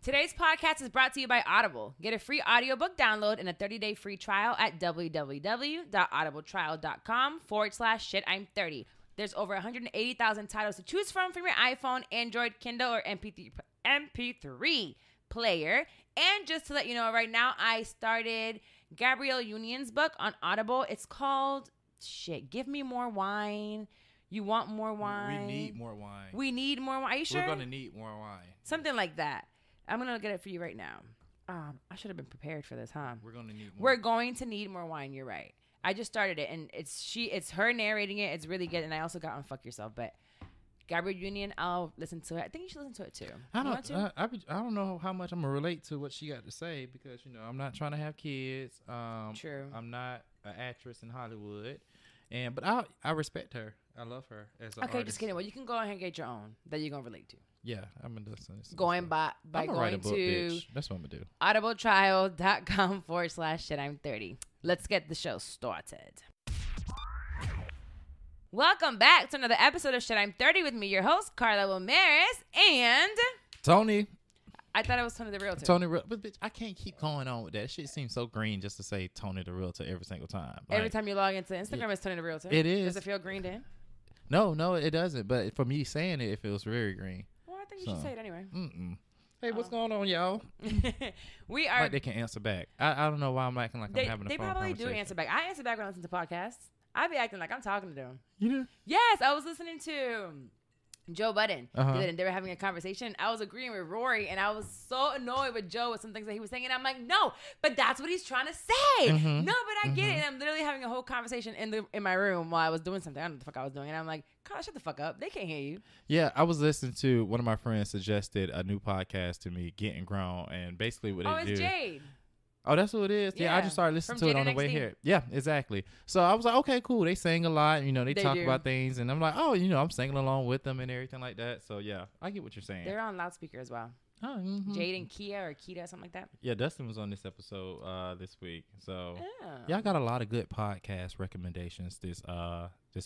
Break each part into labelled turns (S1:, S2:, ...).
S1: Today's podcast is brought to you by Audible. Get a free audiobook download and a 30-day free trial at www.audibletrial.com/shit-I'm30. There's over 180,000 titles to choose from your iPhone, Android, Kindle, or MP3 player. And just to let you know, right now I started Gabrielle Union's book on Audible. It's called, Give Me More Wine. You want more wine?
S2: We need more wine.
S1: We need more wine. Are you sure?
S2: We're going to need more wine.
S1: Something like that. I'm going to get it for you right now. I should have been prepared for this, huh?
S2: We're going to need more.
S1: We're going to need more wine. You're right. I just started it, and it's her narrating it. It's really good, and I also got on Fuck Yourself. But Gabrielle Union, I'll listen to it. I think you should listen to it too.
S2: I don't know how much I'm gonna relate to what she got to say because I'm not trying to have kids.
S1: True.
S2: I'm not an actress in Hollywood, but I respect her. I love her as an artist.
S1: Just kidding. Well, you can go ahead and get your own that you're gonna relate to.
S2: Yeah, I'm gonna listen.
S1: Going by
S2: I'm
S1: going
S2: write a book,
S1: to
S2: bitch. That's what I'm gonna do.
S1: audibletrial.com/shit-I'm30. Let's get the show started. Welcome back to another episode of Shit I'm 30 with me, your host, Carla Ramirez, and
S2: Tony.
S1: I thought it was Tony the Realtor.
S2: But bitch, I can't keep going on with that. Shit seems so green just to say Tony the Realtor every single time.
S1: Every time you log into Instagram, it's Tony the Realtor.
S2: It is.
S1: Does it feel green then?
S2: No, it doesn't. But for me saying it feels very green.
S1: Well, I think you should say it anyway.
S2: Hey, what's going on, y'all?
S1: We are.
S2: Like they can answer back. I don't know why I'm acting like I'm having a phone
S1: probably do
S2: conversation.
S1: answer back. I answer back when I listen to podcasts. I be acting like I'm talking to them.
S2: You do?
S1: Yes, I was listening to Joe Budden.
S2: Uh-huh.
S1: They were having a conversation. I was agreeing with Rory, and I was so annoyed with Joe with some things that he was saying. And I'm like, no, but that's what he's trying to say.
S2: Mm-hmm.
S1: No, but I get it. And I'm literally having a whole conversation in my room while I was doing something. I don't know what the fuck I was doing. And I'm like, Carl, shut the fuck up. They can't hear you.
S2: Yeah, I was listening to one of my friends suggested a new podcast to me, Getting Grown, and basically what they do.
S1: It's Jade.
S2: Oh, that's what it is? Yeah, I just started listening to it on the way here. Yeah, exactly. So I was like, okay, cool. They sing a lot. They talk about things. And I'm like, oh, I'm singing along with them and everything like that. So, yeah, I get what you're saying.
S1: They're on loudspeaker as well.
S2: Oh, mm-hmm.
S1: Jade and Kia or Kita, something like that.
S2: Yeah, Dustin was on this episode this week. So, yeah, I got a lot of good podcast recommendations this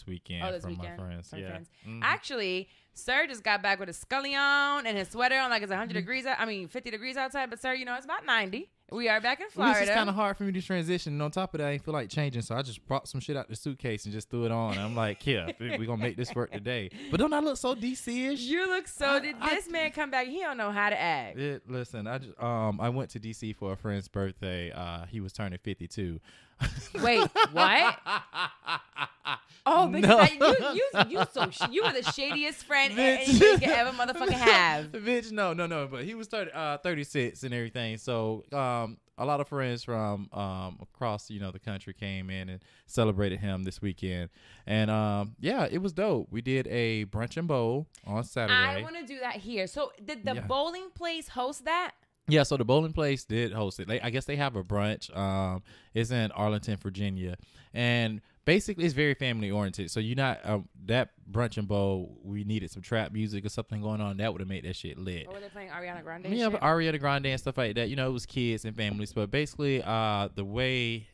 S2: weekend from my friends. Friends. Mm-hmm.
S1: Actually, Sir just got back with a scully on and his sweater on like it's 100 degrees. 50 degrees outside. But, Sir, it's about 90. We are back in Florida.
S2: It's just kind of hard for me to transition. And on top of that, I didn't feel like changing. So I just brought some shit out the suitcase and just threw it on. And I'm like, yeah, we're going to make this work today. But don't I look so DC-ish?
S1: You look so... Did this man come back? He don't know how to act.
S2: Listen, I went to DC for a friend's birthday. He was turning 52.
S1: Wait, what? Oh, bitch,
S2: no.
S1: you were the shadiest friend anything could ever motherfucking have.
S2: Bitch, no. But he was 36 and everything. So a lot of friends from across the country came in and celebrated him this weekend. And yeah, it was dope. We did a brunch and bowl on Saturday.
S1: I want to do that here. So did the bowling place host that?
S2: Yeah, so the bowling place did host it. I guess they have a brunch. It's in Arlington, Virginia. And basically, it's very family oriented. So you're not that brunch and bowl. We needed some trap music or something going on. That would have made that shit lit.
S1: Or were they playing Ariana Grande?
S2: Yeah, but Ariana Grande and stuff like that. It was kids and families. But basically, the way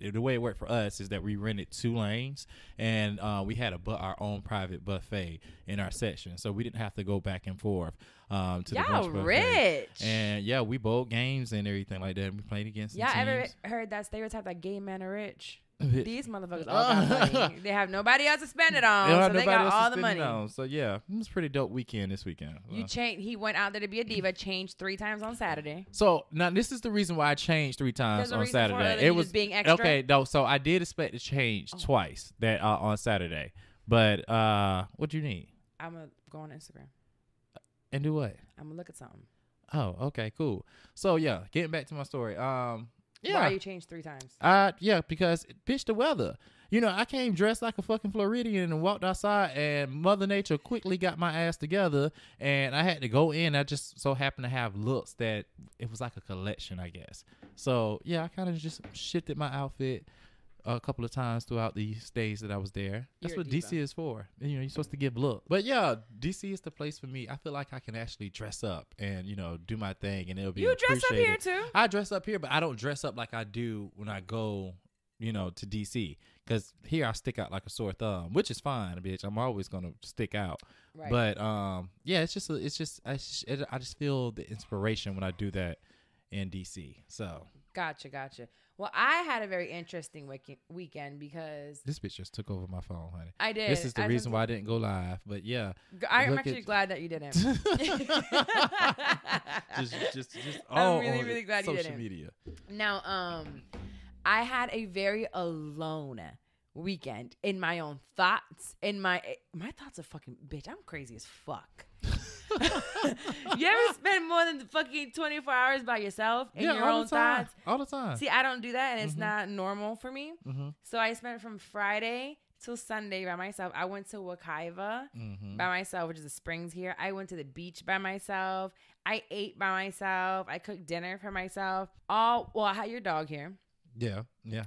S2: it worked for us is that we rented 2 lanes and we had our own private buffet in our section, so we didn't have to go back and forth to the brunch buffet.
S1: Rich.
S2: And yeah, we bowled games and everything like that. We played against some teams.
S1: Ever heard that stereotype that gay men are rich? These motherfuckers all got money. They have nobody else to spend it on, so they got all the money.
S2: So yeah, it was a pretty dope weekend this weekend.
S1: He went out there to be a diva, changed 3 times on Saturday.
S2: So now this is the reason why I changed 3 times on Saturday.
S1: It was being extra.
S2: Okay, no. So I did expect to change twice that on Saturday, but what do you need?
S1: I'm gonna go on Instagram
S2: and do what?
S1: I'm gonna look at something.
S2: Oh, okay, cool. So yeah, getting back to my story. Yeah.
S1: Why you changed 3 times?
S2: Yeah, because bitch, the weather. I came dressed like a fucking Floridian and walked outside, and Mother Nature quickly got my ass together, and I had to go in. I just so happened to have looks that it was like a collection, I guess. So yeah, I kind of just shifted my outfit a couple of times throughout these days that I was there. That's what DC is for. You're supposed to give look. But yeah, DC is the place for me. I feel like I can actually dress up and, do my thing, and it'll be appreciated.
S1: You dress up here too?
S2: I dress up here, but I don't dress up like I do when I go to DC. Because here I stick out like a sore thumb, which is fine, bitch. I'm always gonna stick out.
S1: Right.
S2: But yeah, I just feel the inspiration when I do that in DC. So
S1: Gotcha. Well, I had a very interesting weekend because
S2: this bitch just took over my phone, honey.
S1: I did.
S2: This is the reason why I didn't go live. But yeah,
S1: I'm actually glad that you didn't.
S2: just
S1: I'm really glad you didn't.
S2: Social media.
S1: Now, I had a very alone weekend in my own thoughts. My thoughts are fucking bitch. I'm crazy as fuck. You ever spend more than fucking 24 hours by yourself in your own thoughts?
S2: All the time.
S1: See, I don't do that, and it's not normal for me. So I spent from Friday till Sunday by myself. I went to Wekiva by myself, which is the springs here. I went to the beach by myself. I ate by myself. I cooked dinner for myself. I had your dog here.
S2: Yeah.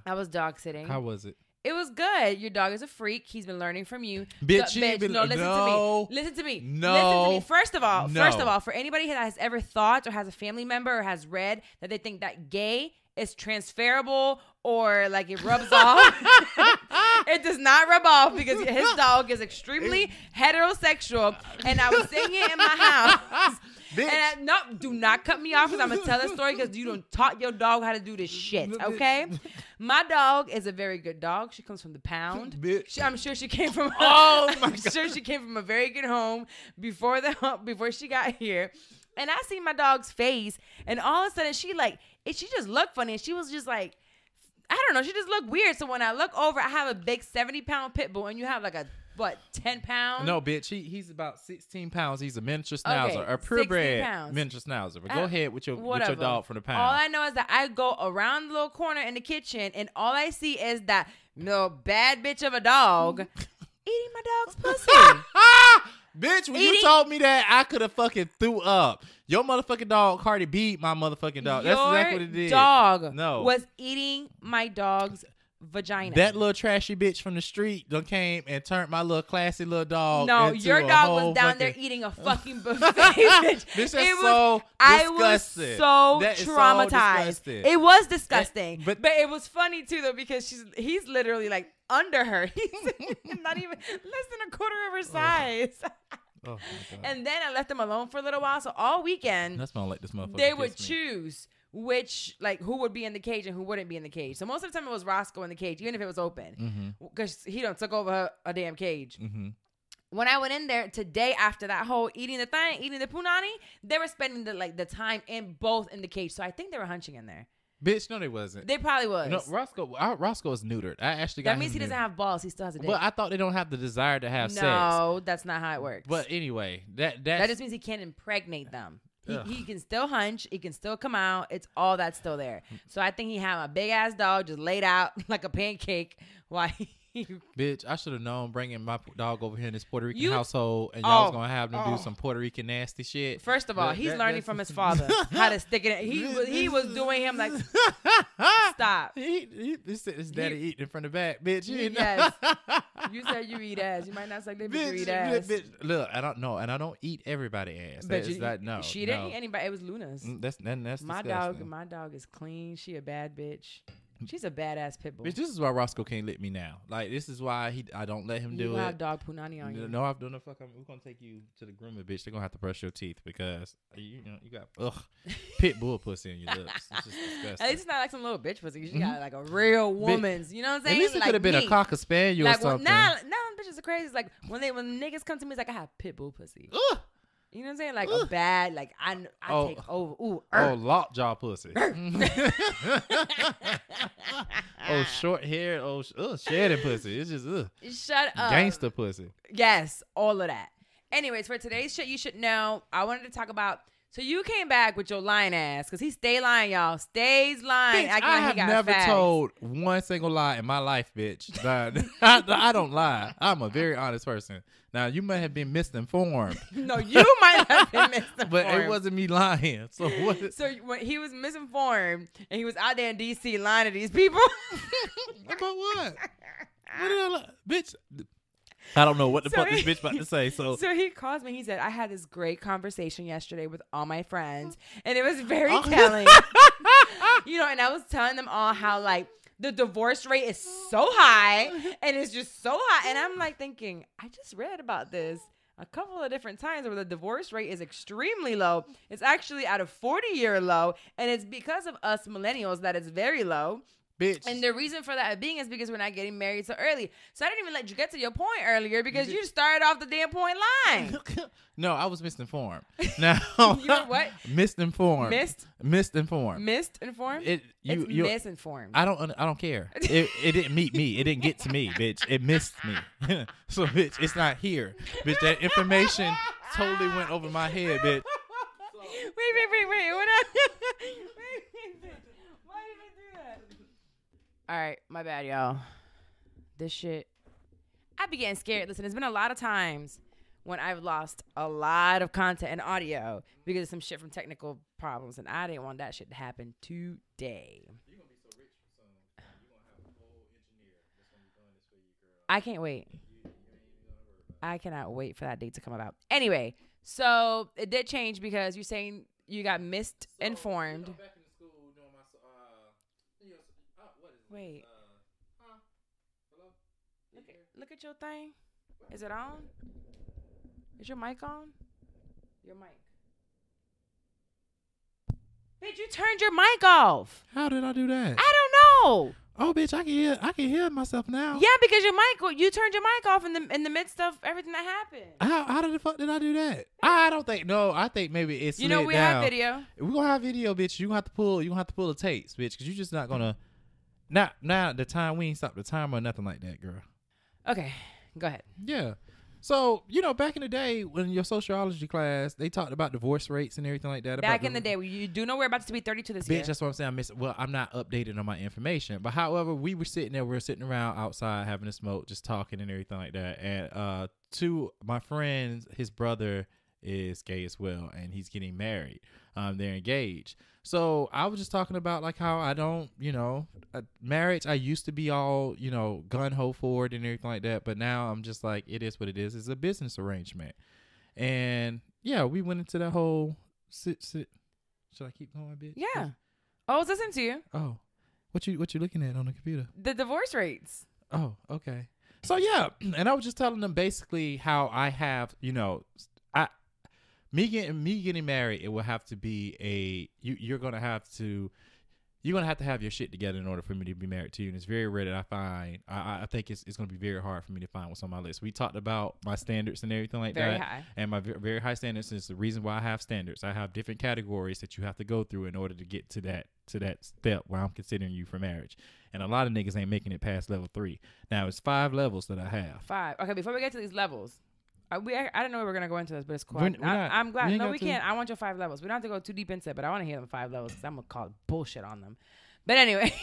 S1: I was dog sitting.
S2: How was it?
S1: It was good. Your dog is a freak. He's been learning from you.
S2: Bitch,
S1: Listen to me.
S2: No.
S1: First of all, for anybody that has ever thought or has a family member or has read that they think that gay is transferable or like it rubs off, it does not rub off because his dog is extremely heterosexual. And I was sitting in my house.
S2: Bitch.
S1: And do not cut me off because I'm going to tell the story because you don't taught your dog how to do this shit, okay? My dog is a very good dog. She comes from the pound.
S2: Bitch.
S1: I'm sure she came from sure she came from a very good home before she got here. And I see my dog's face and all of a sudden she just looked funny and she was just like, I don't know, she just looked weird. So when I look over, I have a big 70-pound pit bull and you have like a 10 pounds?
S2: No, bitch. He's about 16 pounds. He's a miniature schnauzer, a purebred miniature schnauzer. But go ahead with your dog from the pound.
S1: All I know is that I go around the little corner in the kitchen, and all I see is that bad bitch of a dog eating my dog's pussy.
S2: Bitch, when you told me that, I could have fucking threw up. Your motherfucking dog, Cardi B, my motherfucking dog. That's exactly what it did.
S1: Your dog was eating my dog's vagina.
S2: That little trashy bitch from the street done came and turned my little classy little dog.
S1: No,
S2: into
S1: your dog was down there eating a fucking buffet. Bitch.
S2: This is so disgusting.
S1: I was so traumatized. It was disgusting. But it was funny too though because he's literally like under her. He's not even less than a quarter of her size.
S2: Oh my God.
S1: And then I left them alone for a little while. So all weekend
S2: that's not like this motherfucker.
S1: They would choose who would be in the cage and who wouldn't be in the cage. So most of the time it was Roscoe in the cage, even if it was open, because he took over a damn cage. When I went in there today after that whole eating the punani, they were spending the time in the cage. So I think they were hunching in there.
S2: Bitch, no, they wasn't.
S1: They probably was.
S2: No, Roscoe is neutered. I actually got.
S1: That means he doesn't have balls. He still has a dick.
S2: But I thought they don't have the desire to have sex.
S1: No, that's not how it works.
S2: But anyway, that
S1: just means he can't impregnate them. He can still hunch. He can still come out. It's all that's still there. So I think he had a big ass dog just laid out like a pancake while
S2: Bitch, I should have known bringing my dog over here in this Puerto Rican household and y'all was going to have them do some Puerto Rican nasty shit.
S1: First of all, he's learning from his father how to stick it in. He was doing him like, stop.
S2: His daddy eating from the back, bitch.
S1: Yes. You said you eat ass. You might not say that, you eat ass.
S2: Bitch, look, I don't know. And I don't eat everybody ass.
S1: But she didn't eat anybody. It was Luna's.
S2: That's
S1: my
S2: disgusting.
S1: My dog is clean. She a bad bitch. She's a badass pit bull.
S2: Bitch, this is why Roscoe can't lick me now. Like, this is why I don't let him do it.
S1: You have dog punani on you.
S2: No, I've done the fuck. We're going to take you to the groomer, bitch. They're going to have to brush your teeth because, you got, pit bull pussy in your lips. It's just disgusting.
S1: At least it's not like some little bitch pussy. She got like a real woman's. You know what I'm saying?
S2: At least it could have been a cocker spaniel or something.
S1: Nah, bitches are crazy. It's like when niggas come to me, it's like I have pit bull pussy. You know what I'm saying? Like a bad, like I take over. Ooh,
S2: lockjaw pussy. Short hair. Shedding pussy. It's just
S1: Shut up.
S2: Gangster pussy.
S1: Yes, all of that. Anyways, for today's shit you should know, I wanted to talk about. So you came back with your lying ass because he stay lying, y'all. Stays lying.
S2: Bitch, I have never told one single lie in my life, bitch. I don't lie. I'm a very honest person. Now, you might have been misinformed.
S1: No, you might have been misinformed.
S2: But it wasn't me lying. So what?
S1: So when he was misinformed and he was out there in D.C. lying to these people.
S2: About what? Bitch. I don't know what the fuck this bitch about to say. So
S1: he calls me. He said, I had this great conversation yesterday with all my friends. And it was very telling. And I was telling them all how, like, the divorce rate is so high, and it's just so high. And I'm like thinking, I just read about this a couple of different times where the divorce rate is extremely low. It's actually at a 40-year low, and it's because of us millennials that it's very low.
S2: Bitch.
S1: And the reason for that being is because we're not getting married so early. So I didn't even let you get to your point earlier because you started off the damn point line.
S2: No, I was misinformed. Now
S1: you were what?
S2: Misinformed.
S1: Misinformed.
S2: You
S1: misinformed.
S2: I don't care. It didn't meet me. It didn't get to me, bitch. It missed me. So, bitch, it's not here, bitch. That information totally went over my head, bitch.
S1: Wait. What up? Wait. Why did I do that? All right, my bad, y'all. This shit, I be getting scared. Listen, there's been a lot of times when I've lost a lot of content and audio because of some shit from technical problems, and I didn't want that shit to happen today. You're gonna be so rich for some. You're gonna have a whole engineer that's gonna be doing this for you, girl. I can't wait. I cannot wait for that date to come about. Anyway, so it did change because you're saying you got misinformed. So, back in school doing my what is it? Wait. Hello? Look at your thing. Is it on? Is your mic on? Your mic. Bitch, you turned your mic off.
S2: How did I do that?
S1: I don't know.
S2: Oh, bitch, I can hear myself now.
S1: Yeah, because you turned your mic off in the midst of everything that happened.
S2: How the fuck did I do that? I think maybe it's
S1: we down. Have video.
S2: We're gonna have video, bitch. You gonna have to pull the tapes, bitch, because you're just not gonna now the time we ain't stopped the timer or nothing like that, girl.
S1: Okay, go ahead.
S2: Yeah. So, back in the day when your sociology class, they talked about divorce rates and everything like that.
S1: Back in the day, you do know we're about to be 32 this year.
S2: Bitch, that's what I'm saying. I'm not updated on my information. But however, we were sitting around outside having a smoke, just talking and everything like that. And two, my friends, his brother is gay as well, and he's getting married. They're engaged. So I was just talking about like how I don't, marriage, I used to be all, gun-ho forward and everything like that. But now I'm just like, it is what it is. It's a business arrangement. And yeah, we went into that whole sit. Should I keep going, bitch?
S1: Yeah. I was listening to you.
S2: Oh, what you looking at on the computer?
S1: The divorce rates.
S2: Oh, okay. So yeah. And I was just telling them basically how I have, Me getting married, it will have to be you're gonna have to have your shit together in order for me to be married to you. And it's very rare that I find. I think it's gonna be very hard for me to find what's on my list. We talked about my standards and everything like
S1: very
S2: that.
S1: High.
S2: And my very high standards is the reason why I have standards. I have different categories that you have to go through in order to get to that step where I'm considering you for marriage. And a lot of niggas ain't making it past level 3. Now it's 5 levels that I have.
S1: 5. Okay, before we get to these levels. I don't know if we're going to go into this, but it's cool.
S2: I'm
S1: glad. No, we can't. I want your 5 levels. We don't have to go too deep into it, but I want to hear them 5 levels because I'm going to call bullshit on them. But anyway.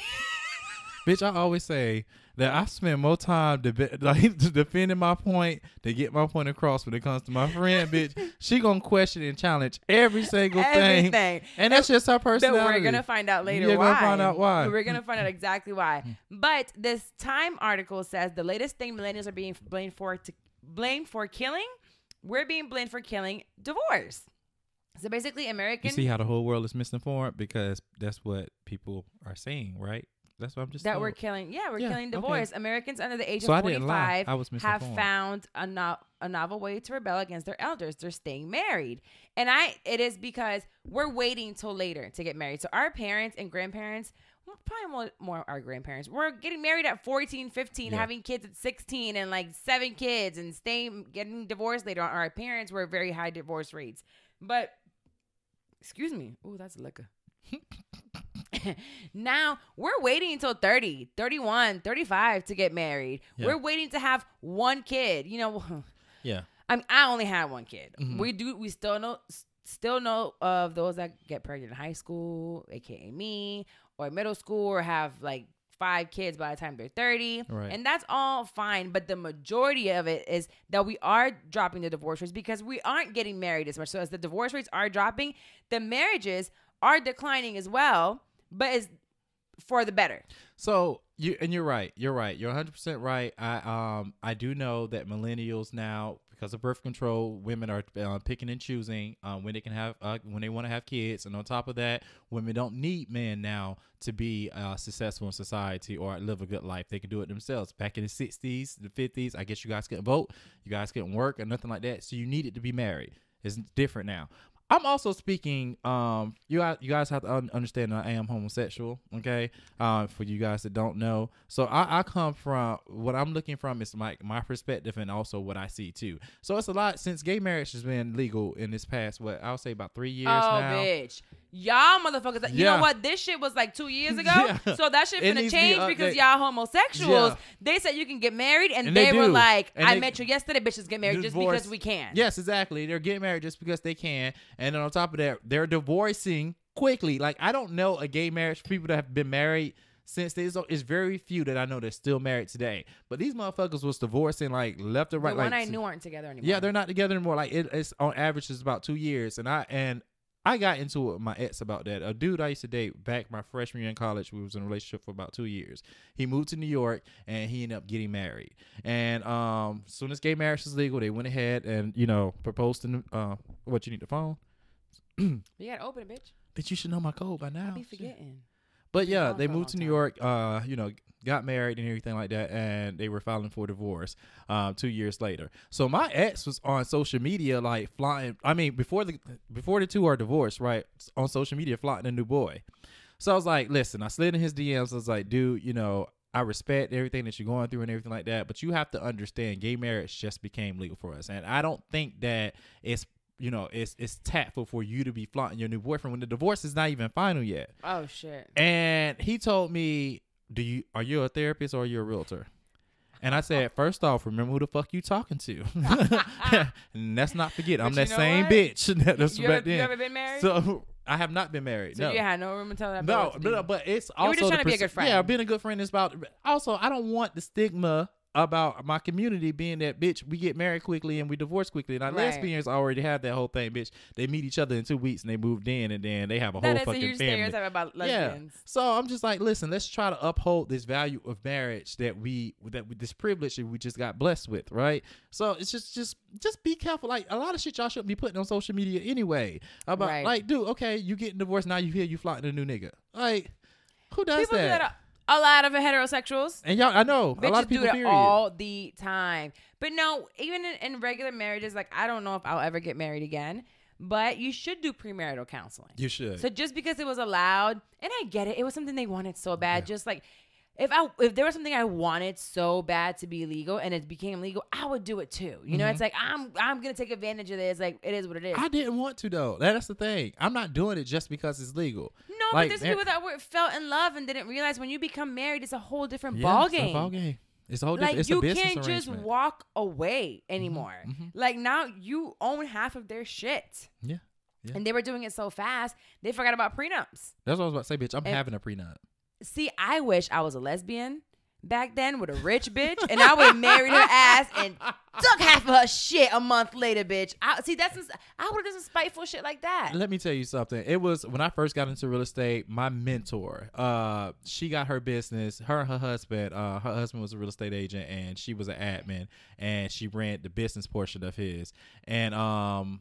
S2: Bitch, I always say that I spend more time defending my point to get my point across when it comes to my friend, bitch. She going to question and challenge every single thing. And that's just her personality.
S1: But we're going to find out later why.
S2: We're going to find out why.
S1: We're going to find out exactly why. But this Time article says the latest thing millennials are being blamed for killing, we're being blamed for killing divorce. So basically,
S2: You see how the whole world is misinformed because that's what people are saying, right? That's what I'm just
S1: we're killing. Yeah, we're killing divorce. Okay. Americans under the age of 45 have found a novel way to rebel against their elders. They're staying married, and it is because we're waiting till later to get married. So our parents and grandparents. Probably more our grandparents. We're getting married at 14, 15, having kids at 16 and like 7 kids and getting divorced later on. Our parents were very high divorce rates. But, excuse me. Oh, that's liquor. Now, we're waiting until 30, 31, 35 to get married. Yeah. We're waiting to have 1 kid.
S2: Yeah.
S1: I only had 1 kid.
S2: Mm-hmm.
S1: We still know of those that get pregnant in high school, aka me, or middle school, or have like 5 kids by the time they're 30.
S2: Right.
S1: And that's all fine. But the majority of it is that we are dropping the divorce rates because we aren't getting married as much. So as the divorce rates are dropping, the marriages are declining as well, but it's for the better.
S2: So you're right. You're 100% right. I do know that millennials now, because of birth control, women are picking and choosing when they can have when they want to have kids. And on top of that, women don't need men now to be successful in society or live a good life. They can do it themselves. Back in the 60s, the 50s, I guess you guys couldn't vote, you guys couldn't work or nothing like that. So you needed to be married. It's different now. I'm also speaking, you guys have to understand that I am homosexual, okay? For you guys that don't know. So I come from, what I'm looking from is my perspective and also what I see too. So it's a lot, since gay marriage has been legal in this past, I'll say about 3 years now.
S1: Oh, bitch. Y'all motherfuckers, you know what? This shit was like 2 years ago. So that shit finna change because y'all homosexuals. They said you can get married and they were like, I met you yesterday, bitches get married just because we can.
S2: Yes, exactly. They're getting married just because they can. And then on top of that, they're divorcing quickly. Like, I don't know a gay marriage, people that have been married since it's very few that I know that's still married today. But these motherfuckers was divorcing like left or right.
S1: The one I knew aren't together anymore.
S2: Yeah, they're not together anymore. Like it's on average it's about 2 years. And I got into it with my ex about that. A dude I used to date back my freshman year in college, we was in a relationship for about 2 years. He moved to New York and he ended up getting married. And as soon as gay marriage was legal, they went ahead and, proposed to what, you need the phone?
S1: You gotta open it, bitch.
S2: Bitch, you should know my code by now.
S1: I'll be forgetting.
S2: But yeah, they moved to New York, got married and everything like that, and they were filing for divorce 2 years later. So my ex was on social media like flying. I mean, before the two are divorced, right? On social media, flying a new boy. So I was like, listen, I slid in his DMs. I was like, dude, I respect everything that you're going through and everything like that, but you have to understand, gay marriage just became legal for us, and I don't think that it's tactful for you to be flaunting your new boyfriend when the divorce is not even final yet.
S1: Oh shit.
S2: And he told me, are you a therapist or are you a realtor? And I said, first off, remember who the fuck you talking to. And let's not forget, I'm that same bitch. That's back then.
S1: You ever been married?
S2: So I have not been married.
S1: So
S2: no.
S1: you had no room to tell that.
S2: No, but it's also
S1: you were just trying to be a good friend.
S2: Yeah, being a good friend is about. Also, I don't want the stigma about my community being that, bitch, we get married quickly and we divorce quickly. Now, lesbians already have that whole thing, bitch. They meet each other in 2 weeks and they moved in and then they have a whole fucking family. That is a huge stereotype about lesbians. Yeah. So I'm just like, listen, let's try to uphold this value of marriage that this privilege that we just got blessed with, right? So it's just be careful. Like, a lot of shit y'all shouldn't be putting on social media anyway. About like, dude, okay, you getting divorced, now you hear you flaunting a new nigga. Like, who does
S1: People
S2: that?
S1: Do that a lot of heterosexuals.
S2: And y'all, I know.
S1: Bitches
S2: a lot of people
S1: do that all the time. But no, even in regular marriages, like, I don't know if I'll ever get married again. But you should do premarital counseling.
S2: You should.
S1: So just because it was allowed, and I get it, it was something they wanted so bad. Yeah. Just like, if there was something I wanted so bad to be legal and it became legal, I would do it too. You know, it's like, I'm gonna take advantage of this. Like, it is what it is.
S2: I didn't want to though. That's the thing. I'm not doing it just because it's legal.
S1: No, like, but there's people that fell in love and didn't realize when you become married, it's a whole different ball game.
S2: It's a ball game. It's a whole different. It's
S1: you
S2: a business
S1: can't just walk away anymore. Like, now you own half of their shit.
S2: Yeah. Yeah.
S1: And they were doing it so fast, they forgot about prenups.
S2: That's what I was about to say, bitch. I'm having a prenup. See,
S1: I wish I was a lesbian back then with a rich bitch, and I would have married her ass and took half of her shit a month later, bitch. I would have done some spiteful shit like that.
S2: Let me tell you something. It was when I first got into real estate, my mentor, she got her business, her and her husband was a real estate agent and she was an admin and she ran the business portion of his. And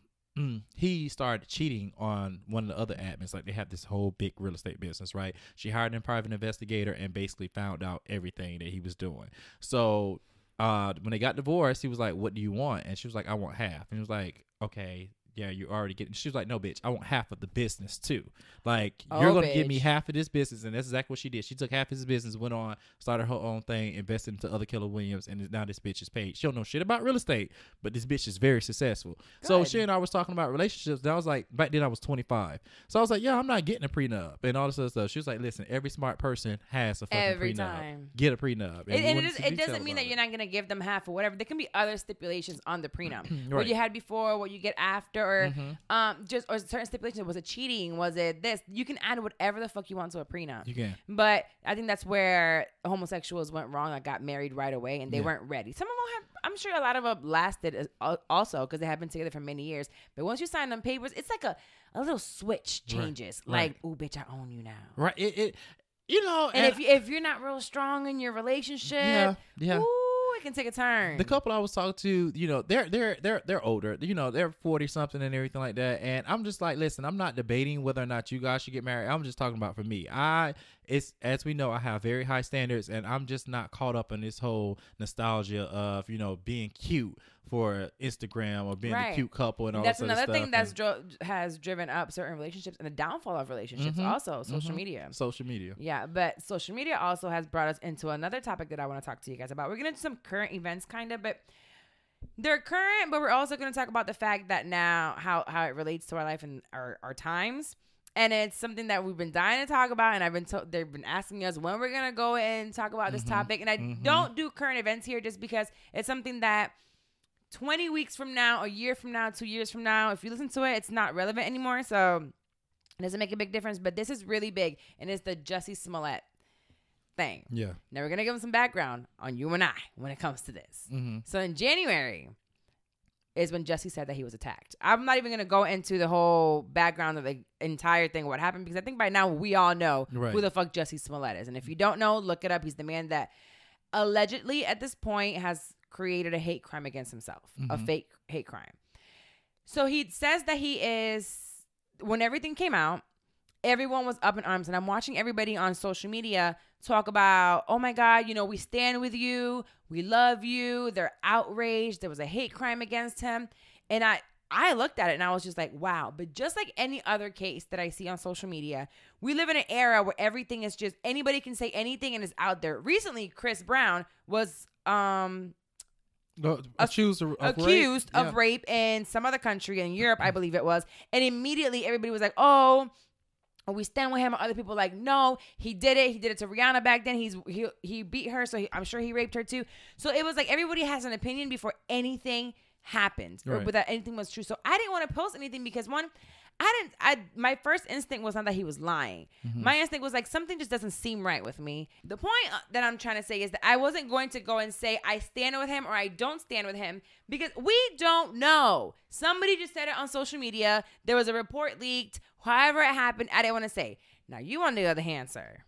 S2: he started cheating on one of the other admins. Like, they have this whole big real estate business, right? She hired a private investigator and basically found out everything that he was doing. So when they got divorced, he was like, what do you want? And she was like, I want half. And he was like, okay, yeah, you already getting. She was like, no, bitch, I want half of the business too. Like, you're going to give me half of this business. And that's exactly what she did. She took half of his business, went on, started her own thing, invested into other Keller Williams, and now this bitch is paid. She don't know shit about real estate, but this bitch is very successful. Good. So she and I was talking about relationships. And I was like, back then I was 25. So I was like, yeah, I'm not getting a prenup and all this other stuff. She was like, listen, every smart person has a fucking
S1: every
S2: prenup.
S1: Time.
S2: Get a prenup.
S1: And it doesn't mean that you're not going to give them half or whatever. There can be other stipulations on the prenup. Right. What you had before, what you get after, or or certain stipulations. Was it cheating? Was it this? You can add whatever the fuck you want to a prenup.
S2: You can.
S1: But I think that's where homosexuals went wrong. I got married right away and they weren't ready. Some of them have, I'm sure a lot of them lasted also because they have been together for many years. But once you sign them papers, it's like a little switch changes.
S2: Right.
S1: Like, ooh, bitch, I own you now.
S2: Right. You know.
S1: And if you're not real strong in your relationship,
S2: yeah.
S1: Ooh, it can take a turn.
S2: The couple I was talking to, you know, they're older. You know, they're 40 something and everything like that. And I'm just like, listen, I'm not debating whether or not you guys should get married. I'm just talking about for me. It's as we know, I have very high standards, and I'm just not caught up in this whole nostalgia of, you know, being cute for Instagram or being a cute couple and all
S1: that's
S2: that
S1: another
S2: stuff.
S1: thing that's has driven up certain relationships and the downfall of relationships. Also, social media.
S2: Social media.
S1: Yeah, but social media also has brought us into another topic that I want to talk to you guys about. We're gonna do some current events, kind of, but they're current. But we're also gonna talk about the fact that now how it relates to our life and our times. And it's something that we've been dying to talk about, and I've been they've been asking us when we're gonna go and talk about this topic. And I don't do current events here just because it's something that 20 weeks from now, a year from now, 2 years from now, if you listen to it, it's not relevant anymore. So it doesn't make a big difference. But this is really big, and it's the Jussie Smollett thing.
S2: Yeah.
S1: Now we're gonna give them some background on you and I when it comes to this. So in January is when Jussie said that he was attacked. I'm not even going to go into the whole background of the entire thing, what happened, because I think by now we all know who the fuck Jussie Smollett is. And if you don't know, look it up. He's the man that allegedly at this point has created a hate crime against himself, a fake hate crime. So he says that he is, when everything came out, everyone was up in arms. And I'm watching everybody on social media talk about, oh my God, you know, we stand with you. We love you. They're outraged. There was a hate crime against him. And I looked at it and I was just like, wow. But just like any other case that I see on social media, we live in an era where everything is just, anybody can say anything and is out there. Recently, Chris Brown was accused of rape in some other country in Europe, I believe it was. And immediately everybody was like, oh, we stand with him. Other people like, no, he did it. He did it to Rihanna back then. He beat her, so I'm sure he raped her too. So it was like everybody has an opinion before anything happened or without anything was true. So I didn't want to post anything because one, my first instinct was not that he was lying. My instinct was like, something just doesn't seem right with me. The point that I'm trying to say is that I wasn't going to go and say I stand with him or I don't stand with him because we don't know. Somebody just said it on social media. There was a report leaked. However it happened, I didn't want to say. Now, you on the other hand, sir,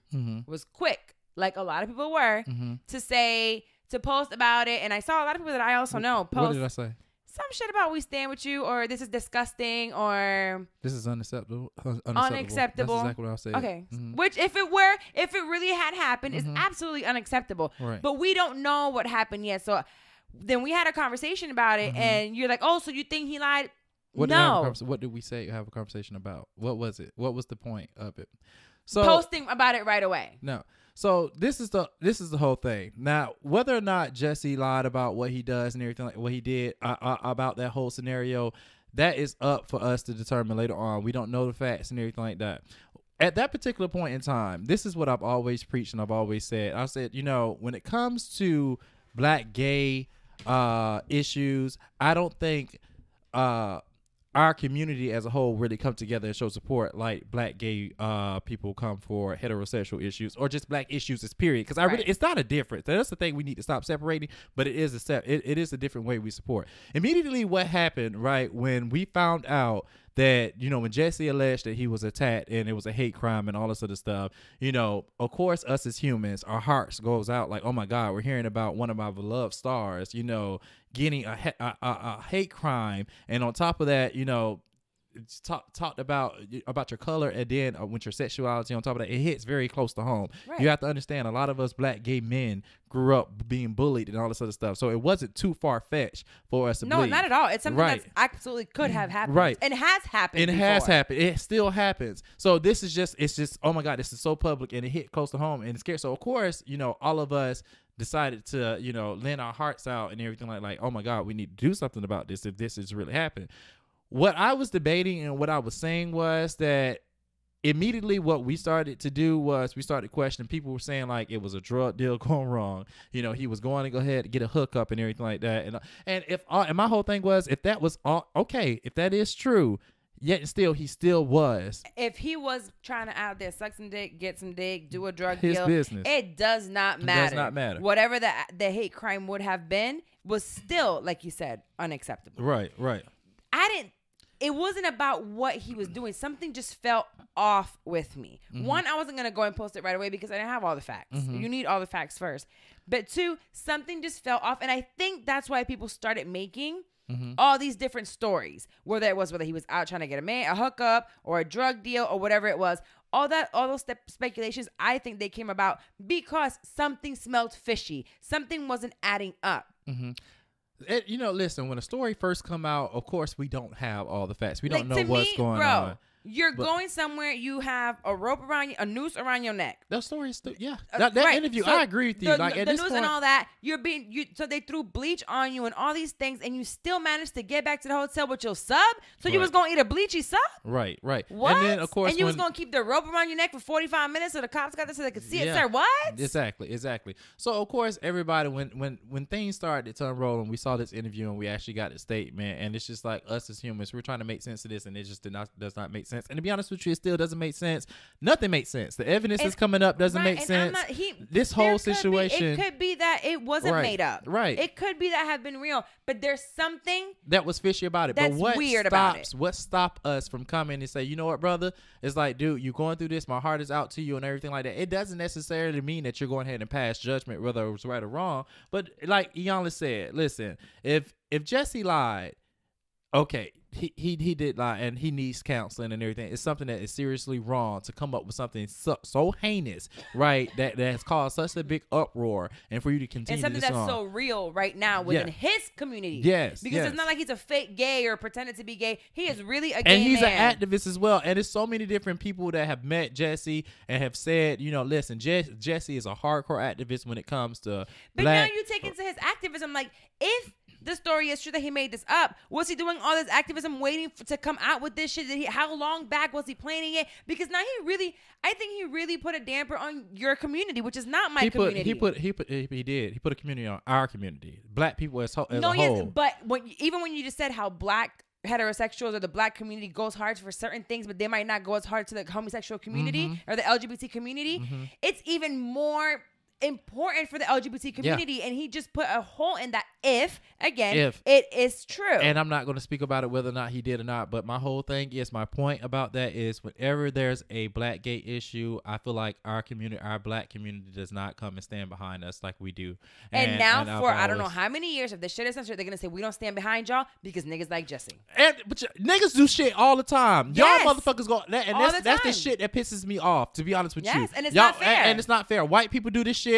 S1: was quick, like a lot of people were, to post about it. And I saw a lot of people that I also know post.
S2: What did I say?
S1: Some shit about we stand with you, or this is disgusting, or
S2: this is unacceptable.
S1: Unacceptable.
S2: That's exactly what I said.
S1: Okay. Which if it really had happened, is absolutely unacceptable.
S2: Right.
S1: But we don't know what happened yet. So then we had a conversation about it, and you're like, oh, so you think he lied?
S2: What did we say? Have a conversation about? What was it? What was the point of it? So
S1: posting about it right away.
S2: No. So this is the whole thing. Now, whether or not Jussie lied about what he does and everything, like what he did about that whole scenario, that is up for us to determine later on. We don't know the facts and everything like that. At that particular point in time, this is what I've always preached and I've always said. I said, you know, when it comes to black gay issues, I don't think our community as a whole really come together and show support like black gay people come for heterosexual issues or just black issues as period. Because it's not a difference. That's the thing we need to stop separating, but it is a different way we support. Immediately what happened, right, when we found out that, you know, when Jussie alleged that he was attacked and it was a hate crime and all this other stuff, you know, of course, us as humans, our hearts goes out like, oh my God, we're hearing about one of our beloved stars, you know, getting a hate crime. And on top of that, you know, it's talked about your color, and then with your sexuality on top of that, it hits very close to home. Right. You have to understand, a lot of us black gay men grew up being bullied and all this other stuff, so it wasn't too far fetched for us to believe.
S1: Not at all. It's something that absolutely could have happened,
S2: right?
S1: And has happened.
S2: It has happened. It still happens. So this is just oh my God, this is so public and it hit close to home and it's scary. So of course, you know, all of us decided to, you know, lend our hearts out and everything like, oh my God, we need to do something about this if this is really happening. What I was debating and what I was saying was that immediately what we started to do was we started questioning. People were saying like it was a drug deal going wrong. You know, he was going to go ahead and get a hookup and everything like that. And my whole thing was, if that was all, okay, if that is true, yet still he still was. If
S1: he was trying to out there suck some dick, get some dick, do a drug
S2: his
S1: deal,
S2: business.
S1: It does not matter.
S2: It does not matter.
S1: Whatever the hate crime would have been was still, like you said, unacceptable.
S2: Right.
S1: It wasn't about what he was doing. Something just felt off with me. One, I wasn't going to go and post it right away because I didn't have all the facts. You need all the facts first. But two, something just fell off. And I think that's why people started making
S2: Mm-hmm.
S1: all these different stories, whether he was out trying to get a hookup or a drug deal or whatever it was. All those speculations, I think they came about because something smelled fishy. Something wasn't adding up.
S2: Mm-hmm. Listen, when a story first come out, of course, we don't have all the facts. We don't know what's going on.
S1: You're going somewhere. You have a rope around you, a noose around your neck.
S2: That story is that right. interview. So I agree with you. Like
S1: the
S2: at this
S1: noose
S2: point,
S1: and all that. So they threw bleach on you and all these things, and you still managed to get back to the hotel with your sub. So you was gonna eat a bleachy sub.
S2: Right.
S1: What?
S2: And then of course,
S1: and you was gonna keep the rope around your neck for 45 minutes, so the cops got there so they could see it. Sir, what?
S2: Exactly. So of course, everybody, when things started to unroll and we saw this interview and we actually got the statement, and it's just like us as humans, we're trying to make sense of this, and it just does not make sense. And to be honest with you, it still doesn't make sense. Nothing makes sense. The evidence that's coming up doesn't make sense. This whole situation.
S1: It could be that it wasn't made up.
S2: Right.
S1: It could be that have been real, but there's something
S2: that was fishy about it.
S1: That's
S2: but
S1: weird about it.
S2: What stopped us from coming and say, you know what, brother? It's like, dude, you're going through this. My heart is out to you and everything like that. It doesn't necessarily mean that you're going ahead and pass judgment, whether it was right or wrong. But like Iyanla said, listen, if Jesse lied, okay, he did lie and he needs counseling and everything. It's something that is seriously wrong to come up with something so heinous, right? That has caused such a big uproar, and for you to continue
S1: and something that's so real right now within his community.
S2: Yes,
S1: because it's not like he's a fake gay or pretended to be gay. He is really a gay
S2: and he's
S1: man.
S2: an activist as well. And there's so many different people that have met Jesse and have said, listen, Jesse is a hardcore activist when it comes to.
S1: But now you take into his activism, like if the story is true that he made this up, was he doing all this activism waiting to come out with this shit? How long back was he planning it? Because now I think he really put a damper on your community, which is not my community.
S2: He did. He put a community on our community, black people as a whole.
S1: Yes, but even when you just said how black heterosexuals or the black community goes hard for certain things, but they might not go as hard to the homosexual community or the LGBT community, it's even more important for the LGBT community, and he just put a hole in that if it is true.
S2: And I'm not going to speak about it whether or not he did or not, but my whole thing is, my point about that is, whenever there's a black gay issue, I feel like our black community does not come and stand behind us like we do.
S1: And now for I don't know how many years, if the shit is censored, they're going to say we don't stand behind y'all because niggas like Jesse.
S2: But niggas do shit all the time.
S1: Yes.
S2: Y'all motherfuckers go, and that's the shit that pisses me off, to be honest with you.
S1: Yes, and it's not fair.
S2: And it's not fair. White people do this shit.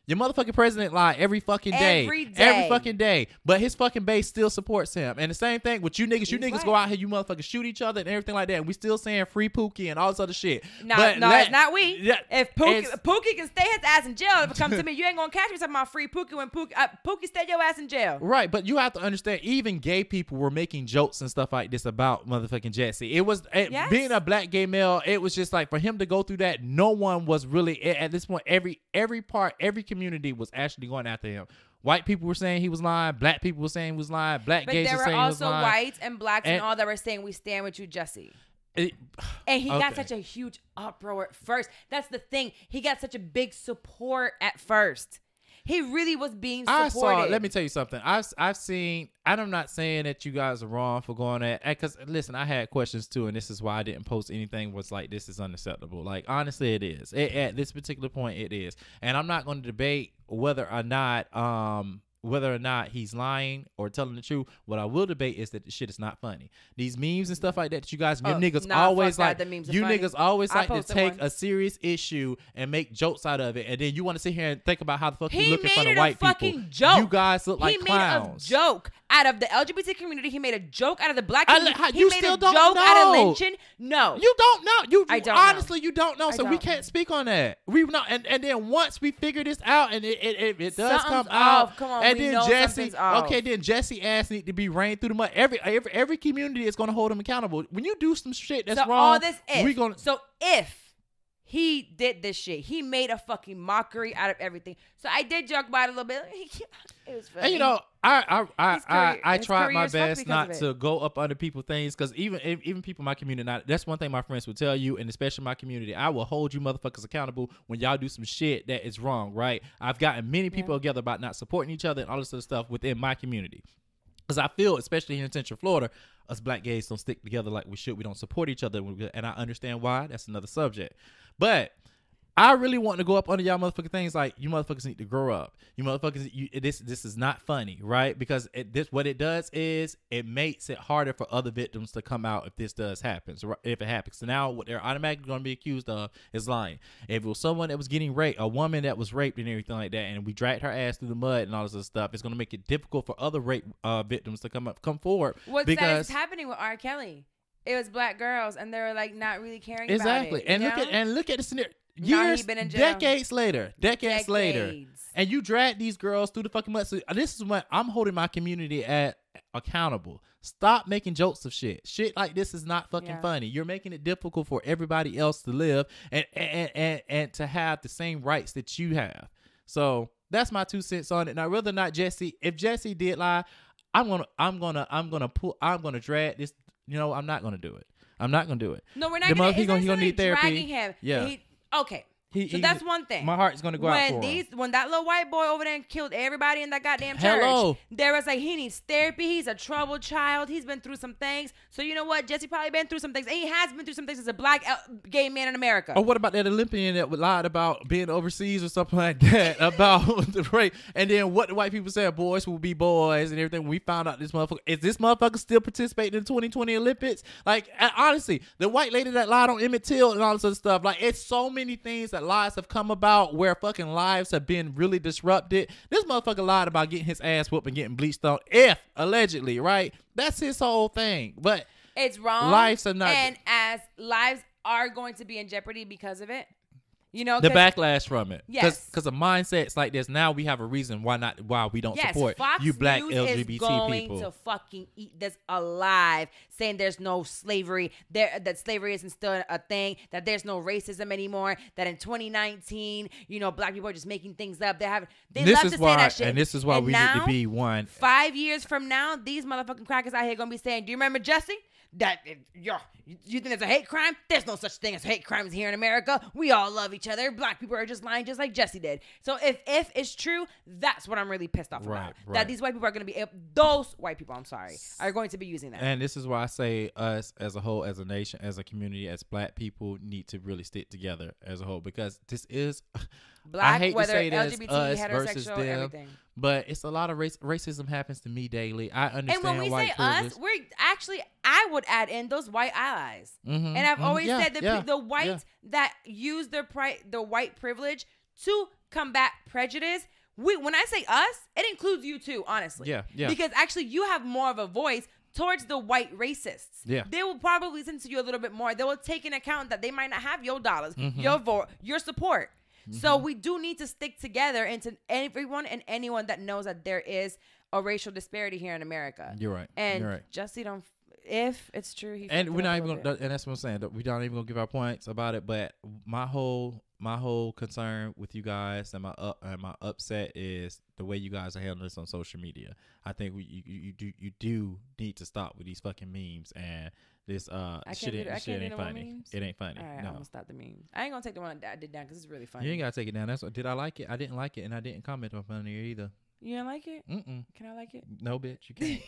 S2: Your motherfucking president lie every fucking day. Every fucking day. But his fucking base still supports him. And the same thing with you niggas. You niggas go out here, you motherfuckers shoot each other and everything like that. And we still saying free Pookie and all this other shit.
S1: No, it's not we. Yeah, if Pookie can stay his ass in jail, if it comes to me, you ain't gonna catch me talking about free Pookie when Pookie stay your ass in jail.
S2: Right, but you have to understand, even gay people were making jokes and stuff like this about motherfucking Jesse. It was being a black gay male. It was just like, for him to go through that, no one was really at this point. Every community was actually going after him. White people were saying he was lying. Black people were saying he was lying. Black gays were saying he was lying. But there were also
S1: whites and blacks and all that were saying, we stand with you, Jesse. And he got such a huge uproar at first. That's the thing. He got such a big support at first. He really was being supported.
S2: Let me tell you something. I've seen, and I'm not saying that you guys are wrong for going at, because listen, I had questions too, and this is why I didn't post anything was like, this is unacceptable. Like, honestly, it is. At this particular point, it is. And I'm not going to debate whether or not he's lying or telling the truth. What I will debate is that the shit is not funny. These memes and stuff like that you guys, niggas always like, niggas always like to take a serious issue and make jokes out of it, and then you want to sit here and think about how the fuck you look in front of white people.
S1: Joke.
S2: You guys look like clowns.
S1: He made a joke out of the LGBT community. He made a joke out of the black community.
S2: He made a joke out of lynching.
S1: No,
S2: you don't know.
S1: I don't
S2: honestly
S1: know.
S2: You don't know. So we can't speak on that. We not, and then once we figure this out, and it does come out,
S1: come on,
S2: and then Jesse.
S1: Off.
S2: Okay, then Jesse ass need to be rained through the mud. Every community is gonna hold him accountable. When you do some shit that's wrong,
S1: all this if he did this shit, he made a fucking mockery out of everything. So I did joke about it a little bit. It was funny.
S2: And I tried my best not to go up under people's things, because even people in my community, that's one thing my friends will tell you, and especially my community, I will hold you motherfuckers accountable when y'all do some shit that is wrong, right? I've gotten many people together about not supporting each other and all this other stuff within my community. Because I feel, especially here in Central Florida, us black gays don't stick together like we should. We don't support each other, and I understand why. That's another subject. But I really want to go up under y'all motherfucking things like you motherfuckers need to grow up. You motherfuckers, this is not funny, right? Because what it does is it makes it harder for other victims to come out if this does happen. So if it happens, so now what they're automatically going to be accused of is lying. If it was someone that was getting raped, a woman that was raped and everything like that, and we dragged her ass through the mud and all this other stuff, it's going to make it difficult for other rape victims to come forward.
S1: What's that is happening with R. Kelly? It was black girls, and they were like not really caring
S2: exactly.
S1: about it.
S2: And look at the scenario. Years, decades later, and you drag these girls through the fucking mud. So this is what I'm holding my community accountable. Stop making jokes of shit. Shit like this is not fucking funny. You're making it difficult for everybody else to live and to have the same rights that you have. So that's my 2 cents on it. Now, whether or not Jesse, if Jesse did lie, I'm gonna drag this. You know, I'm not gonna do it. I'm not gonna do it.
S1: No, we're not gonna.
S2: He's gonna need therapy.
S1: Dragging him.
S2: Yeah.
S1: Okay. So that's one thing.
S2: My heart's gonna go out for him.
S1: When that little white boy over there and killed everybody in that goddamn church, there was like, he needs therapy. He's a troubled child. He's been through some things. So you know what? Jesse probably been through some things. And he has been through some things as a black gay man in America.
S2: Or what about that Olympian that lied about being overseas or something like that about the rape? And then what the white people said, boys will be boys and everything. We found out this motherfucker still participating in the 2020 Olympics? Like, honestly, the white lady that lied on Emmett Till and all this other stuff. Like, it's so many things that lies have come about where fucking lives have been really disrupted. This motherfucker lied about getting his ass whooped and getting bleached on, allegedly, right? That's his whole thing. But
S1: it's wrong.
S2: Lives are not,
S1: and as lives are going to be in jeopardy because of it. You know,
S2: the backlash from it.
S1: Yes.
S2: Because of mindsets like this, now we have a reason why we don't support
S1: Fox
S2: you black
S1: News
S2: LGBT
S1: is going
S2: people.
S1: to fucking eat this alive, saying there's no slavery, that slavery isn't still a thing, that there's no racism anymore, that in 2019, you know, black people are just making things up. They love to say that shit.
S2: And this is why we need to be one.
S1: 5 years from now, these motherfucking crackers out here going to be saying, do you remember Jesse? That you think there's a hate crime? There's no such thing as hate crimes here in America. We all love each other. Black people are just lying, just like Jesse did. So if it's true, that's what I'm really pissed off about. Right. That these white people are going to be those white people. I'm sorry, are going to be using that.
S2: And this is why I say us as a whole, as a nation, as a community, as black people need to really stick together as a whole, because this is
S1: black,
S2: I hate
S1: whether
S2: to say
S1: LGBT,
S2: this, us
S1: heterosexual,
S2: versus them,
S1: everything.
S2: But it's a lot of racism happens to me daily. I understand.
S1: And when we say
S2: privilege.
S1: us, we're actually, I would add in those white allies. And I've always said that the whites that use their the white privilege to combat prejudice. When I say us, it includes you too, honestly.
S2: Yeah.
S1: Because actually, you have more of a voice towards the white racists.
S2: Yeah.
S1: They will probably listen to you a little bit more. They will take into account that they might not have your dollars, your vote, your support. So we do need to stick together, and to everyone and anyone that knows that there is a racial disparity here in America.
S2: You're right.
S1: And
S2: You're right.
S1: Jesse don't. If it's true,
S2: and we're not even gonna. And that's what I'm saying. We don't even gonna give our points about it. But my whole concern with you guys and my upset is the way you guys are handling this on social media. I think you do need to stop with these fucking memes and this shit ain't funny. It ain't funny.
S1: All right,
S2: no.
S1: I'm gonna stop the memes. I ain't gonna take the one I did down because it's really funny.
S2: You ain't gotta take it down. That's what, did I like it? I didn't like it, and I didn't comment on it either.
S1: You didn't like it?
S2: Mm-mm.
S1: Can I like it?
S2: No, bitch, you can't.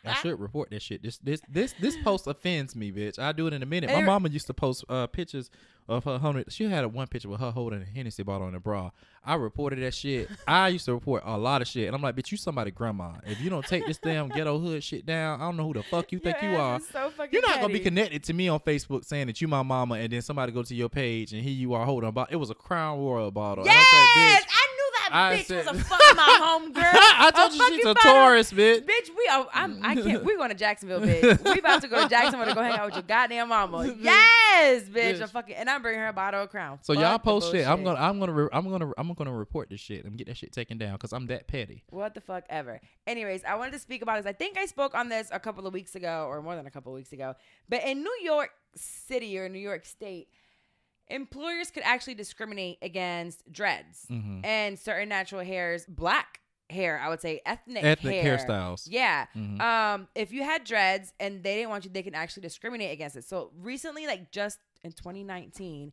S2: I should report that shit. This post offends me, bitch. I'll do it in a minute. My mama used to post pictures of her she had one picture with her holding a Hennessy bottle in her bra. I reported that shit. I used to report a lot of shit, and I'm like, bitch, you somebody grandma. If you don't take this damn ghetto hood shit down, I don't know who the fuck you think you are.
S1: So
S2: You're not gonna be connected to me on Facebook saying that you my mama, and then somebody go to your page and here you are holding a bottle. It was a Crown Royal bottle.
S1: Yes,
S2: I
S1: knew that bitch was a fucking my home girl.
S2: I told you she's a tourist, bitch.
S1: Bitch, I can't. We're going to Jacksonville, bitch. We about to go to Jacksonville to go hang out with your goddamn mama. Yes, bitch. And I'm bringing her a bottle of Crown.
S2: So y'all post shit. I'm gonna report this shit and get that shit taken down because I'm that petty.
S1: What the fuck ever. Anyways, I wanted to speak about this. I think I spoke on this a couple of weeks ago, or more than a couple of weeks ago. But in New York City or New York State, employers could actually discriminate against dreads and certain natural hairs, black hair, I would say ethnic hair.
S2: Hairstyles.
S1: Yeah. If you had dreads and they didn't want you, they can actually discriminate against it. So recently, like just in 2019,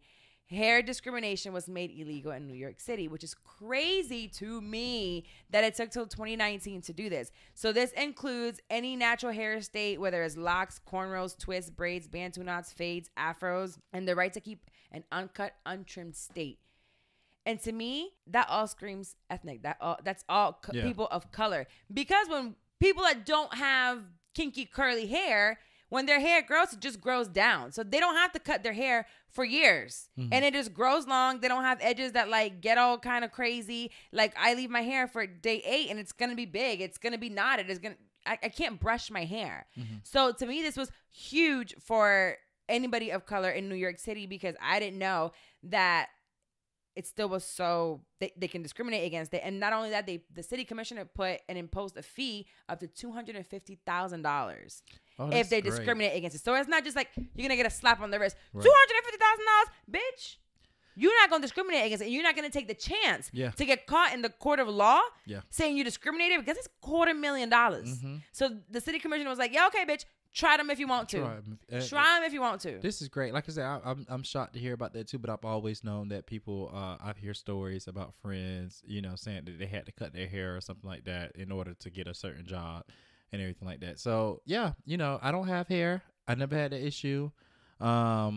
S1: hair discrimination was made illegal in New York City, which is crazy to me that it took till 2019 to do this. So this includes any natural hair state, whether it's locks, cornrows, twists, braids, bantu knots, fades, afros, and the right to keep an uncut, untrimmed state. And to me, that all screams ethnic. That's all people of color. Because when people that don't have kinky curly hair, when their hair grows, it just grows down. So they don't have to cut their hair for years. And it just grows long. They don't have edges that like get all kind of crazy. Like I leave my hair for day 8 and it's going to be big. It's going to be knotted. I can't brush my hair. So to me, this was huge for anybody of color in New York City because I didn't know that it still was so they can discriminate against it. And not only that, the city commissioner put and imposed a fee up to $250,000 if they discriminate against it. So it's not just like you're going to get a slap on the wrist. Right. $250,000, bitch. You're not going to discriminate against it. You're not going to take the chance to get caught in the court of law saying you discriminated because it's $250,000. So the city commissioner was like, yeah, okay, bitch. Try them if you want to. Try them if you want to.
S2: This is great. Like I said, I'm shocked to hear about that too. But I've always known that people. I've heard stories about friends, saying that they had to cut their hair or something like that in order to get a certain job and everything like that. So yeah, I don't have hair. I never had that issue. I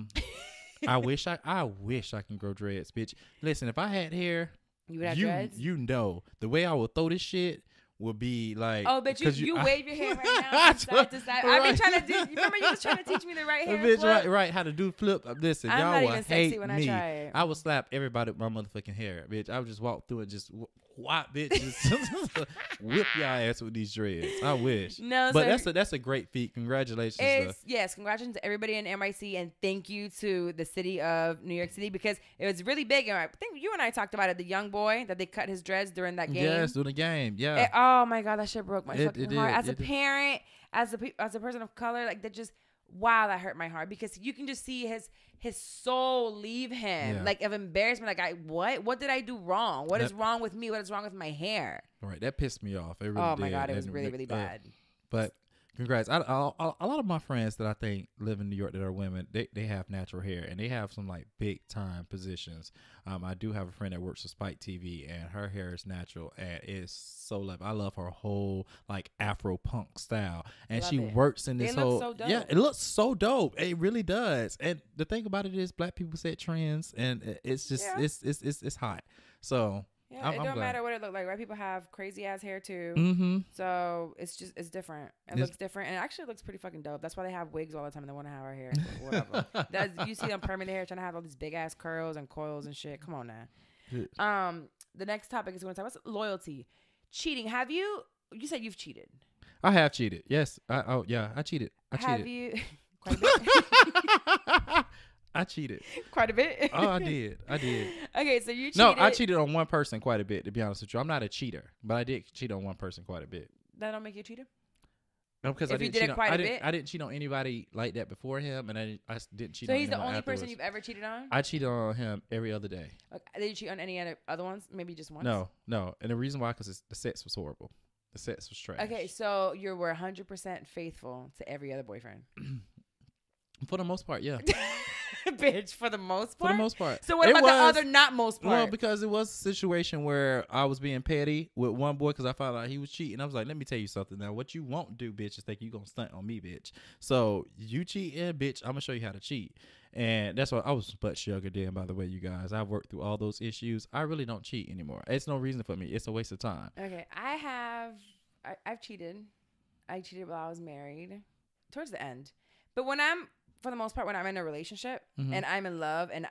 S2: wish I can grow dreads, bitch. Listen, if I had hair,
S1: you would have dreads.
S2: The way I would throw this shit would be like,
S1: oh, but you wave your hair right now from side to side. Right. I be trying to do. You remember you was trying to teach me the right hair
S2: bitch,
S1: flip?
S2: right, how to do flip. Listen,
S1: I'm
S2: y'all
S1: not
S2: would
S1: even
S2: hate
S1: sexy when
S2: me.
S1: I try it.
S2: I would slap everybody with my motherfucking hair, bitch. I would just walk through and just whop, bitch, just whip y'all ass with these dreads. I wish.
S1: No,
S2: but that's a great feat. Congratulations.
S1: Yes, congratulations to everybody in NYC, and thank you to the city of New York City because it was really big. And I think you and I talked about it. The young boy that they cut his dreads during that game.
S2: Yes, during the game. Yeah.
S1: Oh my God, that shit broke my fucking heart. As a parent, as a person of color, like that just that hurt my heart because you can just see his soul leave him, like of embarrassment. Like what did I do wrong? What is wrong with me? What is wrong with my hair?
S2: All right, that pissed me off. It really
S1: oh my God, it was really really bad.
S2: But congrats. A lot of my friends that I think live in New York that are women, they have natural hair and they have some like big time positions. I do have a friend that works for Spike TV and her hair is natural and it's so lovely. I love her whole like Afro punk style and she works in this whole.
S1: So dope.
S2: Yeah, it looks so dope. It really does. And the thing about it is, black people set trends and it's just it's hot. So.
S1: Yeah, it don't matter what it looks like. White people have crazy ass hair too. So it's different. It looks different. And it actually looks pretty fucking dope. That's why they have wigs all the time and they want to have our hair. Whatever. You see them permanent hair trying to have all these big ass curls and coils and shit. Come on now. The next topic is going to talk about loyalty. Cheating. You said you've cheated.
S2: I have cheated. Yes. I cheated.
S1: Have you? Quite a bit.
S2: I cheated
S1: quite a bit.
S2: Oh, I did.
S1: Okay, so you cheated.
S2: No, I cheated on one person quite a bit, to be honest with you. I'm not a cheater, but I did cheat on one person quite a bit.
S1: That don't make you a cheater?
S2: No, because I didn't cheat on anybody like that before him, and I didn't cheat on him.
S1: So he's the only person you've ever cheated on?
S2: I cheated on him every other day.
S1: Okay. Did you cheat on any other ones? Maybe just once?
S2: No. And the reason why, because the sex was horrible. The sex was trash.
S1: Okay, so you were 100% faithful to every other boyfriend?
S2: For the most part, yeah.
S1: Bitch, for the most part?
S2: For the most part.
S1: So what about the other not most part?
S2: Well, because it was a situation where I was being petty with one boy because I found out he was cheating. I was like, let me tell you something now. What you won't do, bitch, is think you gonna stunt on me, bitch. So you cheating, bitch, I'm gonna show you how to cheat. And that's why I was much younger then, by the way, you guys. I've worked through all those issues. I really don't cheat anymore. It's no reason for me. It's a waste of time.
S1: Okay, I've cheated. I cheated while I was married towards the end. But for the most part, when I'm in a relationship and I'm in love and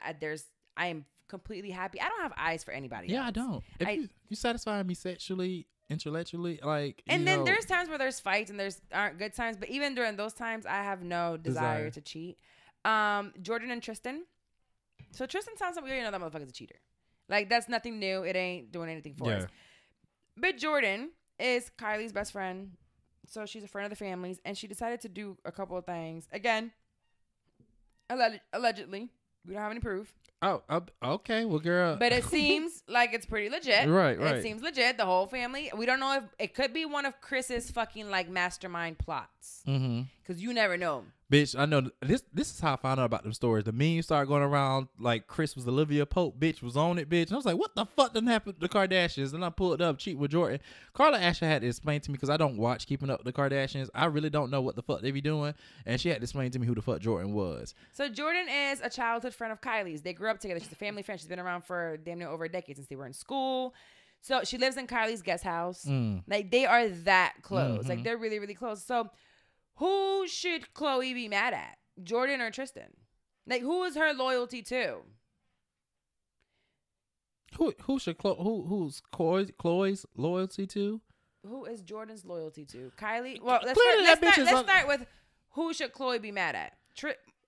S1: I am completely happy. I don't have eyes for anybody else.
S2: Yeah, I don't. If you satisfy me sexually, intellectually, like.
S1: And then there's times where there's fights and aren't good times. But even during those times, I have no desire to cheat. Jordan and Tristan. So Tristan sounds like we already know that motherfucker's a cheater. Like, that's nothing new. It ain't doing anything for us. But Jordan is Kylie's best friend. So she's a friend of the family's. And she decided to do a couple of things. Again, allegedly. We don't have any proof.
S2: Oh, okay. Well, girl.
S1: But it seems like it's pretty legit.
S2: Right.
S1: It seems legit. The whole family. We don't know if it could be one of Chris's fucking like mastermind plots. Because you never know.
S2: Bitch, I know this is how I found out about them stories. The memes started going around like Chris was Olivia Pope, bitch was on it, bitch. And I was like, what the fuck done happened to the Kardashians? And I pulled up Cheat with Jordan. Carla actually had to explain to me because I don't watch Keeping Up with the Kardashians. I really don't know what the fuck they be doing. And she had to explain to me who the fuck Jordan was.
S1: So Jordan is a childhood friend of Kylie's. They grew up together. She's a family friend. She's been around for damn near over a decade since they were in school. So she lives in Kylie's guest house. Like they are that close. Like they're really, really close. So who should Chloe be mad at? Jordan or Tristan? Like, who is her loyalty to?
S2: Who's Chloe's loyalty to?
S1: Who is Jordan's loyalty to? Kylie? Well, let's start with who should Chloe be mad at?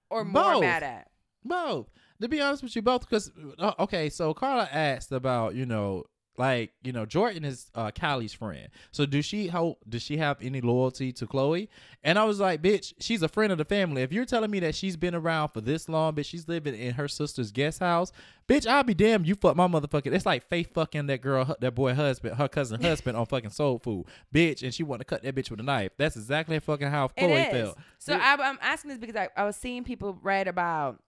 S1: Or more
S2: both.
S1: mad at?
S2: Both. To be honest with you, both. Because, okay, so Carla asked about, Jordan is Kylie's friend. So does she have any loyalty to Chloe? And I was like, bitch, she's a friend of the family. If you're telling me that she's been around for this long, bitch, she's living in her sister's guest house, bitch, I'll be damned you fuck my motherfucking. It's like Faith fucking that boy husband, her cousin husband on fucking Soul Food, bitch, and she wanted to cut that bitch with a knife. That's exactly fucking how Chloe felt.
S1: So I'm asking this because I was seeing people write about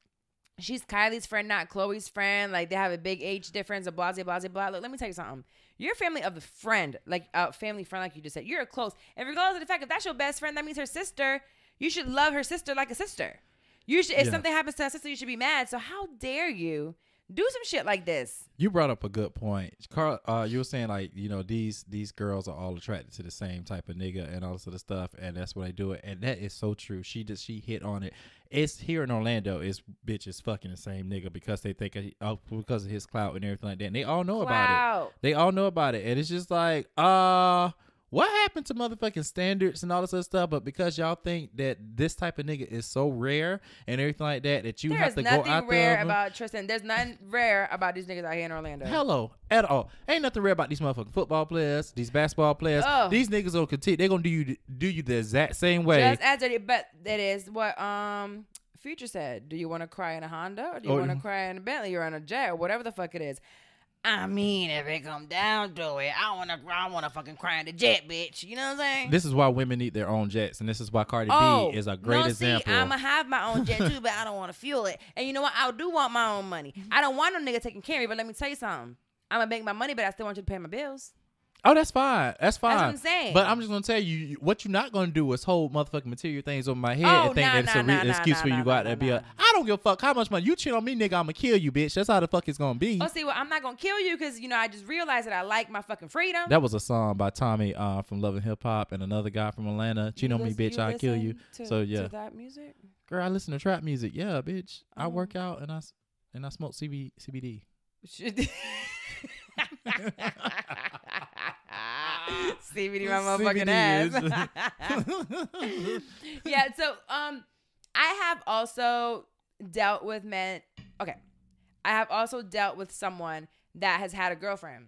S1: she's Kylie's friend, not Chloe's friend. Like, they have a big age difference, a blah, blah, blah, blah. Look, let me tell you something. You're a family of the friend, like a family friend, like you just said. You're close. And regardless of the fact, if that's your best friend, that means her sister. You should love her sister like a sister. You should. If something happens to her sister, you should be mad. So how dare you do some shit like this?
S2: You brought up a good point, Carl. You were saying like these girls are all attracted to the same type of nigga and all this other stuff, and that's why they do it. And that is so true. She hit on it. It's here in Orlando. It's bitches fucking the same nigga because they think because of his clout and everything like that. And they all know about it. They all know about it, and it's just like what happened to motherfucking standards and all this other stuff? But because y'all think that this type of nigga is so rare and everything like that, that you have to go out there.
S1: There's nothing rare about Tristan. There's nothing rare about these niggas out here in Orlando.
S2: Hello, at all. Ain't nothing rare about these motherfucking football players, these basketball players. Oh. These niggas will continue. They're gonna do you the exact same way.
S1: Just as it, but that is what Future said. Do you want to cry in a Honda or do you want to cry in a Bentley or in a jet or whatever the fuck it is? I mean, if it come down to it, I wanna fucking cry in the jet, bitch. You know what I'm saying?
S2: This is why women need their own jets, and this is why Cardi B is a great example.
S1: I'ma have my own jet too, but I don't want to fuel it. And you know what? I do want my own money. I don't want no nigga taking care of me, but let me tell you something. I'ma make my money, but I still want you to pay my bills.
S2: Oh, that's fine. That's fine.
S1: That's what I'm saying.
S2: But I'm just gonna tell you what you're not gonna do is hold motherfucking material things over my head and think that it's an excuse for you to go out there and be like, I don't give a fuck how much money you cheat on me, nigga. I'ma kill you, bitch. That's how the fuck it's gonna be.
S1: Oh, see, well, I'm not gonna kill you because I just realized that I like my fucking freedom.
S2: That was a song by Tommy from Love and Hip Hop and another guy from Atlanta. Cheat on me, bitch. I'll kill you. So yeah.
S1: To that music?
S2: Girl, I listen to trap music. Yeah, bitch. I work out and I smoke CBD.
S1: CBD my motherfucking ass. Yeah, so I have also dealt with men. Okay. I have also dealt with someone that has had a girlfriend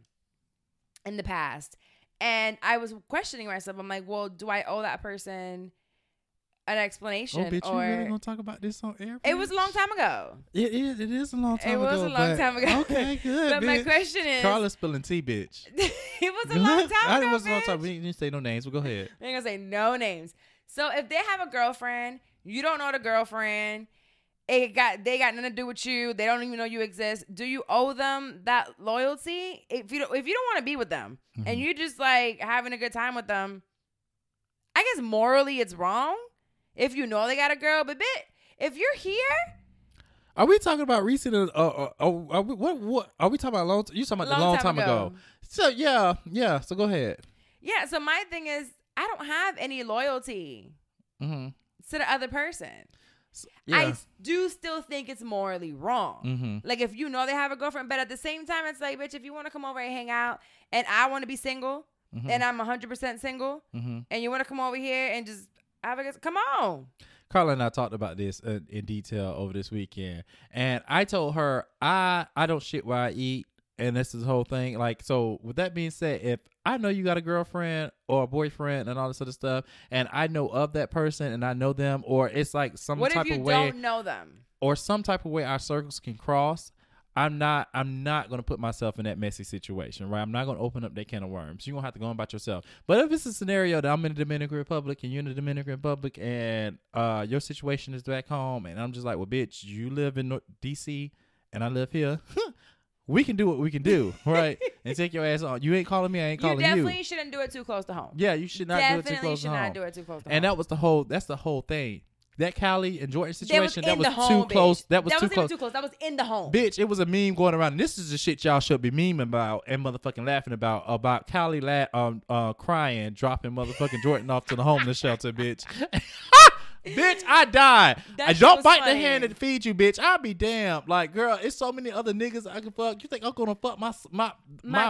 S1: in the past. And I was questioning myself. I'm like, well, do I owe that person an explanation?
S2: Oh, bitch, you really gonna talk about this on air?
S1: It was a long time ago.
S2: It is a long time ago.
S1: It was a long time ago.
S2: Okay, good.
S1: But
S2: bitch.
S1: my question is,
S2: Carla's spilling tea, bitch.
S1: It was a long time ago.
S2: It was a long time. We didn't say no names. But go ahead.
S1: We ain't gonna say no names. So if they have a girlfriend, you don't know the girlfriend. They got nothing to do with you. They don't even know you exist. Do you owe them that loyalty? If you don't want to be with them and you just like having a good time with them, I guess morally it's wrong. If you know they got a girl, but if you're here,
S2: are we talking about recent? What are we talking about? You talking about the long time ago? So yeah. So go ahead.
S1: Yeah. So my thing is, I don't have any loyalty to the other person. Yeah. I do still think it's morally wrong. Like if you know they have a girlfriend, but at the same time, it's like, bitch, if you want to come over and hang out, and I want to be single, and I'm 100% single, and you want to come over here and just come on.
S2: Carla and I talked about this in detail over this weekend, and I told her I don't shit where I eat, and this is the whole thing. Like, so with that being said, if I know you got a girlfriend or a boyfriend and all this other stuff, and I know of that person and I know them, or it's like some type of way.
S1: What if you don't know them?
S2: Or some type of way our circles can cross, I'm not gonna put myself in that messy situation, right? I'm not gonna open up that can of worms. You're gonna have to go on about yourself. But if it's a scenario that I'm in the Dominican Republic and you're in the Dominican Republic and your situation is back home and I'm just like, well, bitch, you live in DC and I live here. We can do what we can do, right? And take your ass on. You ain't calling me, I ain't calling you.
S1: You definitely shouldn't do it too close to home.
S2: Yeah, you should not do it too close to home.
S1: Definitely should not do it too close to home.
S2: And that's the whole thing. That Cali and Jordan situation, that was
S1: home,
S2: too close. That was too
S1: close. Too close. That was in the home.
S2: Bitch, it was a meme going around. And this is the shit y'all should be memeing about and motherfucking laughing about Cali crying, dropping motherfucking Jordan off to the homeless shelter, bitch. Bitch, I died. I don't bite the hand that feeds you, bitch. I'll be damned. Like, girl, it's so many other niggas I can fuck. You think I'm gonna fuck my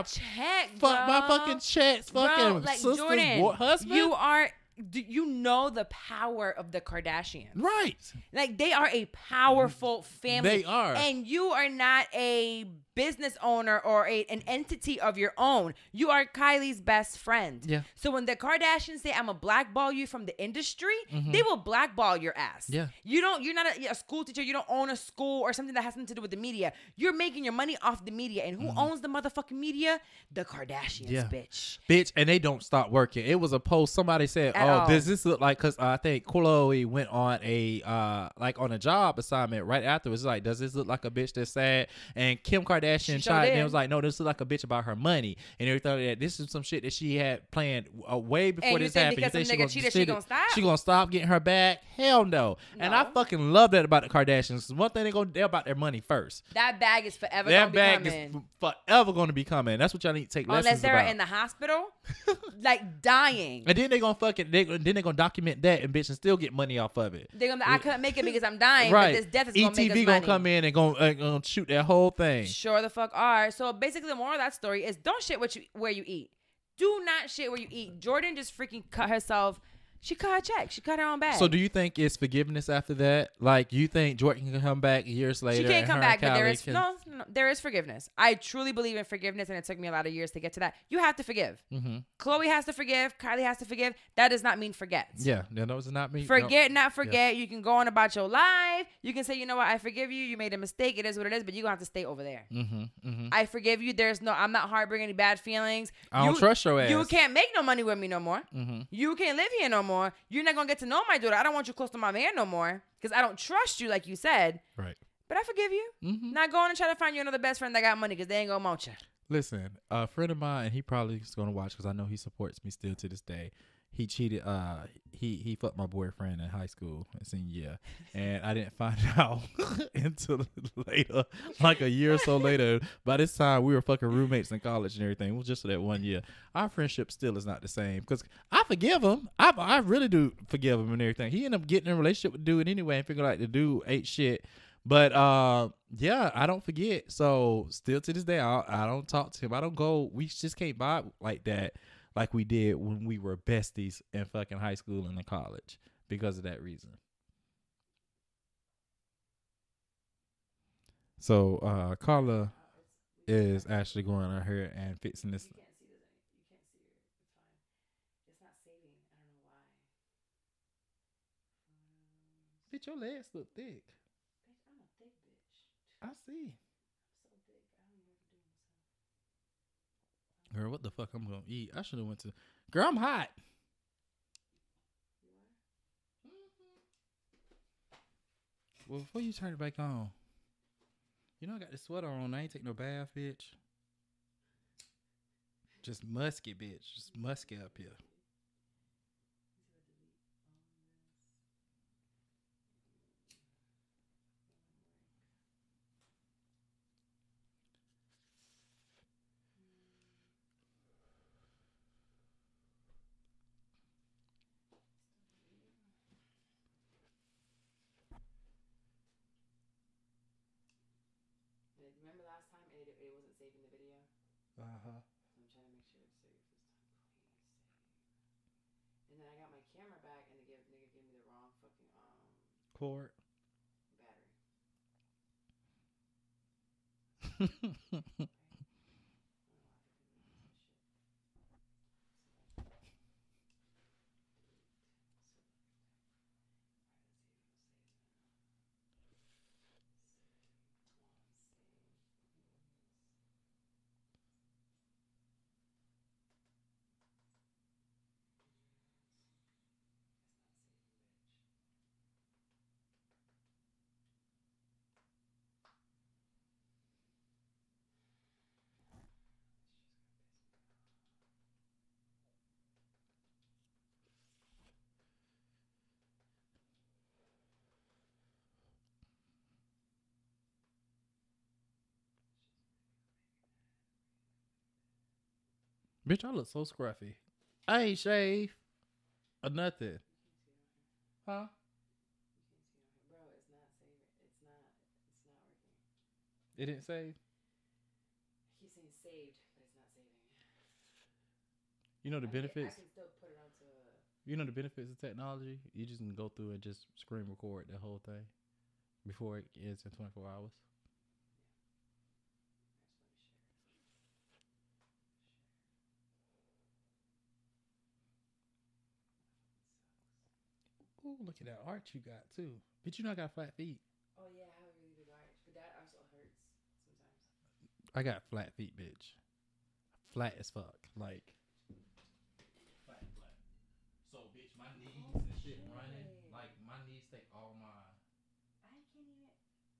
S1: check,
S2: fuck my fucking checks, fucking
S1: like,
S2: sister's
S1: Jordan,
S2: husband?
S1: You know the power of the Kardashians.
S2: Right.
S1: Like, they are a powerful family.
S2: They are.
S1: And you are not a business owner or an entity of your own. You are Kylie's best friend.
S2: Yeah.
S1: So when the Kardashians say, I'm going to blackball you from the industry, they will blackball your ass.
S2: Yeah.
S1: You're not a school teacher. You don't own a school or something that has something to do with the media. You're making your money off the media. And who owns the motherfucking media? The Kardashians, bitch.
S2: Bitch, and they don't stop working. It was a post. Somebody said, does this look like, because I think Khloe went on on a job assignment right afterwards. Like, does this look like a bitch that's sad? And Kim Kardashian chimed in and was like, no, this looks like a bitch about her money. And everything like that. This is some shit that she had planned way before this happened.
S1: Because some nigga cheated, she gonna stop?
S2: She gonna stop getting her back? Hell no. And I fucking love that about the Kardashians. One thing they're about their money first.
S1: That bag is forever gonna be coming. That bag is
S2: forever gonna be coming. That's what y'all need to take lessons about.
S1: Unless they're in the hospital, like dying.
S2: And then they gonna document that and bitch and still get money off of it.
S1: I couldn't make it because I'm dying.
S2: Right.
S1: But this death is gonna make us money.
S2: gonna come in and gonna shoot that whole thing.
S1: Sure the fuck are. So basically, the moral of that story is don't shit where you eat. Do not shit where you eat. Jordan just freaking cut herself. She cut her check. She cut her own bag.
S2: So do you think it's forgiveness after that? Like, you think Jordan can come back years later?
S1: She can't come back, but there is forgiveness. I truly believe in forgiveness, and it took me a lot of years to get to that. You have to forgive. Mm-hmm. Khloe has to forgive. Kylie has to forgive. That does not mean forget.
S2: Yeah, that does not mean
S1: forget. Not forget. Yeah. You can go on about your life. You can say, you know what, I forgive you. You made a mistake. It is what it is. But you gonna have to stay over there. Mm-hmm. Mm-hmm. I forgive you. I'm not harboring any bad feelings.
S2: I don't trust your ass.
S1: You can't make no money with me no more.
S2: Mm-hmm.
S1: You can't live here no more. You're not gonna get to know my daughter. I don't want you close to my man no more because I don't trust you, like you said.
S2: Right.
S1: But I forgive you. Mm-hmm. Not going and try to find you another best friend that got money because they ain't gonna want you.
S2: Listen, a friend of mine, and he probably is gonna watch because I know he supports me still to this day. He cheated. He fucked my boyfriend in high school, senior year, and I didn't find out until later, like a year or so later. By this time, we were fucking roommates in college and everything. It was just for that 1 year. Our friendship still is not the same because I forgive him. I really do forgive him and everything. He ended up getting in a relationship with the dude anyway, and figured like the dude ate shit. But yeah, I don't forget. So still to this day, I don't talk to him. I don't go. We just can't vibe like that. Like we did when we were besties in fucking high school and in college because of that reason. So Carla is actually going on here and fixing this.
S1: You can't see it. It's fine. It's not saving. I don't know why.
S2: Bitch, your legs look thick.
S1: Bitch, I'm a thick bitch.
S2: I see.
S1: I'm so thick. I don't know what to do with myself.
S2: Girl, what the fuck I'm gonna eat? I should have went to. Girl, I'm hot.
S1: You are?
S2: Well, before you turn it back on, you know I got this sweater on. I ain't take no bath, bitch. Just musky, bitch. Just musky up here.
S1: Remember last time it wasn't saving the video?
S2: Uh-huh.
S1: So I'm trying to make sure it's safe this time. Please save. And then I got my camera back and the nigga gave me the wrong fucking
S2: Cord.
S1: battery.
S2: Bitch, I look so scruffy. I ain't shaved or nothing. Huh?
S1: Bro, it's not saving. It's not working.
S2: It didn't save?
S1: I keep saying saved, but it's not saving.
S2: You know the benefits?
S1: I can still put it onto
S2: You know the benefits of technology? You just can go through and just screen record the whole thing before it ends in 24 hours. Ooh, look at that arch you got too. Bitch, you know I got flat feet.
S1: Oh yeah, I have a really big arch, but that also hurts sometimes.
S2: I got flat feet, bitch. Flat as fuck. Like flat. So bitch, my knees and shit running. Like my knees take all my
S1: I can't even.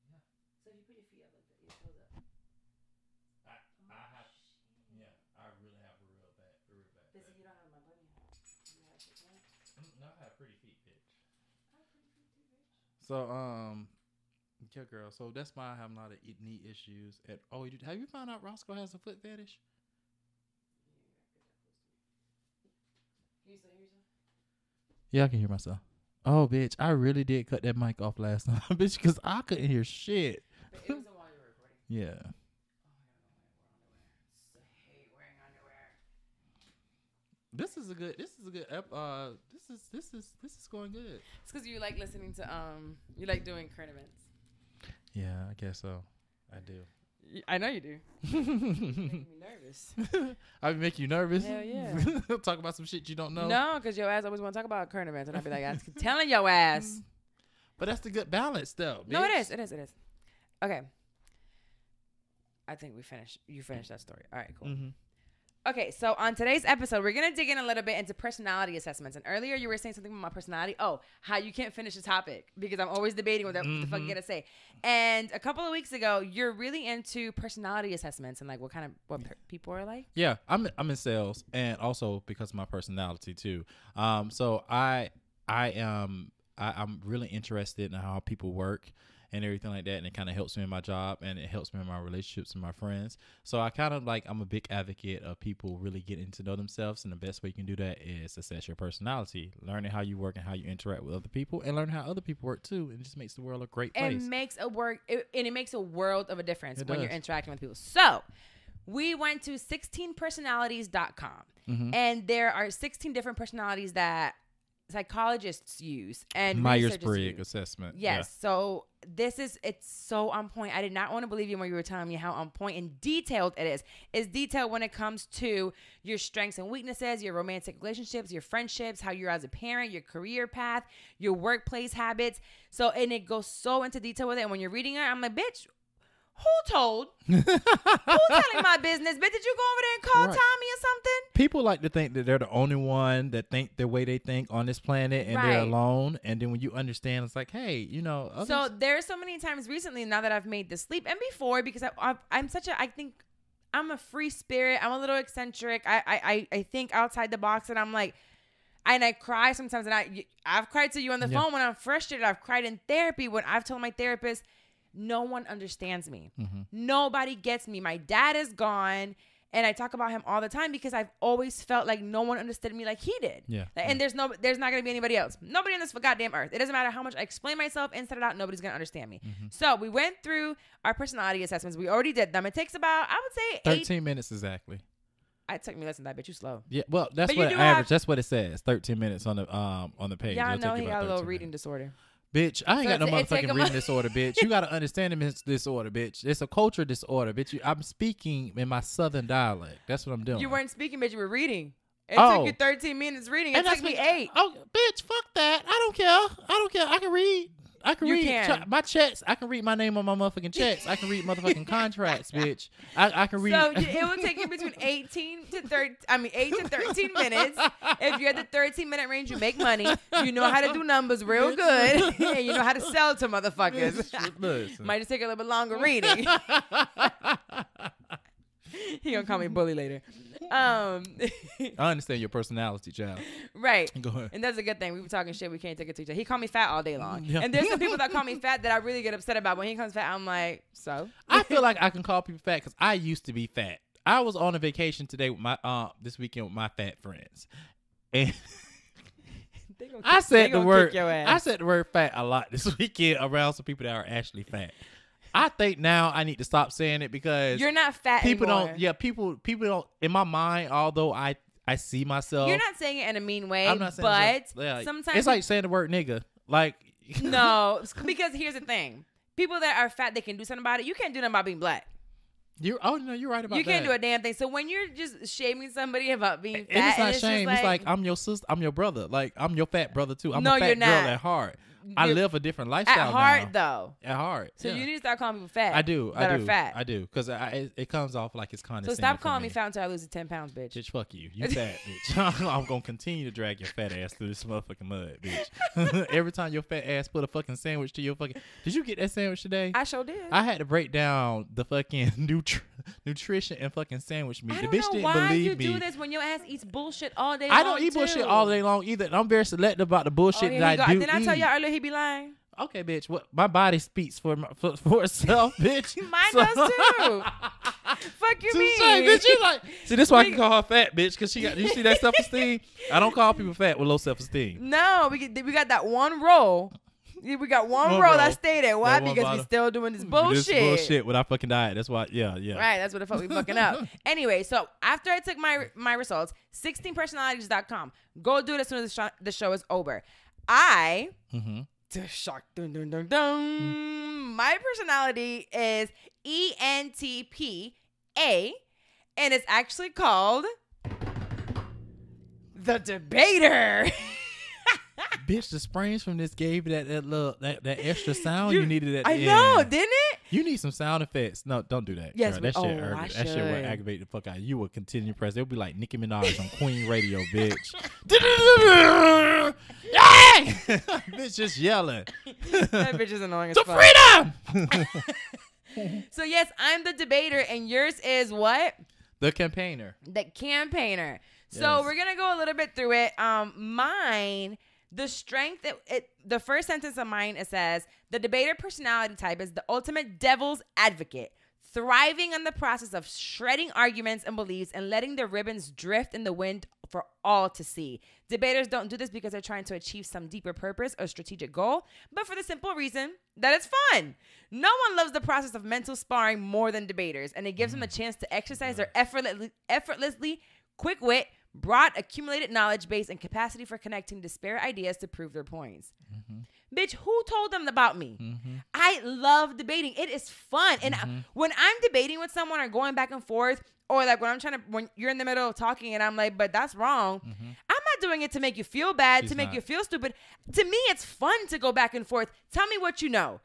S2: Yeah.
S1: So if you put your feet up like that, your toes up.
S2: I have yeah, I really have a real bad.
S1: But see, you don't have my bunny hat. You have it, right?
S2: No, I have pretty feet, bitch.
S1: I have pretty feet too, bitch.
S2: So yeah, girl. So that's why I have a lot of knee issues. Have you found out Roscoe has a foot fetish?
S1: Can you still hear yourself?
S2: Yeah, I can hear myself. Oh, bitch, I really did cut that mic off last time, bitch, because I couldn't hear shit.
S1: But it was the while you were recording.
S2: Yeah.
S1: I hate wearing underwear.
S2: This is going good.
S1: It's because you like listening to you like doing current events.
S2: Yeah, I guess so. I do.
S1: I know you do. Making me nervous.
S2: I make you nervous?
S1: Hell yeah.
S2: Talk about some shit you don't know?
S1: No, because your ass always want to talk about current events, and I'd be like, I'm telling your ass.
S2: But that's the good balance, though.
S1: No,
S2: bitch.
S1: it is. Okay. I think you finished that story. All right, cool.
S2: Mm-hmm.
S1: Okay, so on today's episode, we're going to dig in a little bit into personality assessments. And earlier you were saying something about my personality. Oh, how you can't finish the topic because I'm always debating what the fuck you got to say. And a couple of weeks ago, you're really into personality assessments and like what people are like.
S2: Yeah, I'm in sales, and also because of my personality too. So I'm really interested in how people work and everything like that, and it kind of helps me in my job, and it helps me in my relationships and my friends. So I'm a big advocate of people really getting to know themselves, and the best way you can do that is assess your personality, learning how you work and how you interact with other people, and learning how other people work too. And it just makes the world a great place.
S1: It makes a world of a difference when
S2: does.
S1: you're interacting with people. So we went to 16personalities.com, and there are 16 different personalities that psychologists use and
S2: Myers-Briggs assessment.
S1: Yes.
S2: Yeah.
S1: So it's so on point. I did not want to believe you when you were telling me how on point and detailed it is. It's detailed when it comes to your strengths and weaknesses, your romantic relationships, your friendships, how you're as a parent, your career path, your workplace habits. So, and it goes so into detail with it. And when you're reading it, I'm like, bitch, who told? Who's telling my business? Bitch, did you go over there and call Tommy or something?
S2: People like to think that they're the only one that think the way they think on this planet, and they're alone. And then when you understand, it's like, hey, others.
S1: So there's so many times recently now that I've made this leap, and before, because I think I'm a free spirit. I'm a little eccentric. I think outside the box, and I'm like, and I cry sometimes. And I've cried to you on the phone when I'm frustrated. I've cried in therapy when I've told my therapist, no one understands me. Mm-hmm. Nobody gets me. My dad is gone. And I talk about him all the time because I've always felt like no one understood me like he did.
S2: Yeah.
S1: And there's not going to be anybody else. Nobody on this goddamn earth. It doesn't matter how much I explain myself inside and out. Nobody's going to understand me. Mm-hmm. So we went through our personality assessments. We already did them. It takes about, I would say,
S2: 13 minutes exactly.
S1: It took me less than that, but you slow.
S2: Yeah, well, that's what average. That's what it says. 13 minutes on the page.
S1: Yeah, I know he got a little reading disorder.
S2: Bitch, I ain't got no motherfucking reading disorder, bitch. You got to understand this disorder, bitch. It's a culture disorder, bitch. I'm speaking in my southern dialect. That's what I'm doing.
S1: You weren't speaking, bitch. You were reading. It took you 13 minutes reading. It took me 8.
S2: Oh, bitch, fuck that. I don't care. I can read. I can read my checks. I can read my name on my motherfucking checks. I can read motherfucking contracts, bitch. I can read.
S1: So it will take you between 8 to 13 minutes. If you're at the 13-minute range, you make money. You know how to do numbers real good. And you know how to sell to motherfuckers. Might just take a little bit longer reading. He gonna call me bully later.
S2: I understand your personality, child.
S1: Right.
S2: Go ahead.
S1: And that's a good thing. We were talking shit. We can't take it to each other. He called me fat all day long.
S2: Yeah.
S1: And there's some people that call me fat that I really get upset about. When he comes fat, I'm like, so?
S2: I feel like I can call people fat because I used to be fat. I was on a vacation today with my this weekend with my fat friends, and I said the word fat a lot this weekend around some people that are actually fat. I think now I need to stop saying it because
S1: you're not fat
S2: people
S1: anymore.
S2: don't. Yeah, people don't. In my mind, although I see myself.
S1: You're not saying it in a mean way,
S2: I'm not saying
S1: but sometimes
S2: it's like saying the word nigga. Like
S1: no, because here's the thing: people that are fat, they can do something about it. You can't do nothing about being black.
S2: You're right about that.
S1: You can't do a damn thing. So when you're just shaming somebody about being fat,
S2: it's not
S1: it's
S2: shame.
S1: Just
S2: it's like I'm your sister. I'm your brother. Like I'm your fat brother too. I'm
S1: no,
S2: a fat
S1: you're
S2: girl
S1: not.
S2: at heart. I live a different lifestyle
S1: at heart,
S2: now.
S1: though.
S2: At heart.
S1: So
S2: yeah.
S1: you need to start calling people fat.
S2: I do.
S1: That are fat.
S2: I do. Because it comes off like it's condescending.
S1: So stop calling me fat until I lose the 10 pounds, bitch.
S2: Bitch, fuck you. You fat, bitch. I'm going to continue to drag your fat ass through this motherfucking mud, bitch. Every time your fat ass put a fucking sandwich to your fucking... Did you get that sandwich today?
S1: I sure did.
S2: I had to break down the fucking nutrition and fucking sandwich meat.
S1: I
S2: The
S1: don't
S2: bitch
S1: know
S2: didn't
S1: why
S2: believe me.
S1: you do this when your ass eats bullshit all day long.
S2: I don't eat bullshit all day long either. I'm very selective about the bullshit that I do
S1: Didn't I tell
S2: eat.
S1: y'all earlier he be lying?
S2: Okay, bitch. What my body speaks for itself, bitch.
S1: Mine does too. Fuck you, mean?
S2: Bitch, you like. See, this is why I can call her fat, bitch, because she got. You see that self-esteem? I don't call people fat with low self-esteem.
S1: No, we got that one roll. We got one roll that stayed there. Why? Because we still doing this bullshit.
S2: This bullshit with our fucking diet. That's why. Yeah.
S1: Right. That's what the fuck we fucking up. Anyway, so after I took my results, 16personalities.com. Go do it as soon as the show is over. Shock, dun, dun, dun, dun. My personality is ENTPA, and it's actually called the Debater.
S2: Bitch, the sprains from this gave that extra sound you needed at the end.
S1: I know, didn't it?
S2: You need some sound effects. No, don't do that.
S1: Yes,
S2: girl. That shit will aggravate the fuck out of you. You will continue to press. It'll be like Nicki Minaj on Queen Radio, bitch. Bitch just yelling.
S1: That bitch is annoying as fuck.
S2: To
S1: freedom! So yes, I'm the Debater, and yours is what?
S2: The Campaigner.
S1: The Campaigner. So
S2: Yes.
S1: we're gonna go a little bit through it. Mine, the strength. The first sentence of mine, it says the Debater personality type is the ultimate devil's advocate, thriving on the process of shredding arguments and beliefs and letting the ribbons drift in the wind for all to see. Debaters don't do this because they're trying to achieve some deeper purpose or strategic goal, but for the simple reason that it's fun. No one loves the process of mental sparring more than debaters, and it gives them a chance to exercise their effortlessly quick wit, broad accumulated knowledge base, and capacity for connecting disparate ideas to prove their points. Bitch, who told them about me? I love debating. It is fun. And when I'm debating with someone or going back and forth, or like when you're in the middle of talking and I'm like, but that's wrong. I'm not doing it to make you feel bad, to make you feel stupid. To me, it's fun to go back and forth. Tell me what you know.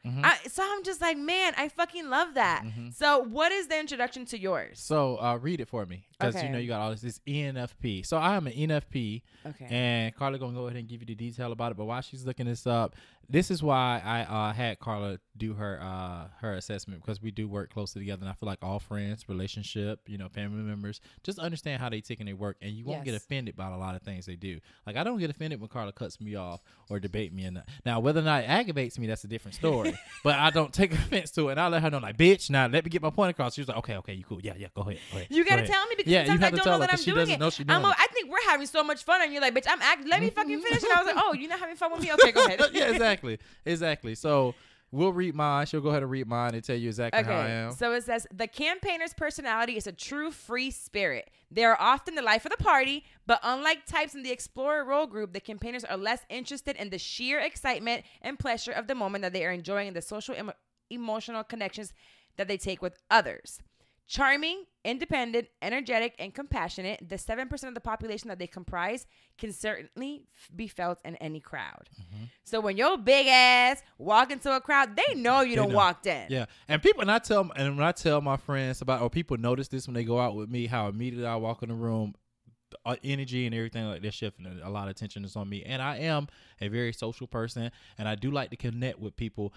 S1: So I'm just like, man, I fucking love that. So what is the introduction to yours?
S2: So read it for me. Because you know you got all this. It's ENFP. So I am an ENFP.
S1: Okay.
S2: And Carla going to go ahead and give you the detail about it. But while she's looking this up, this is why I had Carla do her assessment, because we do work closely together. And I feel like all friends, relationship, family members, just understand how they take and they work. And you won't get offended by a lot of things they do. Like, I don't get offended when Carla cuts me off or debate me. Now, whether or not it aggravates me, that's a different story. But I don't take offense to it. And I let her know, like, bitch, now let me get my point across. She was like, okay, you cool. Yeah, go ahead.
S1: You got to tell me, because sometimes I don't know that I'm doing it. I think we're having so much fun. And you're like, bitch, let me fucking finish. And I was like, oh, you're not having fun with me? Okay, go ahead.
S2: Yeah, exactly. So we'll read mine. She'll go ahead and read mine and tell you exactly how I am.
S1: So it says, the Campaigner's personality is a true free spirit. They are often the life of the party, but unlike types in the Explorer role group, the Campaigners are less interested in the sheer excitement and pleasure of the moment that they are enjoying, the social emotional connections that they take with others. Charming, independent, energetic, and compassionate, the 7% of the population that they comprise can certainly be felt in any crowd. So when your big ass walk into a crowd, they know you don't walked in.
S2: Yeah, and when I tell my friends about, or people notice this when they go out with me, how immediately I walk in the room, energy and everything like that shifting, a lot of attention is on me. And I am a very social person, and I do like to connect with people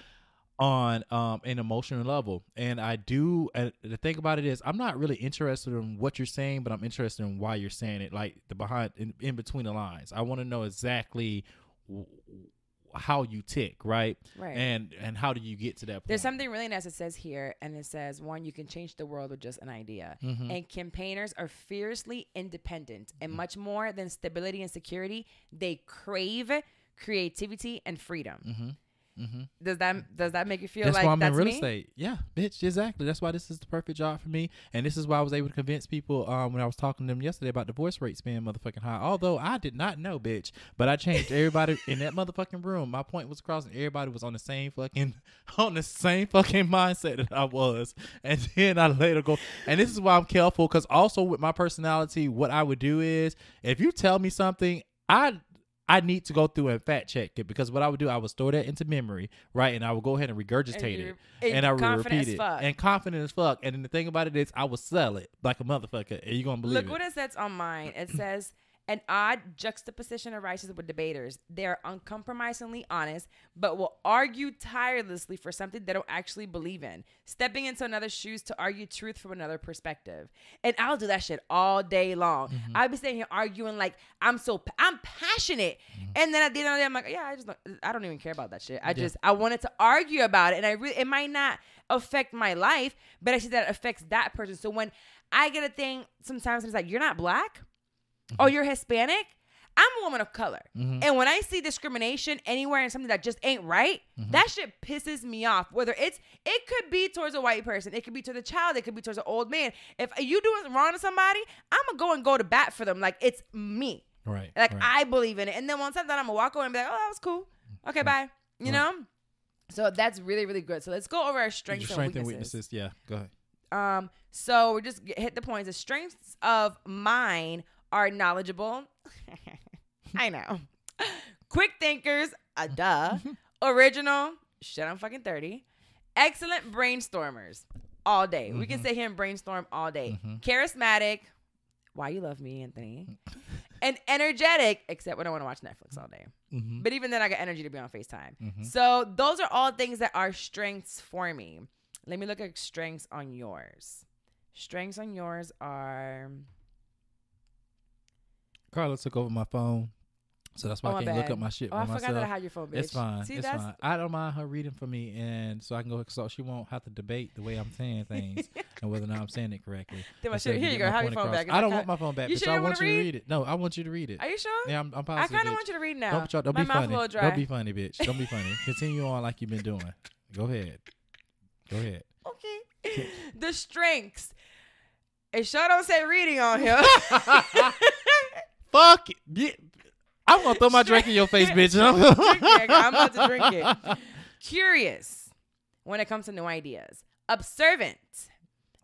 S2: on an emotional level. And I do, the thing about it is, I'm not really interested in what you're saying, but I'm interested in why you're saying it, like in between the lines. I want to know exactly how you tick, right?
S1: Right.
S2: And how do you get to that point?
S1: There's something really nice it says here, and it says, one, you can change the world with just an idea.
S2: Mm-hmm.
S1: And campaigners are fiercely independent, and much more than stability and security, they crave creativity and freedom.
S2: Mm-hmm. Mm-hmm.
S1: Does that make you feel
S2: that's
S1: like
S2: why I'm
S1: that's
S2: in real
S1: me?
S2: estate? Yeah, bitch, exactly. That's why this is the perfect job for me, and this is why I was able to convince people when I was talking to them yesterday about divorce rates being motherfucking high. Although I did not know, bitch, but I changed everybody in that motherfucking room. My point was across, and everybody was on the same fucking mindset that I was. And then I later go, and this is why I'm careful, because also with my personality, what I would do is if you tell me something, I need to go through and fact check it, because what I would do, I would store that into memory, right? And I would go ahead and regurgitate it. And I would repeat it. And confident as fuck. And then the thing about it is I would sell it like a motherfucker. And you're going to believe it.
S1: Look what it says on mine. It says, an odd juxtaposition arises with debaters. They are uncompromisingly honest, but will argue tirelessly for something they don't actually believe in, stepping into another's shoes to argue truth from another perspective. And I'll do that shit all day long.
S2: Mm-hmm.
S1: I'll be sitting here arguing like I'm passionate. Mm-hmm. And then at the end of the day, I'm like, yeah, I don't even care about that shit. I wanted to argue about it. And it might not affect my life, but I see that it affects that person. So when I get a thing, sometimes it's like, you're not black? Oh, you're Hispanic? I'm a woman of color. Mm-hmm. And when I see discrimination anywhere in something that just ain't right, mm-hmm. that shit pisses me off. Whether it could be towards a white person, it could be towards a child, it could be towards an old man. If you doing wrong to somebody, I'm going to go to bat for them like it's me.
S2: Right.
S1: Like
S2: right.
S1: I believe in it. And then once I'm done, I'm going to walk away and be like, oh, that was cool. Okay, bye. You know? So that's really, really good. So let's go over our strengths and weaknesses.
S2: Yeah, go ahead.
S1: So we just hit the points. The strengths of mine are knowledgeable. I know. Quick thinkers, duh. Original, shit, I'm fucking 30. Excellent brainstormers all day. Mm-hmm. We can sit here and brainstorm all day. Mm-hmm. Charismatic. Why you love me, Anthony? And energetic, except when I want to watch Netflix all day. Mm-hmm. But even then, I got energy to be on FaceTime. Mm-hmm. So those are all things that are strengths for me. Let me look at strengths on yours. Strengths on yours are...
S2: Carla took over my phone, so that's why I can't look up my shit by myself.
S1: I forgot that I had your phone, bitch.
S2: It's fine. It's fine. I don't mind her reading for me, and so I can go, so she won't have to debate the way I'm saying things and whether or not I'm saying it correctly.
S1: Here you go. Have your phone back.
S2: I don't want my phone back,
S1: bitch.
S2: I want you to read it. No, I want you to read it.
S1: Are you sure?
S2: Yeah, I'm positive.
S1: I kind of want you to read now.
S2: Don't be funny. Don't be funny, bitch. Don't be funny. Continue on like you've been doing. Go ahead.
S1: Okay. The strengths. It sure don't say reading on here.
S2: Fuck it. I'm going to throw my drink in your face, bitch.
S1: I'm about to drink it. Curious when it comes to new ideas. Observant.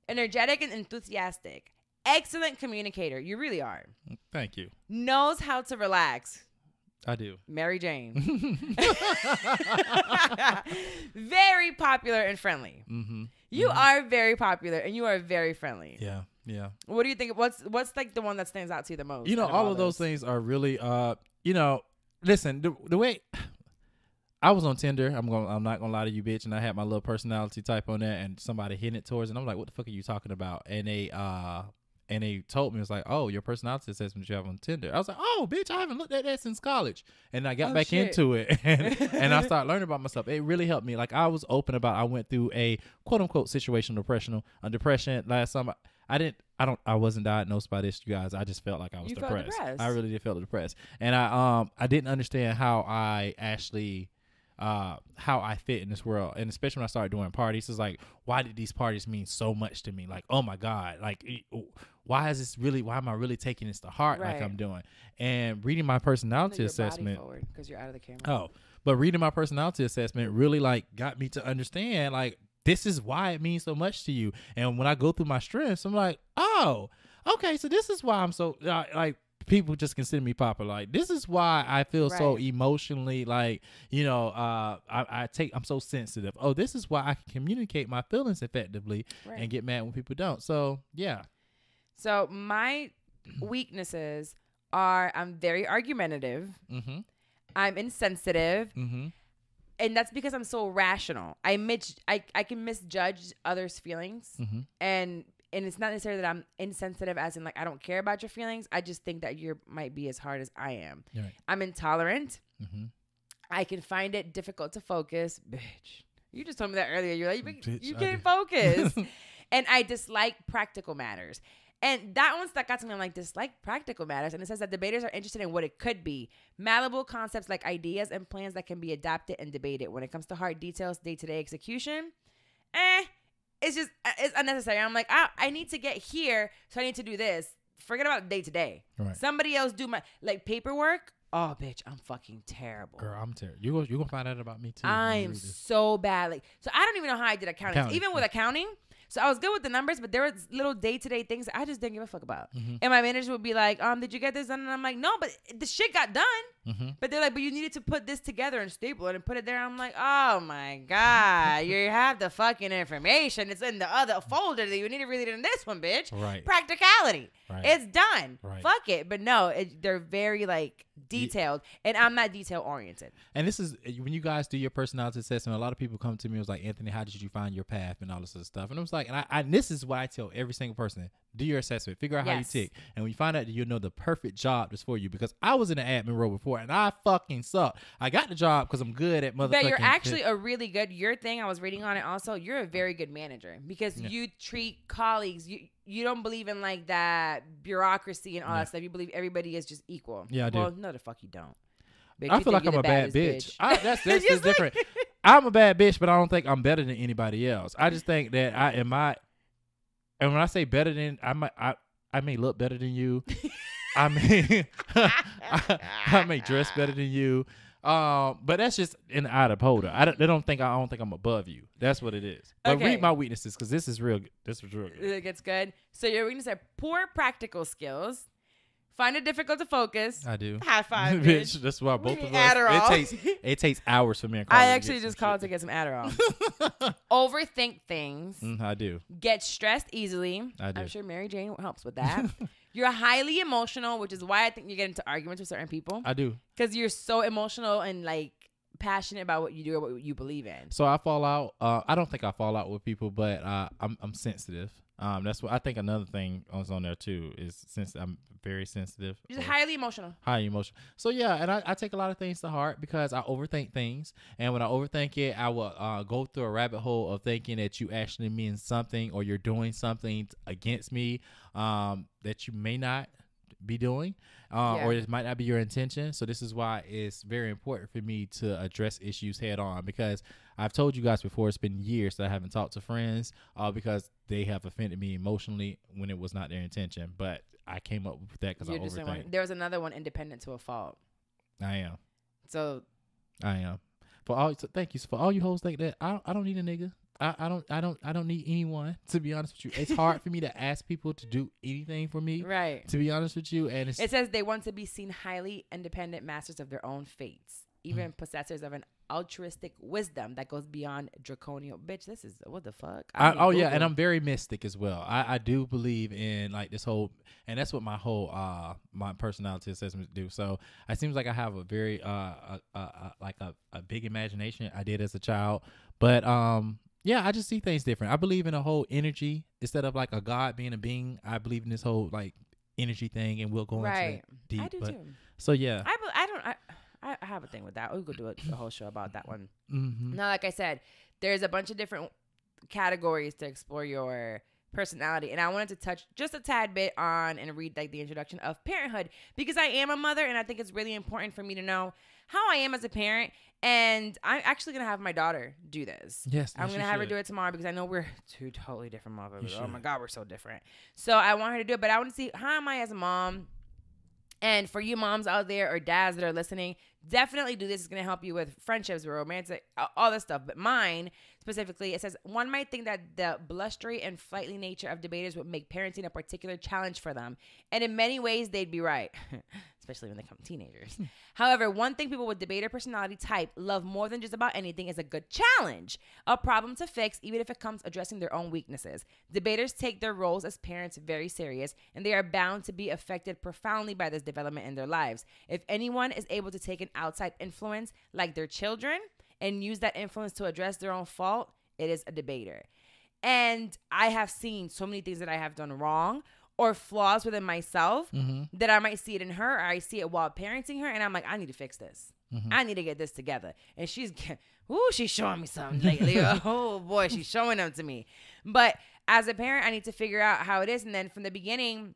S1: Energetic and enthusiastic. Excellent communicator. You really are.
S2: Thank you.
S1: Knows how to relax.
S2: I do.
S1: Mary Jane. Very popular and friendly. Mm-hmm. You are very popular and you are very friendly.
S2: Yeah. Yeah.
S1: What do you think? What's like the one that stands out to you the most?
S2: You know, all of those things are really, listen, the way I was on Tinder, I'm not gonna lie to you, bitch, and I had my little personality type on there, and somebody hit it towards, and I'm like, what the fuck are you talking about? And they told me, it was like, oh, your personality assessment you have on Tinder. I was like, oh, bitch, I haven't looked at that since college. And I got back into it, and I started learning about myself. It really helped me. Like, I was open about, I went through a quote unquote situational depression last summer. I wasn't diagnosed by this, you guys. I just felt like I was depressed. I really did feel depressed. And I didn't understand how I actually, how I fit in this world. And especially when I started doing parties, it's like, why did these parties mean so much to me? Like, oh my God, like, why am I really taking this to heart like I'm doing? And reading my personality assessment.
S1: Because you're out of the camera.
S2: Oh, but reading my personality assessment really like got me to understand like, this is why it means so much to you. And when I go through my strengths, I'm like, oh, okay, so this is why I'm so, like, people just consider me popular. Like, this is why I feel so emotionally, like, I'm so sensitive. Oh, this is why I can communicate my feelings effectively and get mad when people don't. So, yeah. So,
S1: my weaknesses are I'm very argumentative. Mm-hmm. I'm insensitive. Mm-hmm. And that's because I'm so rational. I can misjudge others' feelings. Mm-hmm. And it's not necessarily that I'm insensitive as in like I don't care about your feelings. I just think that you might be as hard as I am.
S2: Right.
S1: I'm intolerant. Mm-hmm. I can find it difficult to focus. Bitch, you just told me that earlier. You're like,
S2: Bitch,
S1: you
S2: I
S1: can't
S2: do.
S1: focus. And I dislike practical matters. And that one stuck out to me. I'm like, dislike practical matters. And it says that debaters are interested in what it could be. Malleable concepts like ideas and plans that can be adapted and debated. When it comes to hard details, day-to-day execution, it's unnecessary. I'm like, I need to get here, so I need to do this. Forget about day-to-day.
S2: Right.
S1: Somebody else do my, like, paperwork. Oh, bitch, I'm fucking terrible.
S2: Girl, I'm terrible. You're going to find out about me, too.
S1: I am so bad. Like, so I don't even know how I did accounting. Even with accounting. So I was good with the numbers, but there were little day-to-day things I just didn't give a fuck about.
S2: Mm-hmm.
S1: And my manager would be like, did you get this done? And I'm like, no, but the shit got done.
S2: Mm-hmm.
S1: But they're like, but you needed to put this together and staple it and put it there. I'm like, oh my God, you have the fucking information. It's in the other folder that you need to read it in this one, bitch.
S2: Right.
S1: Practicality.
S2: Right.
S1: It's done.
S2: Right.
S1: Fuck it. But no, they're very like detailed, and I'm not detail oriented.
S2: And this is when you guys do your personality assessment. A lot of people come to me and was like, Anthony, how did you find your path and all this other stuff? And I was like, and this is what I tell every single person: do your assessment, figure out how you tick, and when you find out that you know the perfect job is for you. Because I was in the admin role before, and I fucking sucked. I got the job because I'm good at motherfucking.
S1: But you're actually a really good. Your thing, I was reading on it also. You're a very good manager because you treat colleagues. You don't believe in like that bureaucracy and all that stuff. You believe everybody is just equal.
S2: Yeah, I do.
S1: Well, no, the fuck you don't. Bitch,
S2: I
S1: you
S2: feel like
S1: think
S2: I'm
S1: you're
S2: a
S1: the
S2: bad
S1: baddest
S2: bitch. That's different. I'm a bad bitch, but I don't think I'm better than anybody else. I just think that and when I say better than, I may look better than you. I may dress better than you. But that's just an out of holder. I don't think I'm above you. That's what it is. But read my weaknesses because this is real. This was real good.
S1: It gets good. So your weaknesses are poor practical skills. Find it difficult to focus.
S2: I do.
S1: High five,
S2: bitch. That's why both of us.
S1: Adderall.
S2: It takes hours for me. And
S1: I actually just called to get some Adderall. Overthink things.
S2: I do.
S1: Get stressed easily.
S2: I do.
S1: I'm sure Mary Jane helps with that. You're highly emotional, which is why I think you get into arguments with certain people.
S2: I do.
S1: Because you're so emotional and like passionate about what you do or what you believe in.
S2: So I fall out. I don't think I fall out with people, but I'm sensitive. That's what I think. Another thing was on there too is since I'm very sensitive.
S1: You're highly emotional.
S2: Highly emotional. So yeah, and I take a lot of things to heart because I overthink things, and when I overthink it, I will go through a rabbit hole of thinking that you actually mean something or you're doing something against me that you may not be doing, or it might not be your intention. So this is why it's very important for me to address issues head on, because I've told you guys before, it's been years that I haven't talked to friends because they have offended me emotionally when it was not their intention. But I came up with that because I overthink.
S1: There was another one, independent to a fault.
S2: I am.
S1: So
S2: I am. Thank you for all you hoes like that. I don't need a nigga. I don't need anyone, to be honest with you. It's hard for me to ask people to do anything for me.
S1: Right.
S2: To be honest with you. And
S1: it says they want to be seen highly independent masters of their own fates, even possessors of an altruistic wisdom that goes beyond draconian. Bitch, this is what the fuck?
S2: And I'm very mystic as well. I do believe in like this whole, and that's what my whole my personality assessments do. So it seems like I have a very like a big imagination. I did as a child, but yeah, I just see things different. I believe in a whole energy instead of like a God being a being. I believe in this whole like energy thing, and we'll go into that deep.
S1: I do too.
S2: So yeah,
S1: I have a thing with that. We could do a whole show about that one.
S2: Mm-hmm.
S1: Now, like I said, there's a bunch of different categories to explore your personality, and I wanted to touch just a tad bit on and read like the introduction of parenthood, because I am a mother, and I think it's really important for me to know how I am as a parent. And I'm actually gonna have my daughter do this.
S2: Yes,
S1: I'm gonna have her do it tomorrow because I know we're two totally different mothers. Oh my God, we're so different. So I want her to do it, but I want to see how am I as a mom. And for you moms out there or dads that are listening, definitely do this. It's going to help you with friendships, romantic, all this stuff. But mine, specifically, it says, one might think that the blustery and flightly nature of debaters would make parenting a particular challenge for them. And in many ways, they'd be right, especially when they become teenagers. However, one thing people with debater personality type love more than just about anything is a good challenge, a problem to fix, even if it comes addressing their own weaknesses. Debaters take their roles as parents very serious, and they are bound to be affected profoundly by this development in their lives. If anyone is able to take an outside influence like their children and use that influence to address their own fault, it is a debater. And I have seen so many things that I have done wrong or flaws within myself that I might see it in her, or I see it while parenting her, and I'm like, I need to fix this. I need to get this together. And she's showing me something lately. Oh boy, she's showing them to me. But as a parent, I need to figure out how it is. And then from the beginning,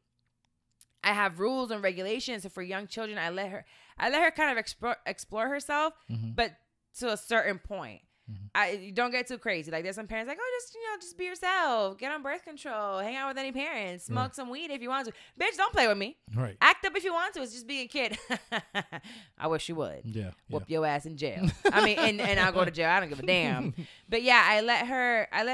S1: I have rules and regulations. So for young children, I let her kind of explore herself, but to a certain point. You don't get too crazy. Like there's some parents like, oh, just be yourself, get on birth control, hang out with any parents, smoke some weed if you want to. Bitch, don't play with me.
S2: Right.
S1: Act up if you want to. It's just being a kid. I wish you would.
S2: Yeah.
S1: Whoop your ass in jail. I mean, and I'll go to jail. I don't give a damn. But yeah, I let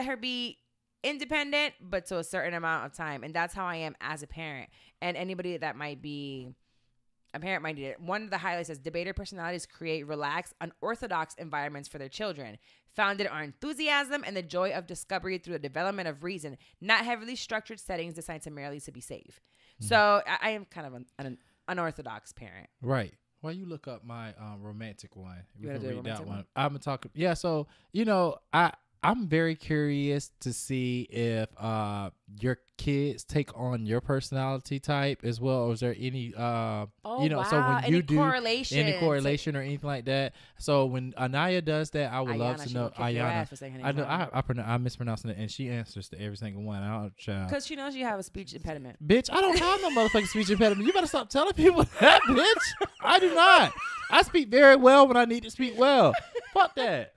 S1: her be independent, but to a certain amount of time, and that's how I am as a parent. And anybody that might be a parent might need it. One of the highlights is debater personalities create relaxed, unorthodox environments for their children, founded on enthusiasm and the joy of discovery through the development of reason, not heavily structured settings designed primarily to be safe. So I am kind of an unorthodox parent.
S2: Right. Well, you look up my romantic one.
S1: You want to do a romantic one?
S2: I'm gonna talk. Yeah. So I'm very curious to see if your kids take on your personality type as well, or is there any so when
S1: any
S2: you do
S1: correlation
S2: or anything like that. So when Anaya does that, I would love to know. Ayana, I'm mispronouncing it, and she answers to every single one.
S1: Because she knows you have a speech impediment.
S2: Bitch, I don't have no motherfucking speech impediment. You better stop telling people that, bitch. I do not. I speak very well when I need to speak well. Fuck that.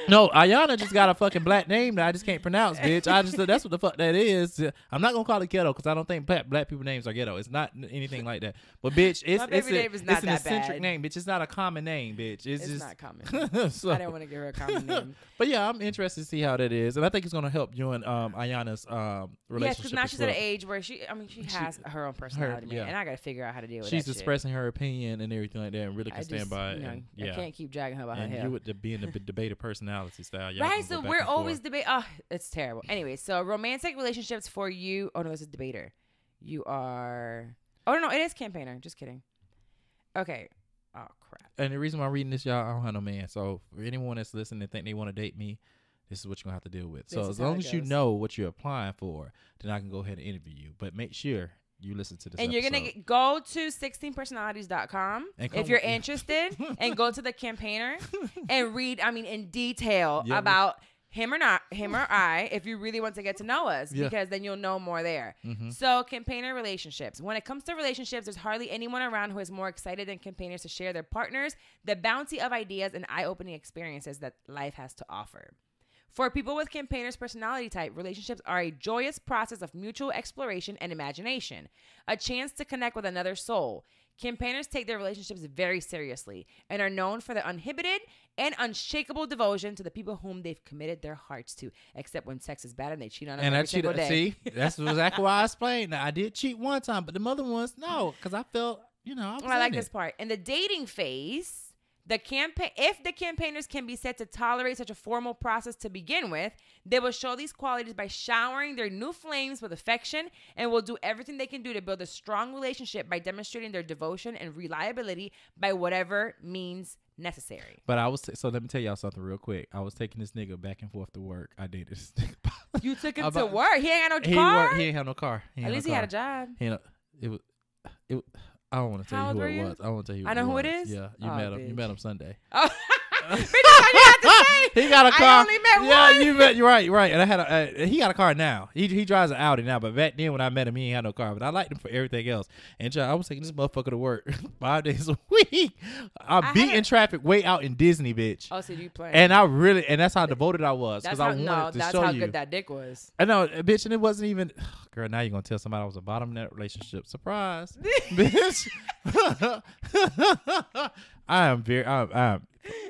S2: No, Ayana just got a fucking black name that I just can't pronounce, bitch. That's what the fuck that is. I'm not gonna call it ghetto because I don't think black people names are ghetto. It's not anything like that. But bitch, it's an eccentric name, bitch. It's not a common name, bitch. It's just
S1: not common. So, I didn't want to give her a common name.
S2: But yeah, I'm interested to see how that is, and I think it's gonna help you and Ayana's relationship.
S1: Yes, because now she's at an age where she has her own personality, and I got to figure out how to deal with.
S2: She's expressing her opinion and everything like that, and really can stand by it.
S1: I can't keep dragging her by her hair.
S2: And you with being the debater personality style,
S1: right? So we're always debate. Oh, it's terrible. Anyway, so romantic relationships for you. Oh no, this is debater. You are. Oh no, it is campaigner. Just kidding. Okay. Oh crap.
S2: And the reason why I'm reading this, y'all, I don't have no man. So for anyone that's listening and think they want to date me, this is what you're gonna have to deal with. So as long as you know what you're applying for, then I can go ahead and interview you. But make sure you listen to this
S1: and
S2: episode.
S1: You're going to go to 16personalities.com if you're interested and go to the campaigner and read, in detail about him or I, if you really want to get to know us, because then you'll know more there. So campaigner relationships. When it comes to relationships, there's hardly anyone around who is more excited than campaigners to share their partners, the bounty of ideas and eye-opening experiences that life has to offer. For people with campaigners' personality type, relationships are a joyous process of mutual exploration and imagination, a chance to connect with another soul. Campaigners take their relationships very seriously and are known for their uninhibited and unshakable devotion to the people whom they've committed their hearts to, except when sex is bad and they cheat on them every single day.
S2: See, that's exactly why I explained. Now, I did cheat one time, but the other ones, no, because I felt, I
S1: like this part. In the dating phase, if the campaigners can be said to tolerate such a formal process to begin with, they will show these qualities by showering their new flames with affection and will do everything they can do to build a strong relationship by demonstrating their devotion and reliability by whatever means necessary.
S2: But so let me tell y'all something real quick. I was taking this nigga back and forth to work. I dated this nigga.
S1: You took him to work? He ain't got no car?
S2: He ain't have no car.
S1: At least he had a job.
S2: It I don't want to tell you who it was. I won't tell you.
S1: I know who it is.
S2: Yeah, you met him. You met him Sunday.
S1: Oh, bitch, that's all you have to say.
S2: He got a car.
S1: I only met one.
S2: You met. You're right. And I had he got a car now. He drives an Audi now. But back then when I met him, he ain't had no car. But I liked him for everything else. And I was taking this motherfucker to work 5 days a week. I'm beating traffic way out in Disney, bitch.
S1: Oh, so you playing?
S2: And and that's how devoted I was because I wanted to show you.
S1: That's how good that dick was.
S2: I know, bitch, and it wasn't even. Girl, now you're gonna tell somebody I was a bottom in that relationship. Surprise, bitch. I'm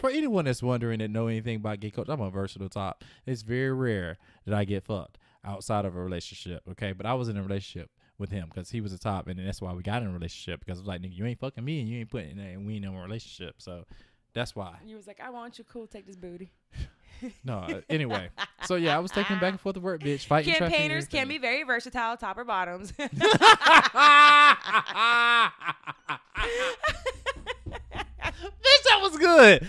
S2: for anyone that's wondering and know anything about gay culture, I'm a versatile top. It's very rare that I get fucked outside of a relationship. Okay, but I was in a relationship with him because he was a top, and that's why we got in a relationship because it was like, nigga, you ain't fucking me and you ain't putting that, and we ain't in a relationship. So that's why.
S1: You was like, I want you, cool, take this booty.
S2: No, anyway. So yeah, I was taking back and forth to work, bitch. Fighting
S1: campaigners can be very versatile, top or bottoms.
S2: Bitch, that was good.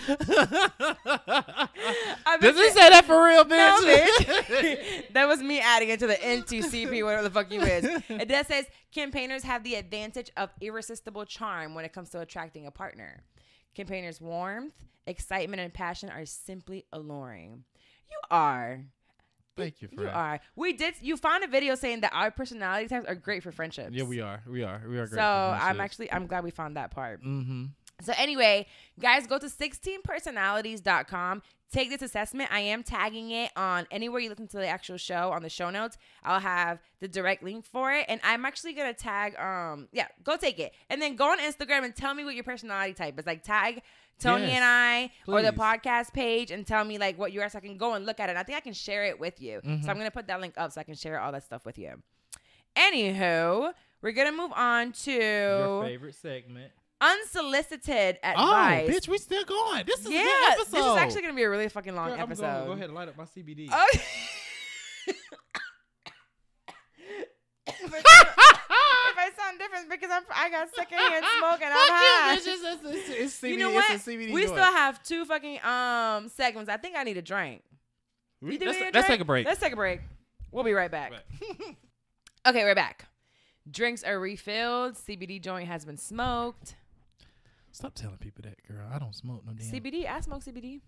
S2: Does it say that for real, bitch?
S1: No, bitch. That was me adding it to the NTCP, whatever the fuck you is. It does says campaigners have the advantage of irresistible charm when it comes to attracting a partner. campaigners' warmth, excitement, and passion are simply alluring. You are.
S2: Thank you for
S1: You are. You found a video saying that our personality types are great for friendships.
S2: Yeah, we are great.
S1: So I'm glad we found that part.
S2: Mm-hmm.
S1: So anyway, guys, go to 16personalities.com. Take this assessment. I am tagging it on anywhere you listen to the actual show on the show notes. I'll have the direct link for it. And I'm actually going to tag, go take it. And then go on Instagram and tell me what your personality type is. Like tag Tony and I or the podcast page and tell me like what you are so I can go and look at it. And I think I can share it with you.
S2: Mm-hmm.
S1: So I'm going to put that link up so I can share all that stuff with you. Anywho, we're going to move on to
S2: your favorite segment.
S1: Unsolicited advice.
S2: Oh, bitch, we still going. This is a good episode.
S1: This is actually going to be a really fucking long
S2: Girl,
S1: episode.
S2: Go ahead and light up my CBD.
S1: Oh. If I sound different because I got secondhand smoke and I'm high.
S2: It's CBD,
S1: you know what?
S2: It's a CBD
S1: we
S2: joint.
S1: still have 2 fucking segments. I think I need a drink.
S2: Let's take a break.
S1: Let's take a break. We'll be right back. Okay, we're back. Drinks are refilled. CBD joint has been smoked.
S2: Stop telling people that, girl. I don't smoke no damn.
S1: CBD? I smoke CBD.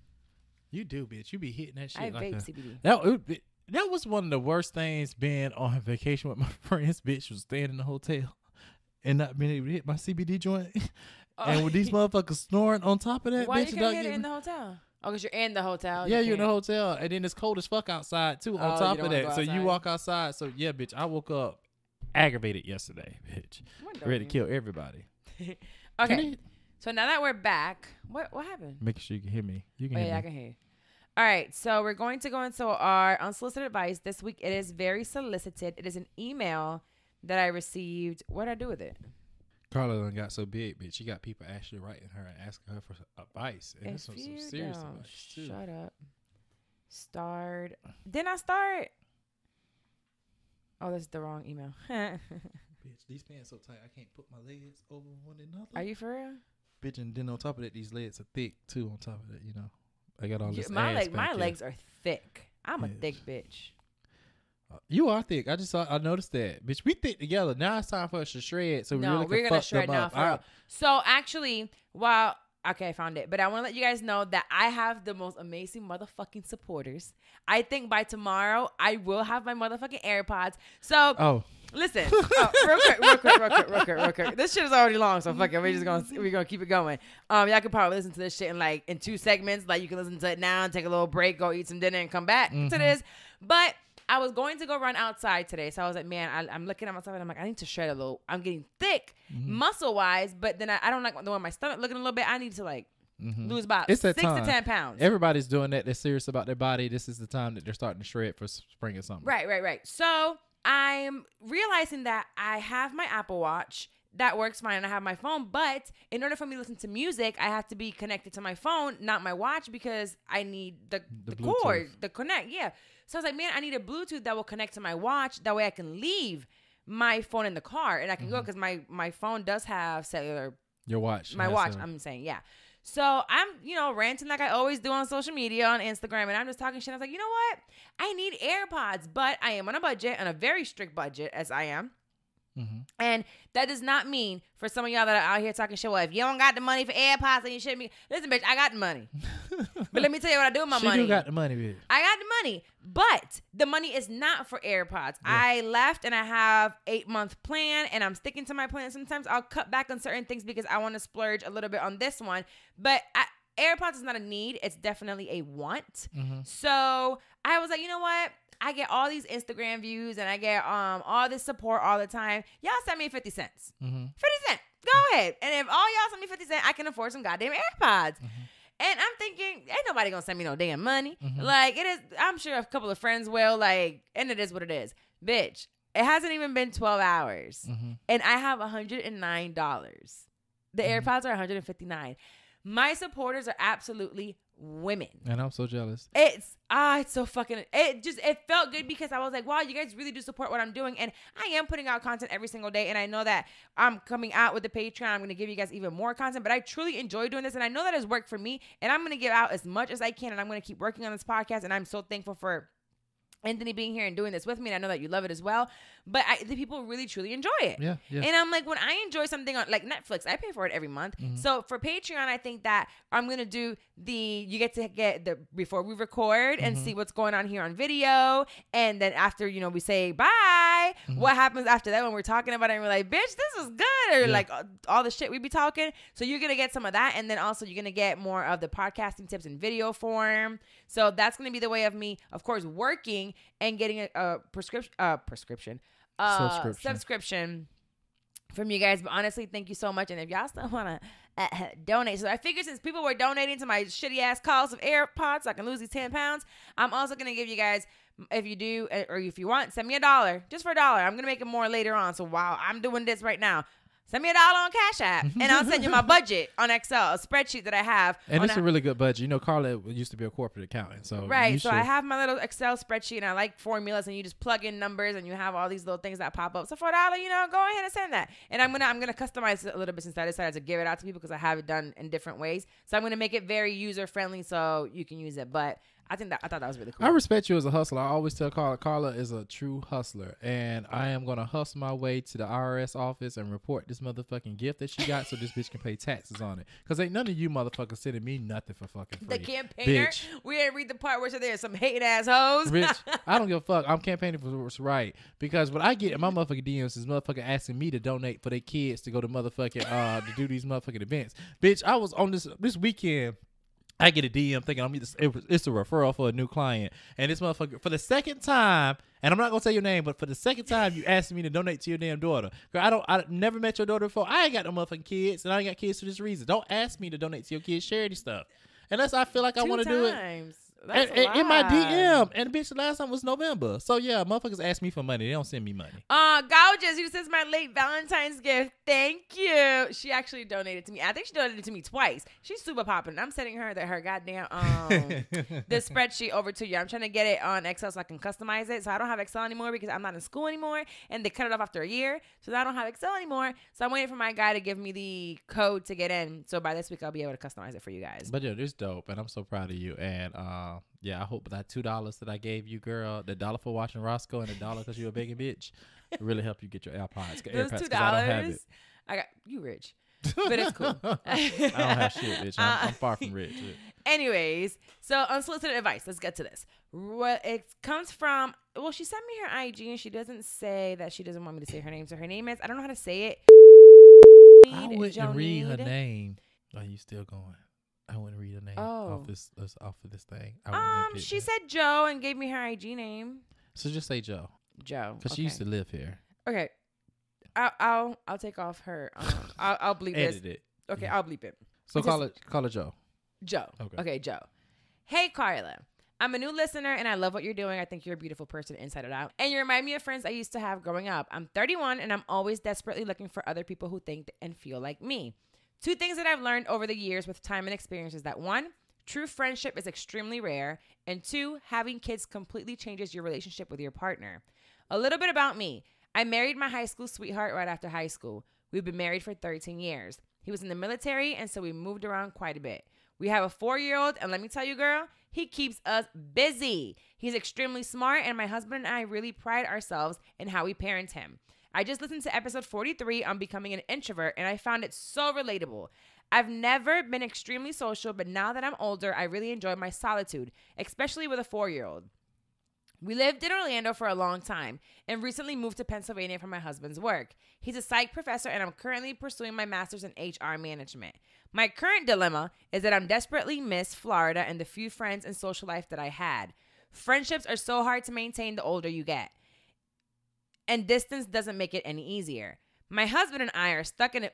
S2: You do, bitch. You be hitting that shit
S1: I
S2: like
S1: vape
S2: a...
S1: CBD.
S2: That was one of the worst things being on vacation with my friends. Bitch was staying in the hotel and not being able to hit my CBD joint. And with these motherfuckers snoring on top of that,
S1: why
S2: bitch.
S1: You couldn't hit it in the hotel? Oh, because you're in the hotel.
S2: Yeah, you're in the hotel. And then it's cold as fuck outside, too, on top of that. So you walk outside. So, yeah, bitch, I woke up aggravated yesterday, bitch. Ready to kill everybody.
S1: Okay. So now that we're back, what happened?
S2: Make sure you can hear me. You can hear me.
S1: I can hear you. All right. So we're going to go into our unsolicited advice. This week, it is very solicited. It is an email that I received. What did I do with it?
S2: Carla done got so big, bitch. She got people actually writing her and asking her for advice. And this was some serious advice, too.
S1: Shut up. Starred. Didn't I start? Oh, that's the wrong email.
S2: Bitch, these pants so tight I can't put my legs over one another.
S1: Are you for real?
S2: Bitch, and then on top of that, these legs are thick too. On top of that, you know, I got all this.
S1: My legs are thick. I'm a thick bitch.
S2: You are thick. I noticed that, bitch. We thick together. Now it's time for us to shred. So we're gonna shred now. For real.
S1: So actually, okay, I found it. But I want to let you guys know that I have the most amazing motherfucking supporters. I think by tomorrow, I will have my motherfucking AirPods. So, listen. Real quick. This shit is already long, so fuck it. We're gonna keep it going. Y'all can probably listen to this shit in 2 segments. Like, you can listen to it now and take a little break, go eat some dinner, and come back to this. But I was going to go run outside today. So I was like, man, I'm looking at myself and I'm like, I need to shred a little. I'm getting thick muscle-wise, but then I don't like the way my stomach looking a little bit. I need to lose about 6 to 10 pounds.
S2: Everybody's doing that. They're serious about their body. This is the time that they're starting to shred for spring or something.
S1: Right. So I'm realizing that I have my Apple Watch. That works fine. And I have my phone. But in order for me to listen to music, I have to be connected to my phone, not my watch, because I need the cord, the connect. Yeah. So I was like, man, I need a Bluetooth that will connect to my watch. That way I can leave my phone in the car and I can go, because my phone does have cellular.
S2: Your watch.
S1: My watch, I'm saying, yeah. So I'm, ranting like I always do on social media, on Instagram, and I'm just talking shit. I was like, you know what? I need AirPods, but I am on a budget, on a very strict budget, as I am. And that does not mean for some of y'all that are out here talking shit, well, if you don't got the money for AirPods, then you shouldn't be. Listen, bitch, I got the money. But let me tell you what I do with my money.
S2: You got the money, bitch.
S1: I got the money, but the money is not for AirPods. Yeah. I left and I have 8-month plan, and I'm sticking to my plan. Sometimes I'll cut back on certain things because I want to splurge a little bit on this one. But AirPods is not a need. It's definitely a want. So I was like, you know what? I get all these Instagram views and I get all this support all the time. Y'all send me 50 cents. 50 cents. Go ahead. And if all y'all send me 50 cents, I can afford some goddamn AirPods. And I'm thinking, ain't nobody gonna send me no damn money. Like, it is, I'm sure a couple of friends will, like, and it is what it is. Bitch, it hasn't even been 12 hours. And I have $109. The AirPods are $159. My supporters are absolutely women.
S2: And I'm so jealous.
S1: It's so fucking, it felt good because I was like, wow, you guys really do support what I'm doing. And I am putting out content every single day. And I know that I'm coming out with the Patreon. I'm going to give you guys even more content, but I truly enjoy doing this. And I know that has worked for me, and I'm going to give out as much as I can. And I'm going to keep working on this podcast. And I'm so thankful for Anthony being here and doing this with me, and I know that you love it as well. But the people really, truly enjoy it.
S2: Yeah.
S1: And I'm like, when I enjoy something on like Netflix, I pay for it every month.
S2: Mm-hmm.
S1: So for Patreon, I think that I'm gonna do you get to get the before we record and see what's going on here on video, and then after we say bye, what happens after that when we're talking about it and we're like, bitch, this is good, or like all the shit we be talking. So you're gonna get some of that, and then also you're gonna get more of the podcasting tips in video form. So that's gonna be the way of me, of course, working and getting a subscription from you guys. But honestly, thank you so much. And if y'all still want to donate, so I figured since people were donating to my shitty ass cost of AirPods so I can lose these 10 pounds, I'm also going to give you guys, if you do, or if you want, send me $1, just for $1. I'm going to make it more later on. So while I'm doing this right now, send me $1 on Cash App, and I'll send you my budget on Excel, a spreadsheet that I have.
S2: And it's a really good budget. Carla used to be a corporate accountant, so
S1: right. So I have my little Excel spreadsheet, and I like formulas, and you just plug in numbers, and you have all these little things that pop up. So for $1, go ahead and send that. And I'm gonna customize it a little bit since I decided to give it out to people because I have it done in different ways. So I'm gonna make it very user friendly so you can use it. But I thought that was really cool.
S2: I respect you as a hustler. I always tell Carla is a true hustler, and I am gonna hustle my way to the IRS office and report this motherfucking gift that she got, so this bitch can pay taxes on it. Cause ain't none of you motherfuckers sending me nothing for fucking free.
S1: The campaigner.
S2: Bitch.
S1: We didn't read the part where there's some hating assholes.
S2: Rich, I don't give a fuck. I'm campaigning for what's right, because what I get in my motherfucking DMs is motherfucker asking me to donate for their kids to go to motherfucking to do these motherfucking events. Bitch, I was on this weekend. I get a DM thinking it's a referral for a new client. And this motherfucker, for the second time, and I'm not going to say your name, but for the second time, you asking me to donate to your damn daughter. Girl, I never met your daughter before. I ain't got no motherfucking kids, and I ain't got kids for this reason. Don't ask me to donate to your kids' charity stuff. Unless I feel like I want to do it.
S1: That's
S2: in my DM. And bitch, the last time was November. So yeah, motherfuckers ask me for money. They don't send me money.
S1: Gouges, you says my late Valentine's gift. Thank you. She actually donated to me. I think she donated to me twice. She's super popping. I'm sending her her goddamn the spreadsheet over to you. I'm trying to get it on Excel so I can customize it. So I don't have Excel anymore because I'm not in school anymore, and they cut it off after a year. So I don't have Excel anymore. So I'm waiting for my guy to give me the code to get in. So by this week I'll be able to customize it for you guys.
S2: But yeah, this is dope, and I'm so proud of you. And yeah, I hope that $2 that I gave you, girl, the $1 for watching Roscoe and the $1 because you're a begging bitch, really help you get your AirPods.
S1: Those $2,
S2: I don't have it.
S1: I got you rich, but it's cool.
S2: I don't have shit, bitch. I'm far from rich.
S1: Anyways, so unsolicited advice. Let's get to this. What it comes from? Well, she sent me her IG, and she doesn't say that she doesn't want me to say her name. So her name is, I don't know how to say it.
S2: I wouldn't read her name. Are you still going? I wouldn't read her name off of this thing.
S1: She said Joe and gave me her IG name.
S2: So just say Joe.
S1: Joe,
S2: because she used to live here.
S1: Okay, I'll take off her. I'll bleep
S2: Edit it.
S1: Okay, I'll bleep it.
S2: So call it Joe.
S1: Joe. Okay, Joe. Hey, Carla. I'm a new listener, and I love what you're doing. I think you're a beautiful person inside and out. And you remind me of friends I used to have growing up. I'm 31, and I'm always desperately looking for other people who think and feel like me. 2 things that I've learned over the years with time and experience is that 1, true friendship is extremely rare, and 2, having kids completely changes your relationship with your partner. A little bit about me. I married my high school sweetheart right after high school. We've been married for 13 years. He was in the military, and so we moved around quite a bit. We have a 4-year-old, and let me tell you, girl, he keeps us busy. He's extremely smart, and my husband and I really pride ourselves in how we parent him. I just listened to episode 43 on becoming an introvert, and I found it so relatable. I've never been extremely social, but now that I'm older, I really enjoy my solitude, especially with a 4-year-old. We lived in Orlando for a long time and recently moved to Pennsylvania for my husband's work. He's a psych professor, and I'm currently pursuing my master's in HR management. My current dilemma is that I'm desperately miss Florida and the few friends and social life that I had. Friendships are so hard to maintain the older you get, and distance doesn't make it any easier. My husband and I are stuck in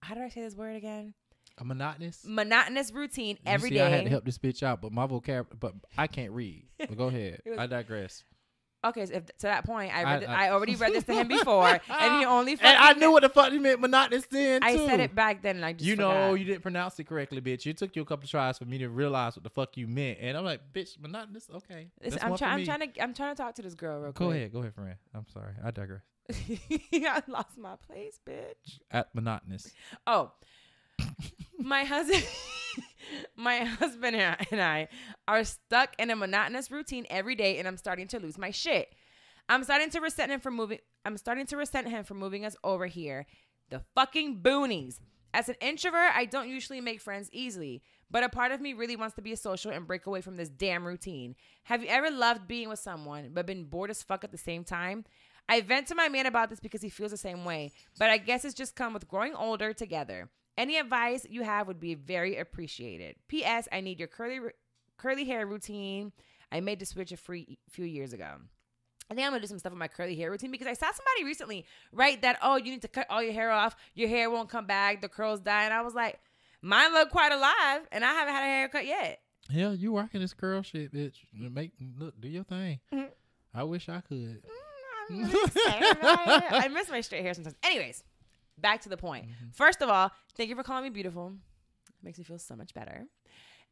S1: how do I say this word again?
S2: A monotonous
S1: routine every day.
S2: I had to help this bitch out, but my vocabulary, but I can't read. But go ahead. I digress.
S1: Okay, so to that point, I already read this to him before, and he only.
S2: And I knew what the fuck he meant monotonous then too.
S1: I said it back then, and I just
S2: forgot. You didn't pronounce it correctly, bitch. It took you a couple of tries for me to realize what the fuck you meant, and I'm like, bitch, monotonous. Okay,
S1: I'm trying to talk to this girl real quick.
S2: Go ahead, friend. I'm sorry, I digress.
S1: I lost my place, bitch.
S2: At monotonous.
S1: Oh. My husband, my husband and I are stuck in a monotonous routine every day, and I'm starting to lose my shit. I'm starting to resent him for moving us over here. The fucking boonies. As an introvert, I don't usually make friends easily, but a part of me really wants to be a social and break away from this damn routine. Have you ever loved being with someone but been bored as fuck at the same time? I vent to my man about this because he feels the same way, but I guess it's just come with growing older together. Any advice you have would be very appreciated. P.S. I need your curly hair routine. I made the switch a few years ago. I think I'm going to do some stuff with my curly hair routine because I saw somebody recently write that, oh, you need to cut all your hair off. Your hair won't come back. The curls die. And I was like, mine look quite alive, and I haven't had a haircut yet.
S2: Yeah, you working this curl shit, bitch. Do your thing.
S1: Mm-hmm.
S2: I wish I could.
S1: I'm really excited about it. I miss my straight hair sometimes. Anyways, back to the point. Mm-hmm. First of all, thank you for calling me beautiful. It makes me feel so much better.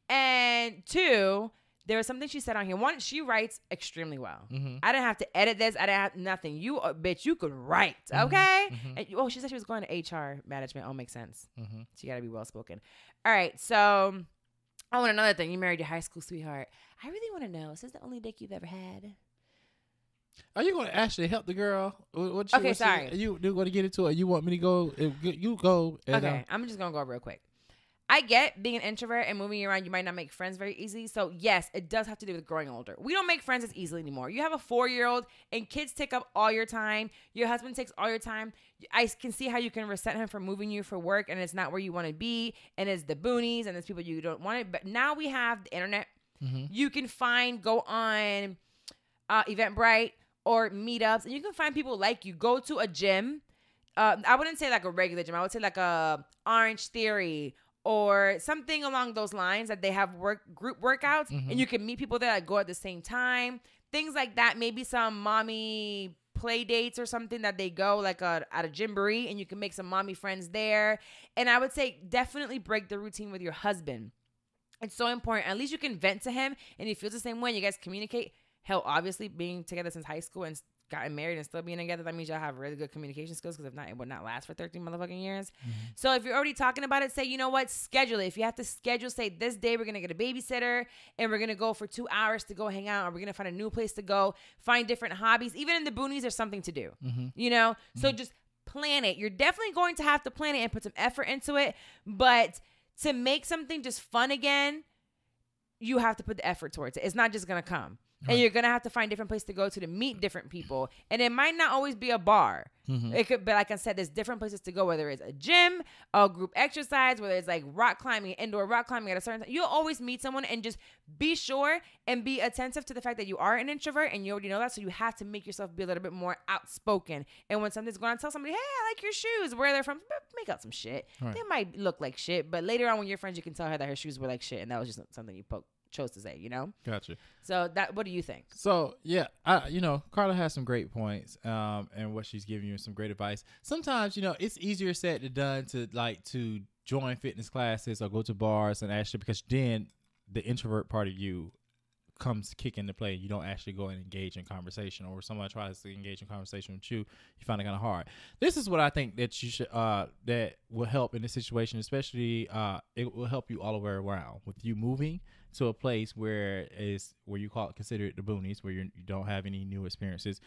S1: And two, there was something she said on here. One, she writes extremely well. Mm-hmm. I didn't have to edit this. I didn't have nothing. You, bitch, you could write, okay? Mm-hmm. And, she said she was going to HR management. Oh, makes sense. Mm-hmm. So you got to be well-spoken. All right, so, and another thing. You married your high school sweetheart. I really want to know, is this the only dick you've ever had?
S2: Are you going to actually help the girl?
S1: Sorry.
S2: You going to get into it? You want me to go? You go. And,
S1: okay, I'm just going to go real quick. I get being an introvert and moving around, you might not make friends very easily. So, yes, it does have to do with growing older. We don't make friends as easily anymore. You have a 4-year-old and kids take up all your time. Your husband takes all your time. I can see how you can resent him for moving you for work and it's not where you want to be. And it's the boonies and it's people you don't want it. But now we have the internet. Mm-hmm. You can go on Eventbrite or meetups and you can find people like you. Go to a gym. I wouldn't say like a regular gym. I would say like a Orange Theory or something along those lines that they have group workouts and you can meet people there that go at the same time. Things like that. Maybe some mommy play dates or something that they go like at a gymboree and you can make some mommy friends there. And I would say definitely break the routine with your husband. It's so important. At least you can vent to him and he feels the same way. You guys communicate. Hell, obviously being together since high school and gotten married and still being together, that means y'all have really good communication skills because if not, it would not last for 13 motherfucking years. Mm-hmm. So if you're already talking about it, say, you know what, schedule it. If you have to schedule, say this day we're going to get a babysitter and we're going to go for 2 hours to go hang out or we're going to find a new place to go, find different hobbies. Even in the boonies, there's something to do, you know? Mm-hmm. So just plan it. You're definitely going to have to plan it and put some effort into it. But to make something just fun again, you have to put the effort towards it. It's not just going to come. Right. And you're going to have to find different places to go to meet different people. And it might not always be a bar. Mm-hmm. It could, but like I said, there's different places to go, whether it's a gym, a group exercise, whether it's like rock climbing, indoor rock climbing at a certain time. You'll always meet someone and just be sure and be attentive to the fact that you are an introvert and you already know that. So you have to make yourself be a little bit more outspoken. And when something's going on, tell somebody, hey, I like your shoes, where they're from. Make up some shit. Right. They might look like shit, but later on when you're friends, you can tell her that her shoes were like shit. And that was just something you chose to say, you know?
S2: Gotcha.
S1: So what do you think?
S2: So yeah, Carla has some great points, and what she's giving you some great advice. Sometimes, it's easier said than done to join fitness classes or go to bars and actually, because then the introvert part of you comes kick into play. You don't actually go and engage in conversation, or someone tries to engage in conversation with you, you find it kind of hard. This is what I think that you should that will help in this situation, especially it will help you all the way around with you moving to a place where you consider it the boonies, where you don't have any new experiences,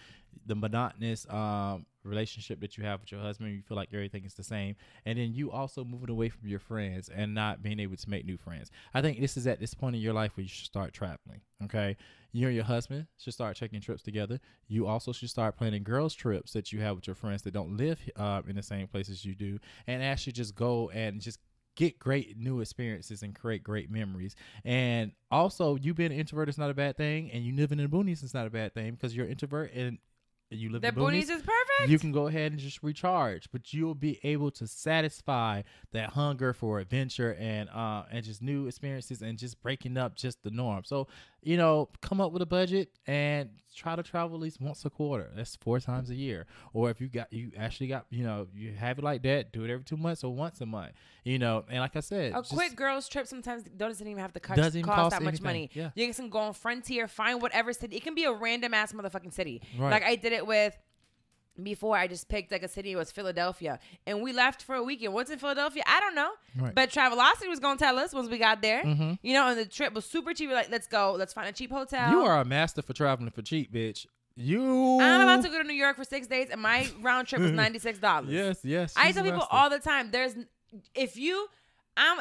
S2: the monotonous relationship that you have with your husband, you feel like everything is the same, and then you also moving away from your friends and not being able to make new friends. I think this is at this point in your life where you should start traveling. Okay, you and your husband should start taking trips together. You also should start planning girls trips that you have with your friends that don't live in the same place as you do, and actually just go and just get great new experiences and create great memories. And also, you being an introvert is not a bad thing, and you living in the boonies is not a bad thing, because you're an introvert and you live in the boonies.
S1: Is perfect.
S2: You can go ahead and just recharge, but you'll be able to satisfy that hunger for adventure and just new experiences and just breaking up just the norm. So, come up with a budget and try to travel at least once a quarter. That's 4 times a year. Or if you have it like that, do it every 2 months or once a month. And like I said,
S1: a quick girls trip sometimes doesn't even have to cost that much money.
S2: Yeah.
S1: You can go on Frontier, find whatever city. It can be a random ass motherfucking city.
S2: Right.
S1: Like I did it with before I just picked like a city. It was Philadelphia, and we left for a weekend. What's in Philadelphia? I don't know,
S2: Right.
S1: but Travelocity was gonna tell us once we got there.
S2: Mm-hmm.
S1: You know, and the trip was super cheap. We're like, let's go. Let's find a cheap hotel.
S2: You are a master for traveling for cheap, bitch. You.
S1: I'm about to go to New York for 6 days, and my round trip was $96.
S2: Yes.
S1: I
S2: she's
S1: tell
S2: a
S1: people
S2: master.
S1: all the time.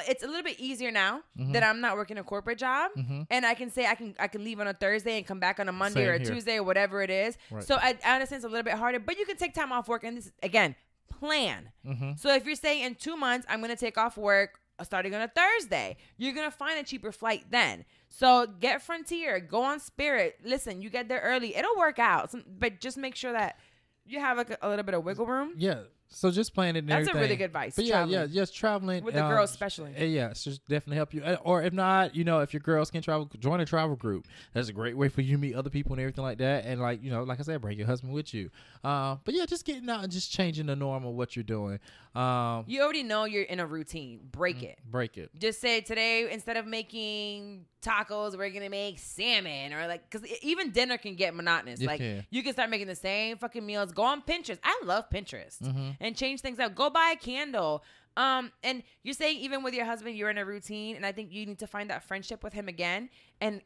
S1: It's a little bit easier now that I'm not working a corporate job, and I can say I can leave on a Thursday and come back on a Monday
S2: Same
S1: or a
S2: here.
S1: Tuesday or whatever it is.
S2: Right.
S1: So I understand it's a little bit harder, but you can take time off work, and this again plan. So if you're saying in 2 months I'm gonna take off work starting on a Thursday, you're gonna find a cheaper flight then. So get Frontier, go on Spirit. Listen, you get there early, it'll work out. But just make sure that you have like a little bit of wiggle room.
S2: Yeah. So just plan it and
S1: That's
S2: everything.
S1: a really good advice.
S2: But yeah, just traveling
S1: with the girls especially.
S2: Yeah, it's just definitely help you. Or if not, if your girls can travel, join a travel group. That's a great way for you to meet other people and everything like that. And like I said, bring your husband with you. But yeah, just getting out and just changing the norm of what you're doing.
S1: You already know you're in a routine. Break it.
S2: Break it.
S1: Just say today, instead of making tacos, we're gonna make salmon, or like, because even dinner can get monotonous. You can start making the same fucking meals. Go on Pinterest. I love Pinterest and change things up. Go buy a candle. And you're saying even with your husband, you're in a routine, and I think you need to find that friendship with him again. And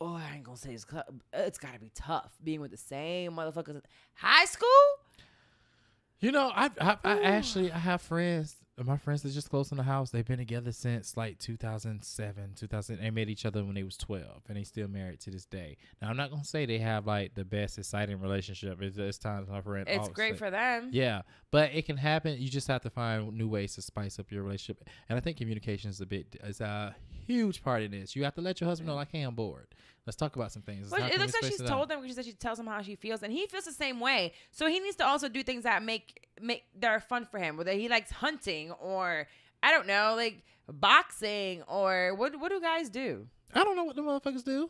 S1: I ain't gonna say it's gotta be tough being with the same motherfuckers. High school.
S2: I have friends. My friends that just close in the house. They've been together since like 2007, 2000. They met each other when they was 12, and they still married to this day. Now I'm not gonna say they have like the best exciting relationship. It's times my friend.
S1: It's great for them.
S2: Yeah, but it can happen. You just have to find new ways to spice up your relationship, and I think communication is a huge part of this. You have to let your husband know, like, hey, I'm bored. Let's talk about some things.
S1: Well, it looks like she's told him, because she said she tells him how she feels, and he feels the same way. So he needs to also do things that make that are fun for him, whether he likes hunting or I don't know, like boxing, or what do guys do?
S2: I don't know what the motherfuckers do.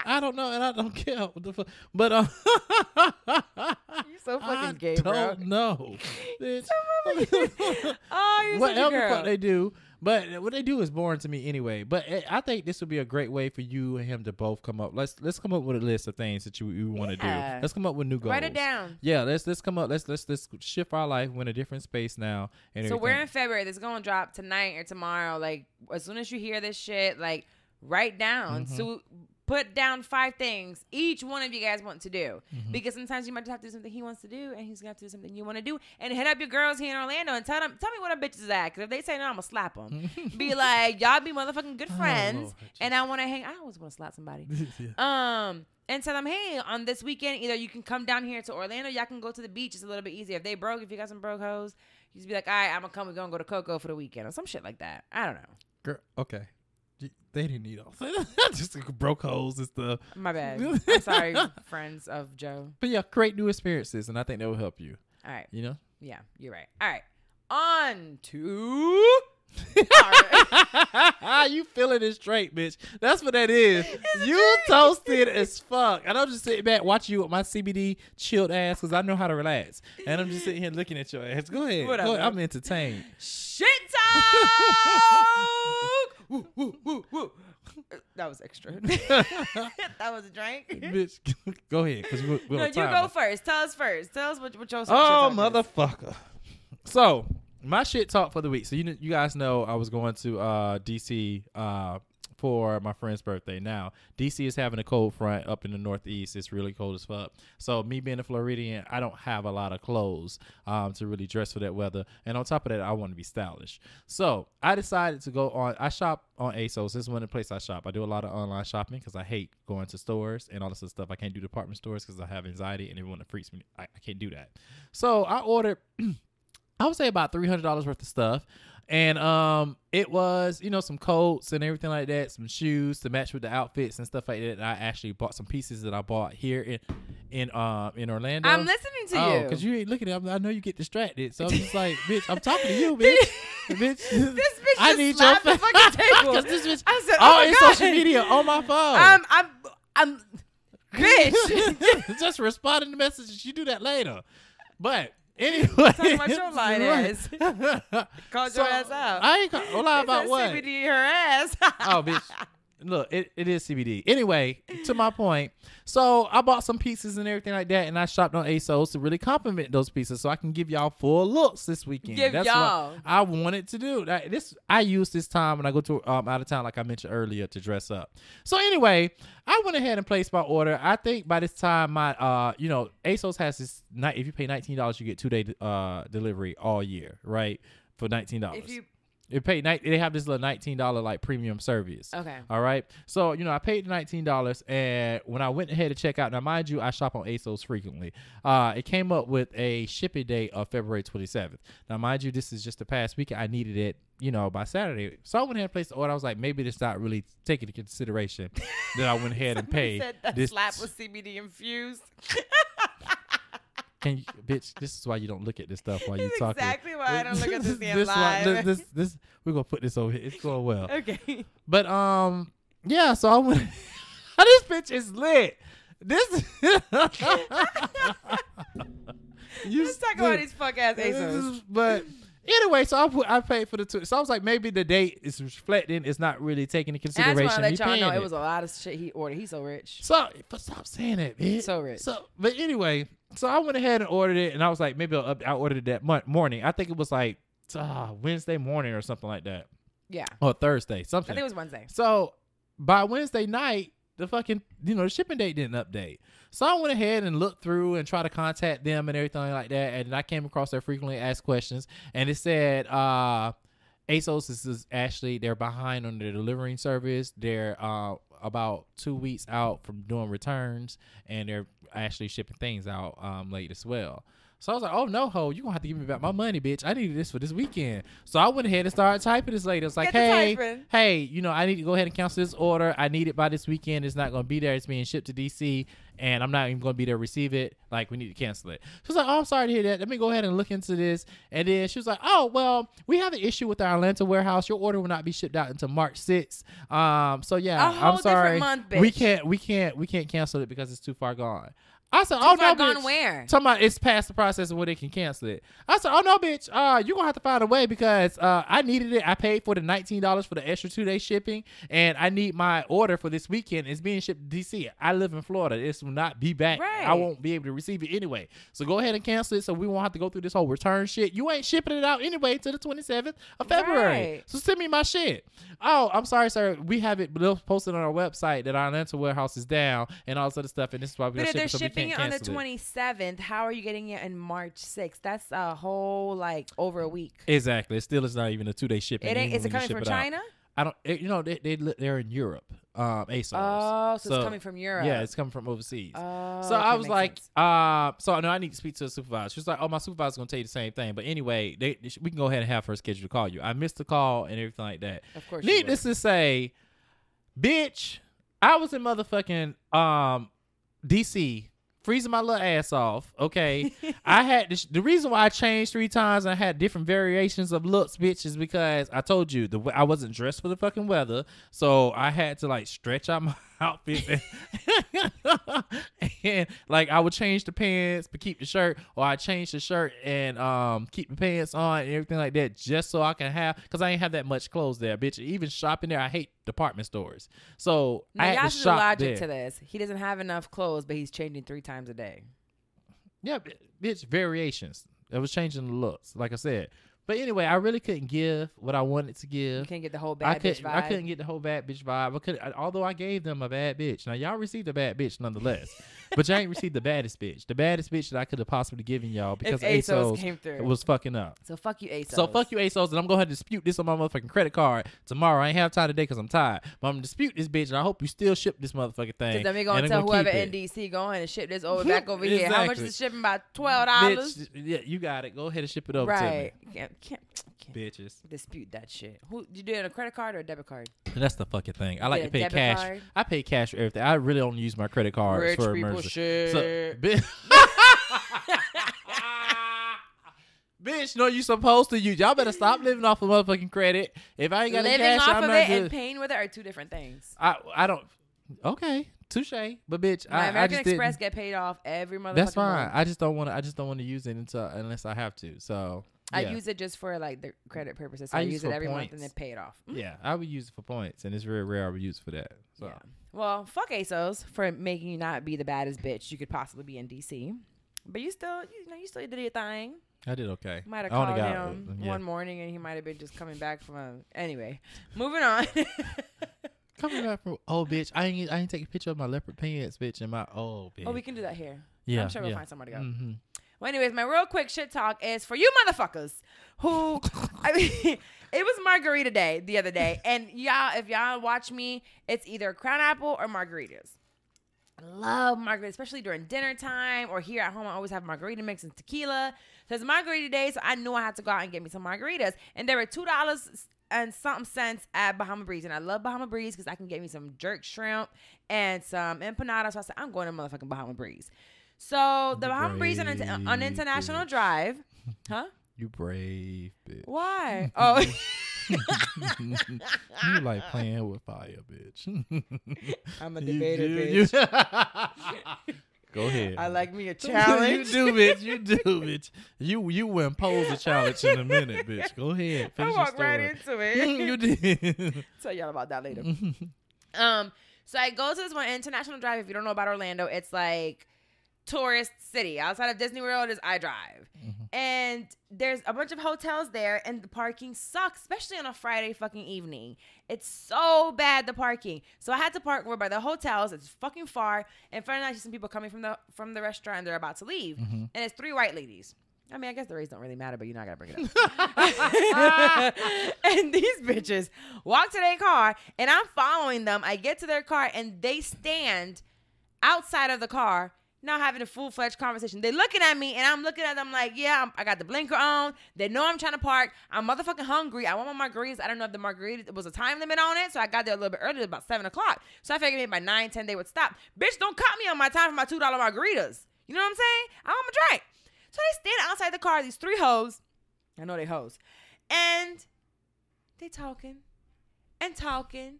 S2: I don't know, and I don't care what the fuck. But
S1: you're so fucking gay, bro.
S2: I don't know.
S1: You're
S2: whatever
S1: such a girl.
S2: fuck they do. But what they do is boring to me anyway. But I think this would be a great way for you and him to both come up. Let's come up with a list of things that you want to do. Let's come up with new goals.
S1: Write it down.
S2: Yeah, let's come up. Let's shift our life. We're in a different space now. And
S1: so we're in February. This is gonna drop tonight or tomorrow. Like as soon as you hear this shit, like write down. So put down 5 things each one of you guys want to do, because sometimes you might just have to do something he wants to do, and he's gonna have to do something you want to do. And hit up your girls here in Orlando and tell me what a bitch is at. Because if they say no, I'm gonna slap them. Be like, y'all be motherfucking good friends, and I want to hang. I always want to slap somebody. And tell them, hey, on this weekend, either you can come down here to Orlando, y'all can go to the beach. It's a little bit easier. If you got some broke hoes, you just be like, all right, I'm gonna come. We're gonna go to Coco for the weekend or some shit like that. I don't know.
S2: Girl, okay. They didn't need all just broke holes and stuff.
S1: My bad. I'm sorry, friends of Joe.
S2: But yeah, create new experiences, and I think that will help you.
S1: All right.
S2: Yeah,
S1: you're right. All right. On to...
S2: You feeling it straight, bitch. That's what that is. You toasted as fuck. And I'm just sitting back watching you with my CBD chilled ass, because I know how to relax. And I'm just sitting here looking at your ass. Go ahead.
S1: Whatever.
S2: Go ahead. I'm entertained.
S1: Shit talk! Woo, woo, woo, woo. That was extra. That was a drink.
S2: Bitch, go ahead.
S1: You go first. Tell us first. Tell us what your
S2: Oh, motherfucker. So, my shit talk for the week. So, you guys know I was going to DC for my friend's birthday. Now, DC is having a cold front up in the Northeast. It's really cold as fuck. So, me being a Floridian, I don't have a lot of clothes to really dress for that weather. And on top of that, I want to be stylish. So, I decided to go on. I shop on ASOS. This is one of the places I shop. I do a lot of online shopping because I hate going to stores and all this other stuff. I can't do department stores because I have anxiety, and everyone that freaks me, I can't do that. So, I ordered... I would say about $300 worth of stuff. And it was, some coats and everything like that, some shoes to match with the outfits and stuff like that. And I actually bought some pieces that I bought here in Orlando.
S1: I'm listening to you.
S2: Because you ain't looking at me. I know you get distracted. So I'm just like, bitch, I'm talking to you, bitch.
S1: This bitch
S2: I
S1: just
S2: need
S1: slapped
S2: your
S1: the fucking table.
S2: This bitch,
S1: I said, oh my
S2: it's
S1: God.
S2: social media on my phone.
S1: I'm bitch.
S2: Just respond to the messages. You do that later. But... Anyway,
S1: talking about your lying ass. Called your ass out.
S2: I ain't lie about what?
S1: CBD her ass.
S2: Oh, bitch. Look, it is CBD. Anyway, to my point. So I bought some pieces and everything like that, and I shopped on ASOS to really compliment those pieces so I can give y'all full looks this weekend.
S1: That's y'all.
S2: what I wanted to do. I use this time when I go to out of town, like I mentioned earlier, to dress up. So anyway, I went ahead and placed my order. I think by this time my ASOS has this if you pay $19, you get 2-day delivery all year, right? For $19.
S1: If you
S2: they have this little $19 like premium service.
S1: Okay.
S2: All right. So, I paid the $19, and when I went ahead to check out, now mind you, I shop on ASOS frequently. It came up with a shipping date of February 27th. Now mind you, this is just the past week. I needed it, by Saturday. So I went ahead and placed the order. I was like, maybe it's not really taken into consideration that I went ahead and paid.
S1: Said that
S2: this
S1: slap was CBD infused.
S2: Can you, bitch? This is why you don't look at this stuff while you talking.
S1: Exactly why I don't look at this damn live.
S2: This we're gonna put this over here. It's going well.
S1: Okay.
S2: But yeah. So I went. This bitch is lit. This.
S1: Let's talk about these fuck ass ASOS.
S2: But anyway, so I paid for the two. So I was like, maybe the date is reflecting. It's not really taking into consideration.
S1: I just want to let y'all know
S2: it
S1: was a lot of shit he ordered. He's so rich.
S2: So, but stop saying that, bitch.
S1: So rich.
S2: But anyway, so I went ahead and ordered it, and I was like, maybe I ordered it that morning. I think it was like Wednesday morning or something like that.
S1: Yeah.
S2: Or Thursday, something.
S1: I think it was Wednesday.
S2: So by Wednesday night, the fucking the shipping date didn't update. So I went ahead and looked through and tried to contact them and everything like that, and I came across their frequently asked questions, and it said ASOS is actually they're behind on their delivering service. They're about 2 weeks out from doing returns, and they're actually shipping things out late as well. So I was like, oh no, ho, you gonna have to give me back my money, bitch. I needed this for this weekend. So I went ahead and started typing this lady. I was like, hey, I need to go ahead and cancel this order. I need it by this weekend. It's not gonna be there. It's being shipped to DC, and I'm not even gonna be there to receive it. Like, we need to cancel it. She was like, oh, I'm sorry to hear that. Let me go ahead and look into this. And then she was like, oh, well, we have an issue with our Atlanta warehouse. Your order will not be shipped out until March 6th. So yeah, I'm sorry.
S1: Month, bitch.
S2: We can't cancel it because it's too far gone. I said,
S1: oh
S2: no,
S1: gone
S2: bitch.
S1: Where?
S2: Talking about it's past the process of where they can cancel it. I said, oh no, bitch. You're gonna have to find a way because I needed it. I paid for the $19 for the extra 2-day shipping, and I need my order for this weekend. It's being shipped to DC. I live in Florida. This will not be back.
S1: Right.
S2: I won't be able to receive it anyway. So go ahead and cancel it so we won't have to go through this whole return shit. You ain't shipping it out anyway until the 27th of February.
S1: Right.
S2: So send me my shit. Oh, I'm sorry, sir. We have it posted on our website that our Atlanta warehouse is down and all this other stuff, and this is why we're
S1: But if they're
S2: so
S1: shipping
S2: we
S1: it
S2: can't
S1: on the
S2: cancel it.
S1: 27th, how are you getting it in March 6th? That's a whole over a week.
S2: Exactly. It still is not even a 2-day shipping.
S1: It ain't. Is it coming from China?
S2: I don't. They're in Europe. ASOS.
S1: Oh, so it's coming from Europe.
S2: Yeah, it's coming from overseas.
S1: Oh,
S2: so I was like, so no, I need to speak to a supervisor. She was like, oh, my supervisor's gonna tell you the same thing. But anyway, we can go ahead and have her schedule to call you. I missed the call and everything like that.
S1: Of course.
S2: Needless to say, bitch, I was in motherfucking DC. Freezing my little ass off, okay? I had the reason why I changed 3 times and I had different variations of looks, bitch, is because I told you I wasn't dressed for the fucking weather, so I had to stretch out my outfit and I would change the pants but keep the shirt, or I change the shirt and keep the pants on and everything like that, just so I can have, because I ain't have that much clothes there, bitch. Even shopping there, I hate department stores, so
S1: now,
S2: I had to shop
S1: logic
S2: there.
S1: To this, he doesn't have enough clothes, but he's changing 3 times a day.
S2: Yeah, bitch, variations. It was changing the looks, like I said. But anyway, I really couldn't give what I wanted to give.
S1: You can't get the whole bad bitch vibe.
S2: I couldn't get the whole bad bitch vibe. Although I gave them a bad bitch. Now, y'all received a bad bitch nonetheless. But y'all ain't received the baddest bitch. The baddest bitch that I could have possibly given y'all because ASOS
S1: came through.
S2: Was fucking up.
S1: So fuck you, ASOS.
S2: So fuck you, ASOS. And I'm going to dispute this on my motherfucking credit card tomorrow. I ain't have time today because I'm tired. But I'm going to dispute this bitch, and I hope you still ship this motherfucking thing.
S1: Because then we're going to tell whoever in DC, go ahead and ship this back over here. How much is the shipping? About $12?
S2: Bitch, yeah, you got it. Go ahead and ship it over to me.
S1: Right. Can't
S2: bitches.
S1: Dispute that shit. You do it on a credit card or a debit card?
S2: That's the fucking thing. I like to pay cash.
S1: Card?
S2: I pay cash for everything. I really only use my credit cards
S1: Rich
S2: for
S1: people
S2: emergency.
S1: Shit.
S2: So, bitch, no, you supposed to use. Y'all better stop living off of motherfucking credit. If I ain't got
S1: living
S2: cash,
S1: off
S2: I'm
S1: of
S2: not
S1: it
S2: good.
S1: And paying with it are 2 different things.
S2: I don't. Okay, touche. But bitch,
S1: My
S2: I
S1: American
S2: just
S1: Express
S2: didn't.
S1: get paid off every motherfucking
S2: That's fine.
S1: month.
S2: I just don't want to use it unless I have to. So
S1: I use it just for like the credit purposes. So I use it every month and then pay it off.
S2: Yeah, I would use it for points, and it's very rare I would use it for that. So.
S1: Yeah. Well, fuck ASOS for making you not be the baddest bitch you could possibly be in DC. But you still did your thing.
S2: I did okay.
S1: Might have called him one morning and he might have been just coming back from anyway. Moving on.
S2: Coming back from bitch. I ain't take a picture of my leopard pants, bitch, and my bitch.
S1: Oh, we can do that here.
S2: Yeah.
S1: I'm sure we'll find somewhere to go.
S2: Mm-hmm.
S1: Well, anyways, my real quick shit talk is for you motherfuckers who I mean it was margarita day the other day. And if y'all watch me, it's either Crown Apple or margaritas. I love margaritas, especially during dinner time or here at home. I always have margarita mix and tequila. So it's margarita day, so I knew I had to go out and get me some margaritas. And there were $2 and something cents at Bahama Breeze. And I love Bahama Breeze because I can get me some jerk shrimp and some empanada. So I said, I'm going to motherfucking Bahama Breeze. So the Bahama Breeze on International Drive. Huh?
S2: You brave bitch.
S1: Why? Oh.
S2: You like playing with fire, bitch.
S1: I'm a debater, bitch.
S2: Go ahead.
S1: I like me a challenge.
S2: You do, bitch. You do, bitch. You will impose a challenge in a minute, bitch. Go ahead.
S1: I walked right into it.
S2: You did.
S1: Tell y'all about that later. So I go to this one International Drive. If you don't know about Orlando, it's like tourist city. Outside of Disney World is I Drive. And there's a bunch of hotels there and the parking sucks, especially on a Friday fucking evening. It's so bad, the parking. So I had to park over by the hotels. It's fucking far. And finally I see some people coming from the restaurant and they're about to leave. And it's 3 white ladies. I mean, I guess the race don't really matter, but you're not going to bring it up. And these bitches walk to their car and I'm following them. I get to their car and they stand outside of the car now having a full-fledged conversation. They're looking at me, and I'm looking at them like, yeah, I got the blinker on. They know I'm trying to park. I'm motherfucking hungry. I want my margaritas. I don't know if the margaritas, there was a time limit on it, so I got there a little bit early, about 7 o'clock. So I figured maybe by 9, 10, they would stop. Bitch, don't cut me on my time for my $2 margaritas. You know what I'm saying? I want my drink. So they stand outside the car, these 3 hoes. I know they hoes. And they talking and talking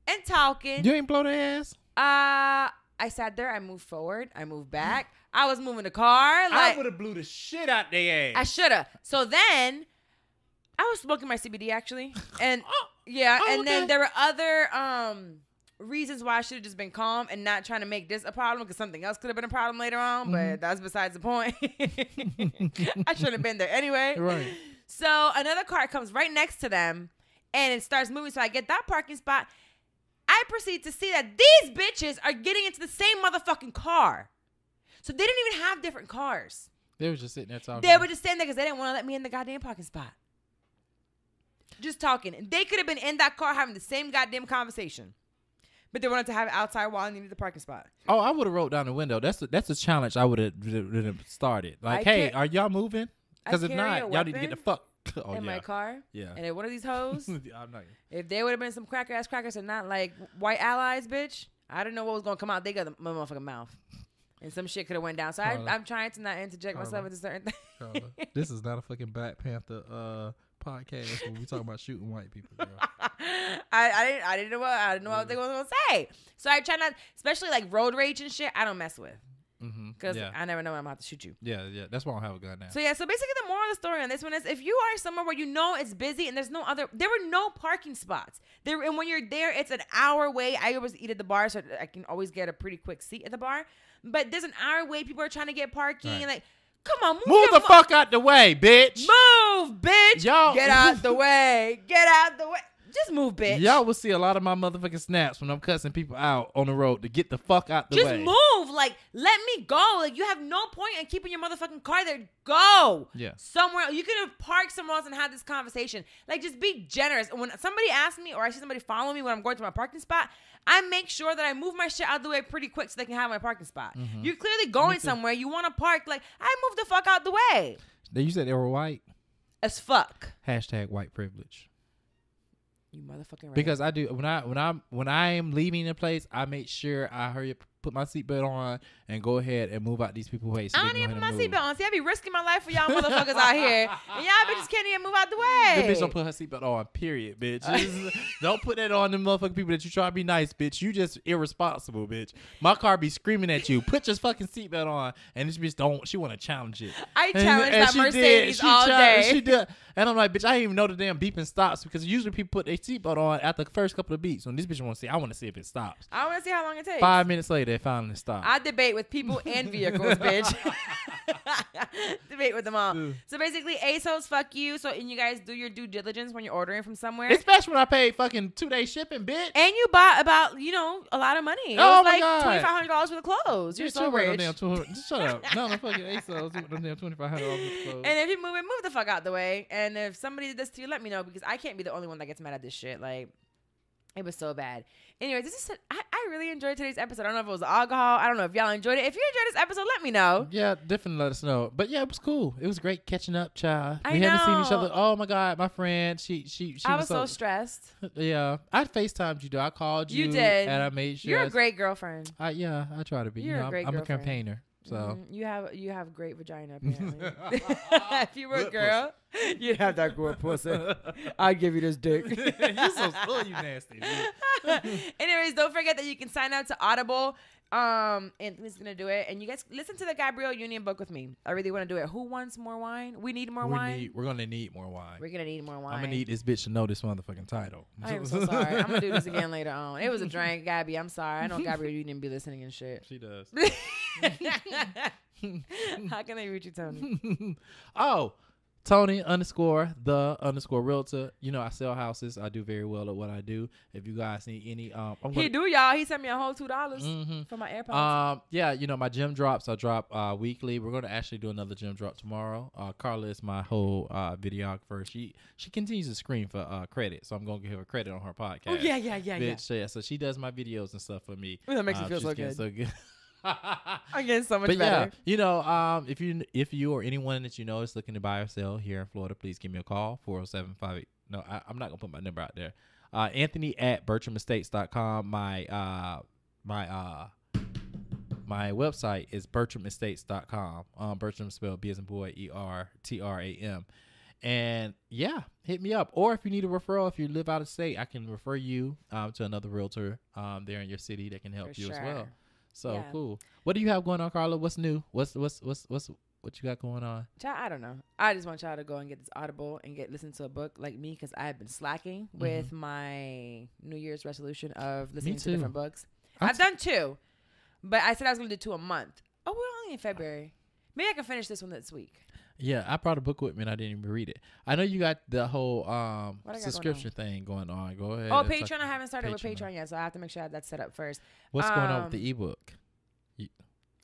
S1: and talking.
S2: You ain't blow their ass?
S1: I sat there. I moved forward. I moved back. I was moving the car. Like,
S2: I would have blew the shit out their ass.
S1: I should have. So then, I was smoking my CBD actually, and and then there were other reasons why I should have just been calm and not trying to make this a problem because something else could have been a problem later on. But that's besides the point. I shouldn't have been there anyway.
S2: Right.
S1: So another car comes right next to them, and it starts moving. So I get that parking spot. I proceed to see that these bitches are getting into the same motherfucking car. So they didn't even have different cars.
S2: They were just sitting there talking.
S1: They were just standing there because they didn't want to let me in the goddamn parking spot. Just talking. And they could have been in that car having the same goddamn conversation. But they wanted to have it outside while I needed the parking spot.
S2: Oh, I would have rolled down the window. That's a challenge I would have started. Like, hey, are y'all moving? Because if not, y'all need to get the fuck
S1: in my car.
S2: Yeah.
S1: And then one of these hoes,
S2: I'm not.
S1: if they would have been some cracker-ass crackers and not like white allies, bitch, I didn't know what was going to come out. They got my motherfucking mouth. And some shit could have went down. So I'm trying to not interject myself into certain things.
S2: This is not a fucking Black Panther podcast where we talk about shooting white people, girl.
S1: I didn't know what they were going to say. So I try not, especially like road rage and shit, I don't mess with. Because I never know when I'm about to shoot you.
S2: Yeah. That's why I don't have a gun now.
S1: So basically the moral of the story on this one is if you are somewhere where you know it's busy and there were no parking spots. And when you're there, it's an hour away. I always eat at the bar, so I can always get a pretty quick seat at the bar. But there's an hour away. People are trying to get parking. Right. Like, come on,
S2: move the fuck out the way, bitch.
S1: Move, bitch.
S2: Y'all,
S1: get out the way. Get out the way. Just move, bitch.
S2: Y'all will see a lot of my motherfucking snaps when I'm cussing people out on the road to get the fuck out the way.
S1: Just move. Like, let me go. Like, you have no point in keeping your motherfucking car there. Go.
S2: Yeah.
S1: Somewhere. You could have parked somewhere else and had this conversation. Like, just be generous. When somebody asks me or I see somebody follow me when I'm going to my parking spot, I make sure that I move my shit out of the way pretty quick so they can have my parking spot. You're clearly going somewhere. You want to park. Like, I moved the fuck out the way.
S2: You said they were white?
S1: As fuck.
S2: Hashtag white privilege.
S1: You motherfucking right.
S2: Because I do when I am leaving a place, I make sure I hurry up, put my seatbelt on and go ahead and move out these people's way. So
S1: I don't even put my seatbelt on. See, I be risking my life for y'all motherfuckers out here. And y'all bitches can't even move out the way.
S2: The bitch don't put her seatbelt on, period, bitch. Don't put that on the motherfucking people that you try to be nice, bitch. You just irresponsible, bitch. My car be screaming at you, put your fucking seatbelt on. And this bitch don't, she want to challenge it.
S1: I challenged that Mercedes all day.
S2: She did. And I'm like, bitch, I didn't even know the damn beeping stops because usually people put their seatbelt on after the first couple of beeps. When this bitch want to see, I want to see if it stops.
S1: I want to see how long it takes.
S2: 5 minutes later, it finally stopped.
S1: I debate with people and vehicles, bitch. Debate with them all. So basically, ASOS, fuck you. So, and you guys do your due diligence when you're ordering from somewhere.
S2: Especially when I paid fucking 2-day shipping, bitch.
S1: And you bought about, a lot of money. It
S2: oh
S1: was
S2: my God.
S1: $2,500 for the clothes. You're so rich.
S2: Just shut up. No, fucking ASOS. Them damn $2,500 for the clothes.
S1: And if you move the fuck out the way. And if somebody did this to you, let me know because I can't be the only one that gets mad at this shit. Like, it was so bad. Anyway, I really enjoyed today's episode. I don't know if it was the alcohol. I don't know if y'all enjoyed it. If you enjoyed this episode, let me know.
S2: Yeah, definitely let us know. But yeah, it was cool. It was great catching up, child.
S1: I
S2: We
S1: know.
S2: haven't seen each other. Oh my God, my friend. She
S1: I was so stressed.
S2: Yeah, I FaceTimed you though. I called you.
S1: You did.
S2: And I made sure.
S1: You're a great girlfriend.
S2: I try to be.
S1: You're a great
S2: I'm a
S1: girlfriend.
S2: campaigner. So
S1: you have great vagina apparently. If you were a girl, you'd have that good pussy. I'd give you this dick.
S2: you you nasty.
S1: Anyways, don't forget that you can sign up to Audible. Anthony's gonna do it, and you guys listen to the Gabrielle Union book with me. I really want to do it. Who wants more wine? We need more wine.
S2: We're gonna need more wine.
S1: We're gonna need more wine.
S2: I'm gonna need this bitch to know this motherfucking title.
S1: I am so sorry. I'm gonna do this again later on. It was a drink, Gabby. I'm sorry. I know Gabrielle Union be listening and shit.
S2: She does.
S1: How can they reach you, Tony?
S2: Tony_the_realtor. I sell houses. I do very well at what I do. If you guys need any,
S1: He do, y'all. He sent me a whole $2 for my AirPods.
S2: My gym drops. I drop weekly. We're gonna actually do another gym drop tomorrow. Carla is my whole videographer. She continues to scream for credit, so I'm gonna give her credit on her podcast.
S1: Oh yeah.
S2: Bitch, yeah. So she does my videos and stuff for me.
S1: That makes me feel so
S2: good.
S1: I'm getting so much better.
S2: If you or anyone that you know is looking to buy or sell here in Florida, please give me a call, 407-58. No, I'm not going to put my number out there. Anthony at BertramEstates.com. My website is BertramEstates.com. Bertram spelled B as in boy, ERTRAM. And yeah, hit me up. Or if you need a referral, if you live out of state, I can refer you to another realtor there in your city that can help you as well. So yeah. Cool. What do you have going on, Carla? What's new? What you got going on?
S1: Child, I don't know. I just want y'all to go and get this Audible and listen to a book like me because I have been slacking with my New Year's resolution of listening to different books. I've done 2, but I said I was going to do 2 a month. Oh, we're only in February. Maybe I can finish this one this week.
S2: Yeah, I brought a book with me and I didn't even read it. I know you got the whole subscription thing going on. Go ahead.
S1: Oh, Patreon. I haven't started with Patreon yet, so I have to make sure I have that set up first.
S2: What's going on with the ebook?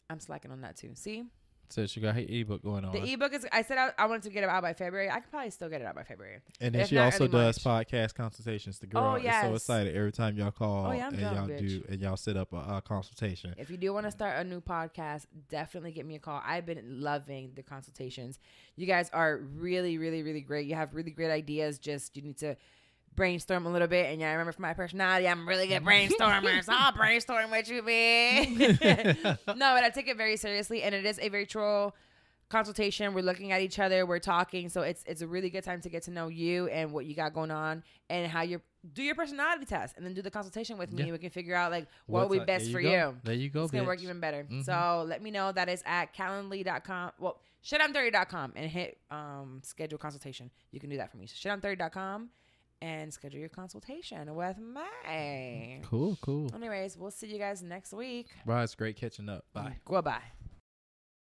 S1: I'm slacking on that too. See?
S2: So she got her ebook going on.
S1: The ebook is, I said I wanted to get it out by February. I could probably still get it out by February.
S2: And then she also does podcast consultations. The girl is so excited every time y'all call and y'all set up a consultation.
S1: If you do want to start a new podcast, definitely give me a call. I've been loving the consultations. You guys are really, really, really great. You have really great ideas. Just you need to brainstorm a little bit. And yeah, I remember from my personality, I'm a really good brainstormer, so I'll brainstorm with you, bitch. No, but I take it very seriously, and it is a virtual consultation. We're looking at each other, we're talking, so it's a really good time to get to know you and what you got going on and how you do your personality test, and then do the consultation with me. We can figure out like what would be best for you.
S2: There you go.
S1: It's gonna work even better. So let me know. That is at calendly.com. Well, shitom30.com and hit schedule consultation. You can do that for me. So shitom30.com. And schedule your consultation with me.
S2: Cool.
S1: Anyways, we'll see you guys next week.
S2: Bye. It's great catching up. Bye.
S1: Goodbye.